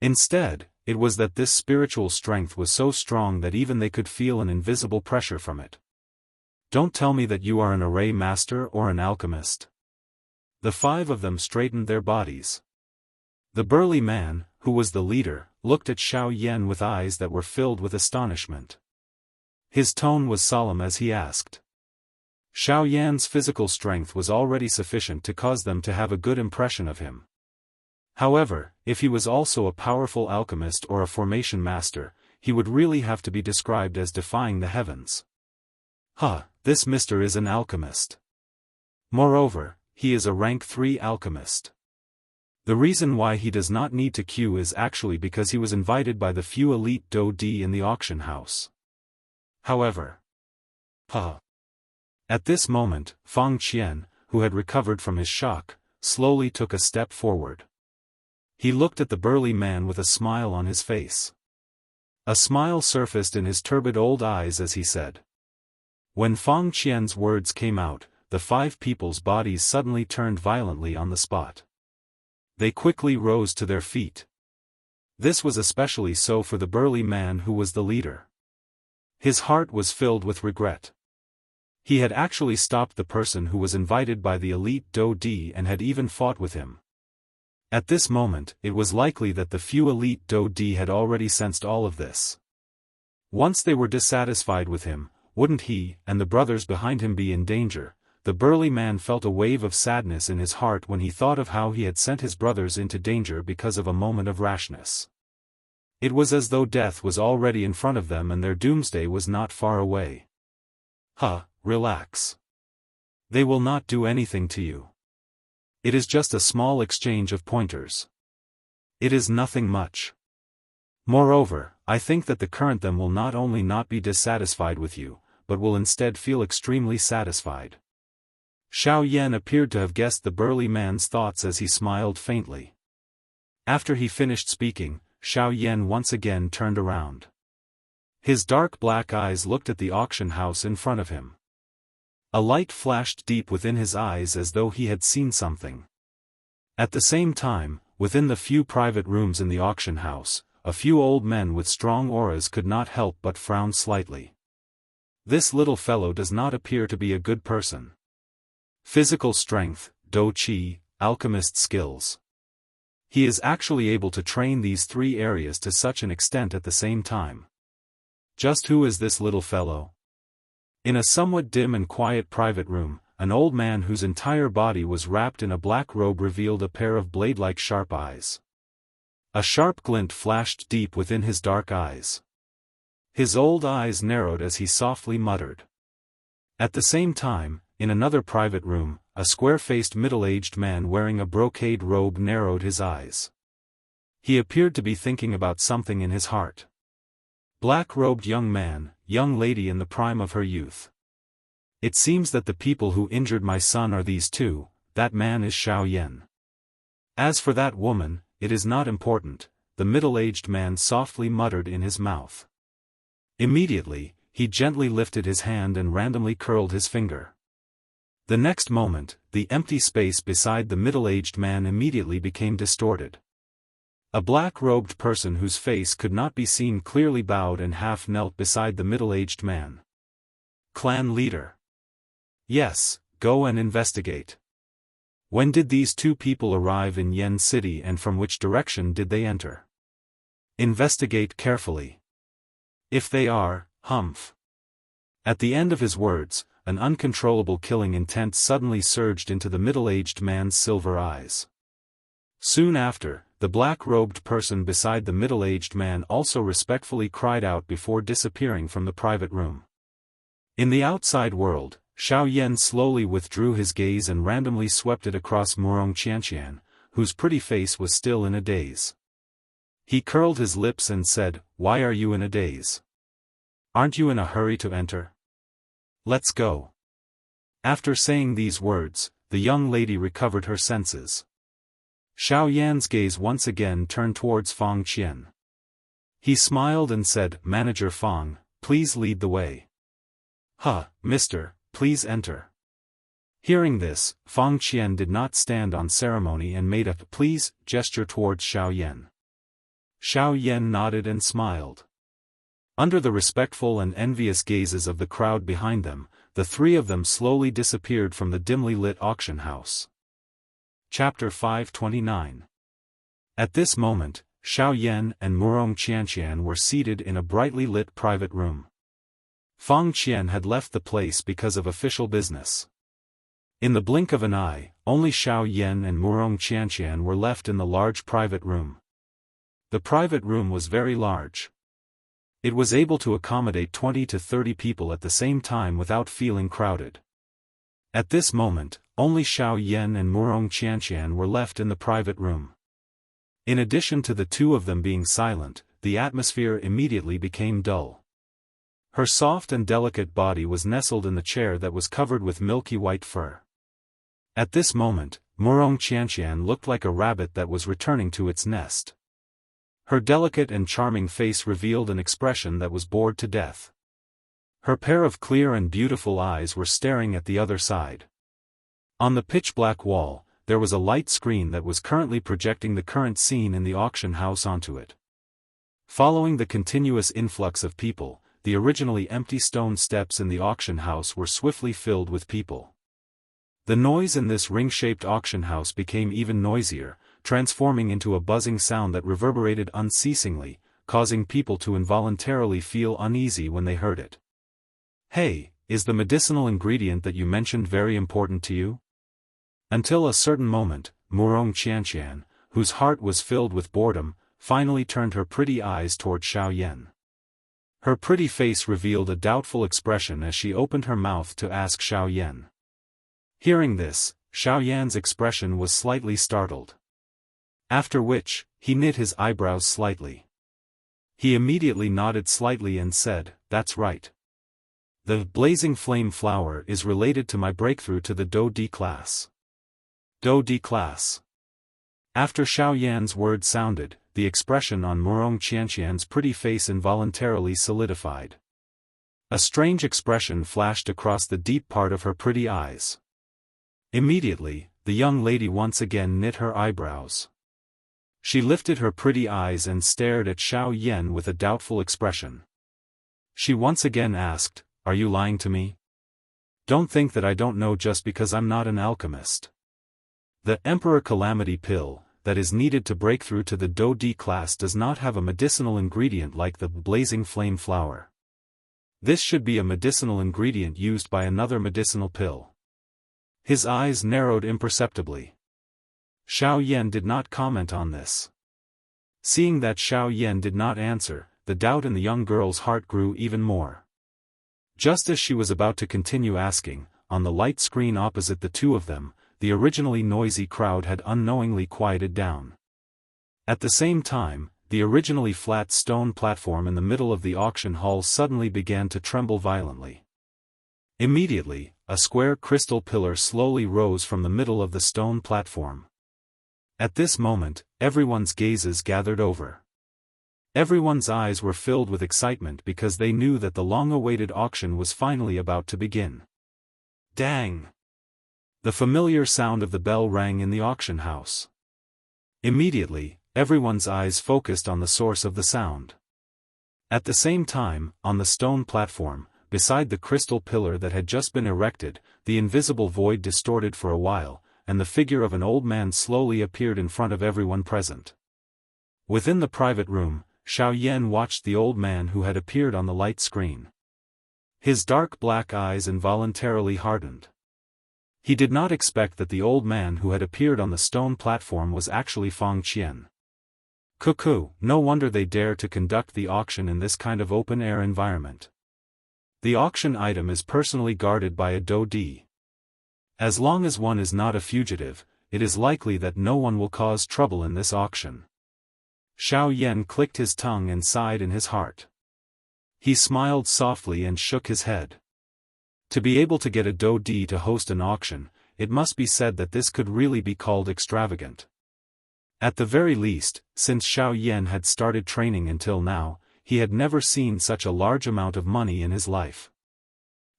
Instead, it was that this spiritual strength was so strong that even they could feel an invisible pressure from it. Don't tell me that you are an array master or an alchemist. The five of them straightened their bodies. The burly man, who was the leader, looked at Xiao Yan with eyes that were filled with astonishment. His tone was solemn as he asked. Xiao Yan's physical strength was already sufficient to cause them to have a good impression of him. However, if he was also a powerful alchemist or a formation master, he would really have to be described as defying the heavens. This mister is an alchemist. Moreover, he is a rank 3 alchemist. The reason why he does not need to queue is actually because he was invited by the few elite Do-di in the auction house. However, at this moment, Fang Qian, who had recovered from his shock, slowly took a step forward. He looked at the burly man with a smile on his face. A smile surfaced in his turbid old eyes as he said. When Fang Qian's words came out, the five people's bodies suddenly turned violently on the spot. They quickly rose to their feet. This was especially so for the burly man who was the leader. His heart was filled with regret. He had actually stopped the person who was invited by the elite Do-di and had even fought with him. At this moment, it was likely that the few elite Do-di had already sensed all of this. Once they were dissatisfied with him, wouldn't he and the brothers behind him be in danger? The burly man felt a wave of sadness in his heart when he thought of how he had sent his brothers into danger because of a moment of rashness. It was as though death was already in front of them and their doomsday was not far away. Relax. They will not do anything to you. It is just a small exchange of pointers. It is nothing much. Moreover, I think that the current them will not only not be dissatisfied with you, but will instead feel extremely satisfied. Xiao Yan appeared to have guessed the burly man's thoughts as he smiled faintly. After he finished speaking, Xiao Yan once again turned around. His dark black eyes looked at the auction house in front of him. A light flashed deep within his eyes as though he had seen something. At the same time, within the few private rooms in the auction house, a few old men with strong auras could not help but frown slightly. This little fellow does not appear to be a good person. Physical strength, Do-chi, alchemist skills. He is actually able to train these three areas to such an extent at the same time. Just who is this little fellow? In a somewhat dim and quiet private room, an old man whose entire body was wrapped in a black robe revealed a pair of blade-like sharp eyes. A sharp glint flashed deep within his dark eyes. His old eyes narrowed as he softly muttered. At the same time, in another private room, a square-faced middle-aged man wearing a brocade robe narrowed his eyes. He appeared to be thinking about something in his heart. Black-robed young man, young lady in the prime of her youth. It seems that the people who injured my son are these two, that man is Xiao Yan. As for that woman, it is not important, the middle-aged man softly muttered in his mouth. Immediately, he gently lifted his hand and randomly curled his finger. The next moment, the empty space beside the middle-aged man immediately became distorted. A black-robed person whose face could not be seen clearly bowed and half knelt beside the middle-aged man. Clan leader. Yes, go and investigate. When did these two people arrive in Yen City and from which direction did they enter? Investigate carefully. If they are, humph. At the end of his words, an uncontrollable killing intent suddenly surged into the middle-aged man's silver eyes. Soon after, the black-robed person beside the middle-aged man also respectfully cried out before disappearing from the private room. In the outside world, Xiao Yan slowly withdrew his gaze and randomly swept it across Wuxia Xianxia, whose pretty face was still in a daze. He curled his lips and said, "Why are you in a daze? Aren't you in a hurry to enter? Let's go." After saying these words, the young lady recovered her senses. Xiao Yan's gaze once again turned towards Fang Qian. He smiled and said, "Manager Fang, please lead the way." Mister, please enter." Hearing this, Fang Qian did not stand on ceremony and made a "please" gesture towards Xiao Yan. Xiao Yan nodded and smiled. Under the respectful and envious gazes of the crowd behind them, the three of them slowly disappeared from the dimly lit auction house. Chapter 529. At this moment, Xiao Yan and Wuxia Xianxia were seated in a brightly lit private room. Fang Qian had left the place because of official business. In the blink of an eye, only Xiao Yan and Wuxia Xianxia were left in the large private room. The private room was very large. It was able to accommodate 20 to 30 people at the same time without feeling crowded. At this moment, only Xiao Yan and Wuxia Xianxia were left in the private room. In addition to the two of them being silent, the atmosphere immediately became dull. Her soft and delicate body was nestled in the chair that was covered with milky white fur. At this moment, Wuxia Xianxia looked like a rabbit that was returning to its nest. Her delicate and charming face revealed an expression that was bored to death. Her pair of clear and beautiful eyes were staring at the other side. On the pitch-black wall, there was a light screen that was currently projecting the current scene in the auction house onto it. Following the continuous influx of people, the originally empty stone steps in the auction house were swiftly filled with people. The noise in this ring-shaped auction house became even noisier, transforming into a buzzing sound that reverberated unceasingly, causing people to involuntarily feel uneasy when they heard it. "Hey, is the medicinal ingredient that you mentioned very important to you?" Until a certain moment, Wuxia Xianxia, whose heart was filled with boredom, finally turned her pretty eyes toward Xiao Yan. Her pretty face revealed a doubtful expression as she opened her mouth to ask Xiao Yan. Hearing this, Xiao Yan's expression was slightly startled. After which, he knit his eyebrows slightly. He immediately nodded slightly and said, "That's right. The blazing flame flower is related to my breakthrough to the Do D class." Do D class. After Xiao Yan's word sounded, the expression on Wuxia Xianxia's pretty face involuntarily solidified. A strange expression flashed across the deep part of her pretty eyes. Immediately, the young lady once again knit her eyebrows. She lifted her pretty eyes and stared at Xiao Yan with a doubtful expression. She once again asked, "Are you lying to me? Don't think that I don't know just because I'm not an alchemist. The Emperor Calamity Pill, that is needed to break through to the Do D class does not have a medicinal ingredient like the blazing flame flower. This should be a medicinal ingredient used by another medicinal pill." His eyes narrowed imperceptibly. Xiao Yan did not comment on this. Seeing that Xiao Yan did not answer, the doubt in the young girl's heart grew even more. Just as she was about to continue asking, on the light screen opposite the two of them, the originally noisy crowd had unknowingly quieted down. At the same time, the originally flat stone platform in the middle of the auction hall suddenly began to tremble violently. Immediately, a square crystal pillar slowly rose from the middle of the stone platform. At this moment, everyone's gazes gathered over. Everyone's eyes were filled with excitement because they knew that the long-awaited auction was finally about to begin. Dang! The familiar sound of the bell rang in the auction house. Immediately, everyone's eyes focused on the source of the sound. At the same time, on the stone platform, beside the crystal pillar that had just been erected, the invisible void distorted for a while, and the figure of an old man slowly appeared in front of everyone present. Within the private room, Xiao Yan watched the old man who had appeared on the light screen. His dark black eyes involuntarily hardened. He did not expect that the old man who had appeared on the stone platform was actually Feng Qian. Cuckoo, no wonder they dare to conduct the auction in this kind of open-air environment. The auction item is personally guarded by a Daoist. As long as one is not a fugitive, it is likely that no one will cause trouble in this auction. Xiao Yan clicked his tongue and sighed in his heart. He smiled softly and shook his head. To be able to get a Daoist to host an auction, it must be said that this could really be called extravagant. At the very least, since Xiao Yan had started training until now, he had never seen such a large amount of money in his life.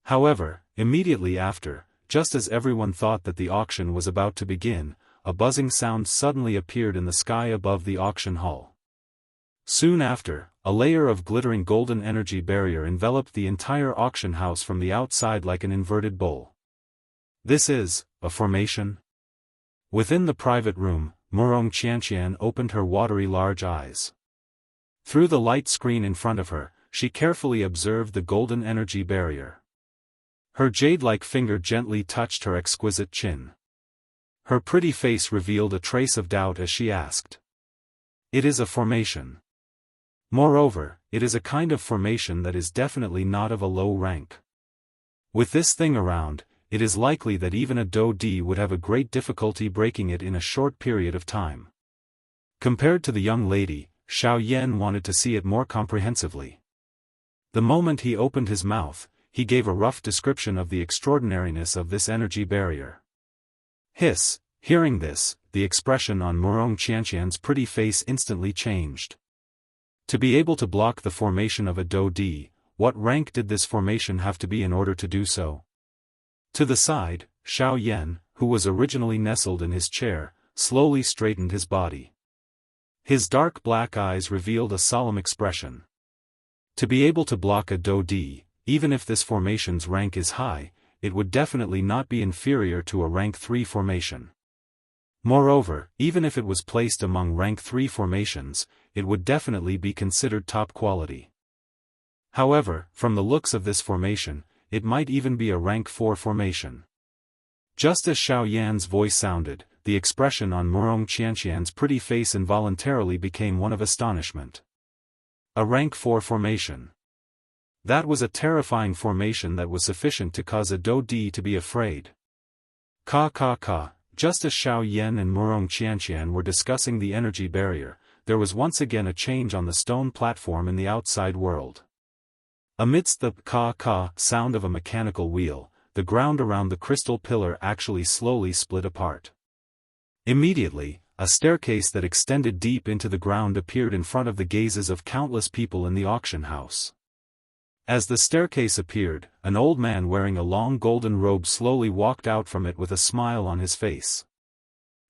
However, immediately after, just as everyone thought that the auction was about to begin, a buzzing sound suddenly appeared in the sky above the auction hall. Soon after, a layer of glittering golden energy barrier enveloped the entire auction house from the outside like an inverted bowl. This is a formation? Within the private room, Wuxia Xianxia opened her watery large eyes. Through the light screen in front of her, she carefully observed the golden energy barrier. Her jade-like finger gently touched her exquisite chin. Her pretty face revealed a trace of doubt as she asked. It is a formation. Moreover, it is a kind of formation that is definitely not of a low rank. With this thing around, it is likely that even a Daoist would have a great difficulty breaking it in a short period of time. Compared to the young lady, Xiao Yan wanted to see it more comprehensively. The moment he opened his mouth, he gave a rough description of the extraordinariness of this energy barrier. Hiss! Hearing this, the expression on Wuxia Xianxia's pretty face instantly changed. To be able to block the formation of a Daoist, what rank did this formation have to be in order to do so? To the side, Xiao Yan, who was originally nestled in his chair, slowly straightened his body. His dark black eyes revealed a solemn expression. To be able to block a Daoist, even if this formation's rank is high, it would definitely not be inferior to a rank 3 formation. Moreover, even if it was placed among rank 3 formations, it would definitely be considered top quality. However, from the looks of this formation, it might even be a rank 4 formation. Just as Xiao Yan's voice sounded, the expression on Wuxia Xianxia's pretty face involuntarily became one of astonishment. A rank 4 formation. That was a terrifying formation that was sufficient to cause a Daoist to be afraid. Just as Xiao Yan and Wuxia Xianxia were discussing the energy barrier, there was once again a change on the stone platform in the outside world. Amidst the sound of a mechanical wheel, the ground around the crystal pillar actually slowly split apart. Immediately, a staircase that extended deep into the ground appeared in front of the gazes of countless people in the auction house. As the staircase appeared, an old man wearing a long golden robe slowly walked out from it with a smile on his face.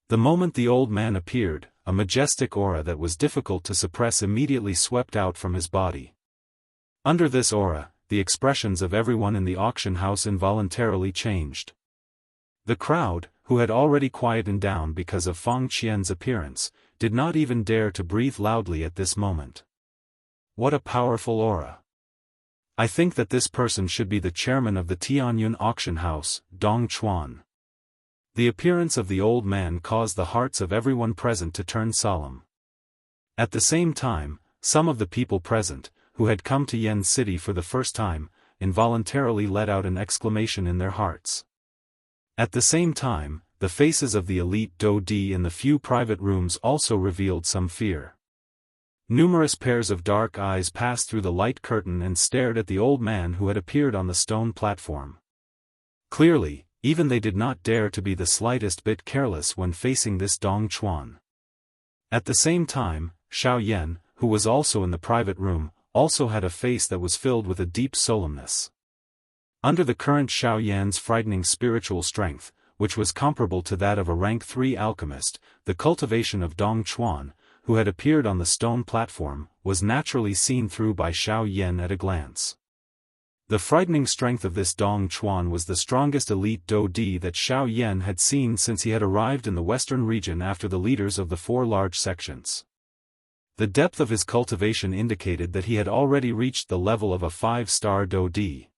The moment the old man appeared, a majestic aura that was difficult to suppress immediately swept out from his body. Under this aura, the expressions of everyone in the auction house involuntarily changed. The crowd, who had already quietened down because of Feng Qian's appearance, did not even dare to breathe loudly at this moment. What a powerful aura! I think that this person should be the chairman of the Tianyun auction house, Dong Chuan. The appearance of the old man caused the hearts of everyone present to turn solemn. At the same time, some of the people present, who had come to Yen City for the first time, involuntarily let out an exclamation in their hearts. At the same time, the faces of the elite Do Di in the few private rooms also revealed some fear. Numerous pairs of dark eyes passed through the light curtain and stared at the old man who had appeared on the stone platform. Clearly, even they did not dare to be the slightest bit careless when facing this Dong Chuan. At the same time, Xiao Yan, who was also in the private room, also had a face that was filled with a deep solemnness. Under the current Xiao Yan's frightening spiritual strength, which was comparable to that of a rank 3 alchemist, the cultivation of Dong Chuan, who had appeared on the stone platform, was naturally seen through by Xiao Yan at a glance. The frightening strength of this Dong Chuan was the strongest elite Do Di that Xiao Yan had seen since he had arrived in the western region after the leaders of the 4 large sections. The depth of his cultivation indicated that he had already reached the level of a 5-star Do Di.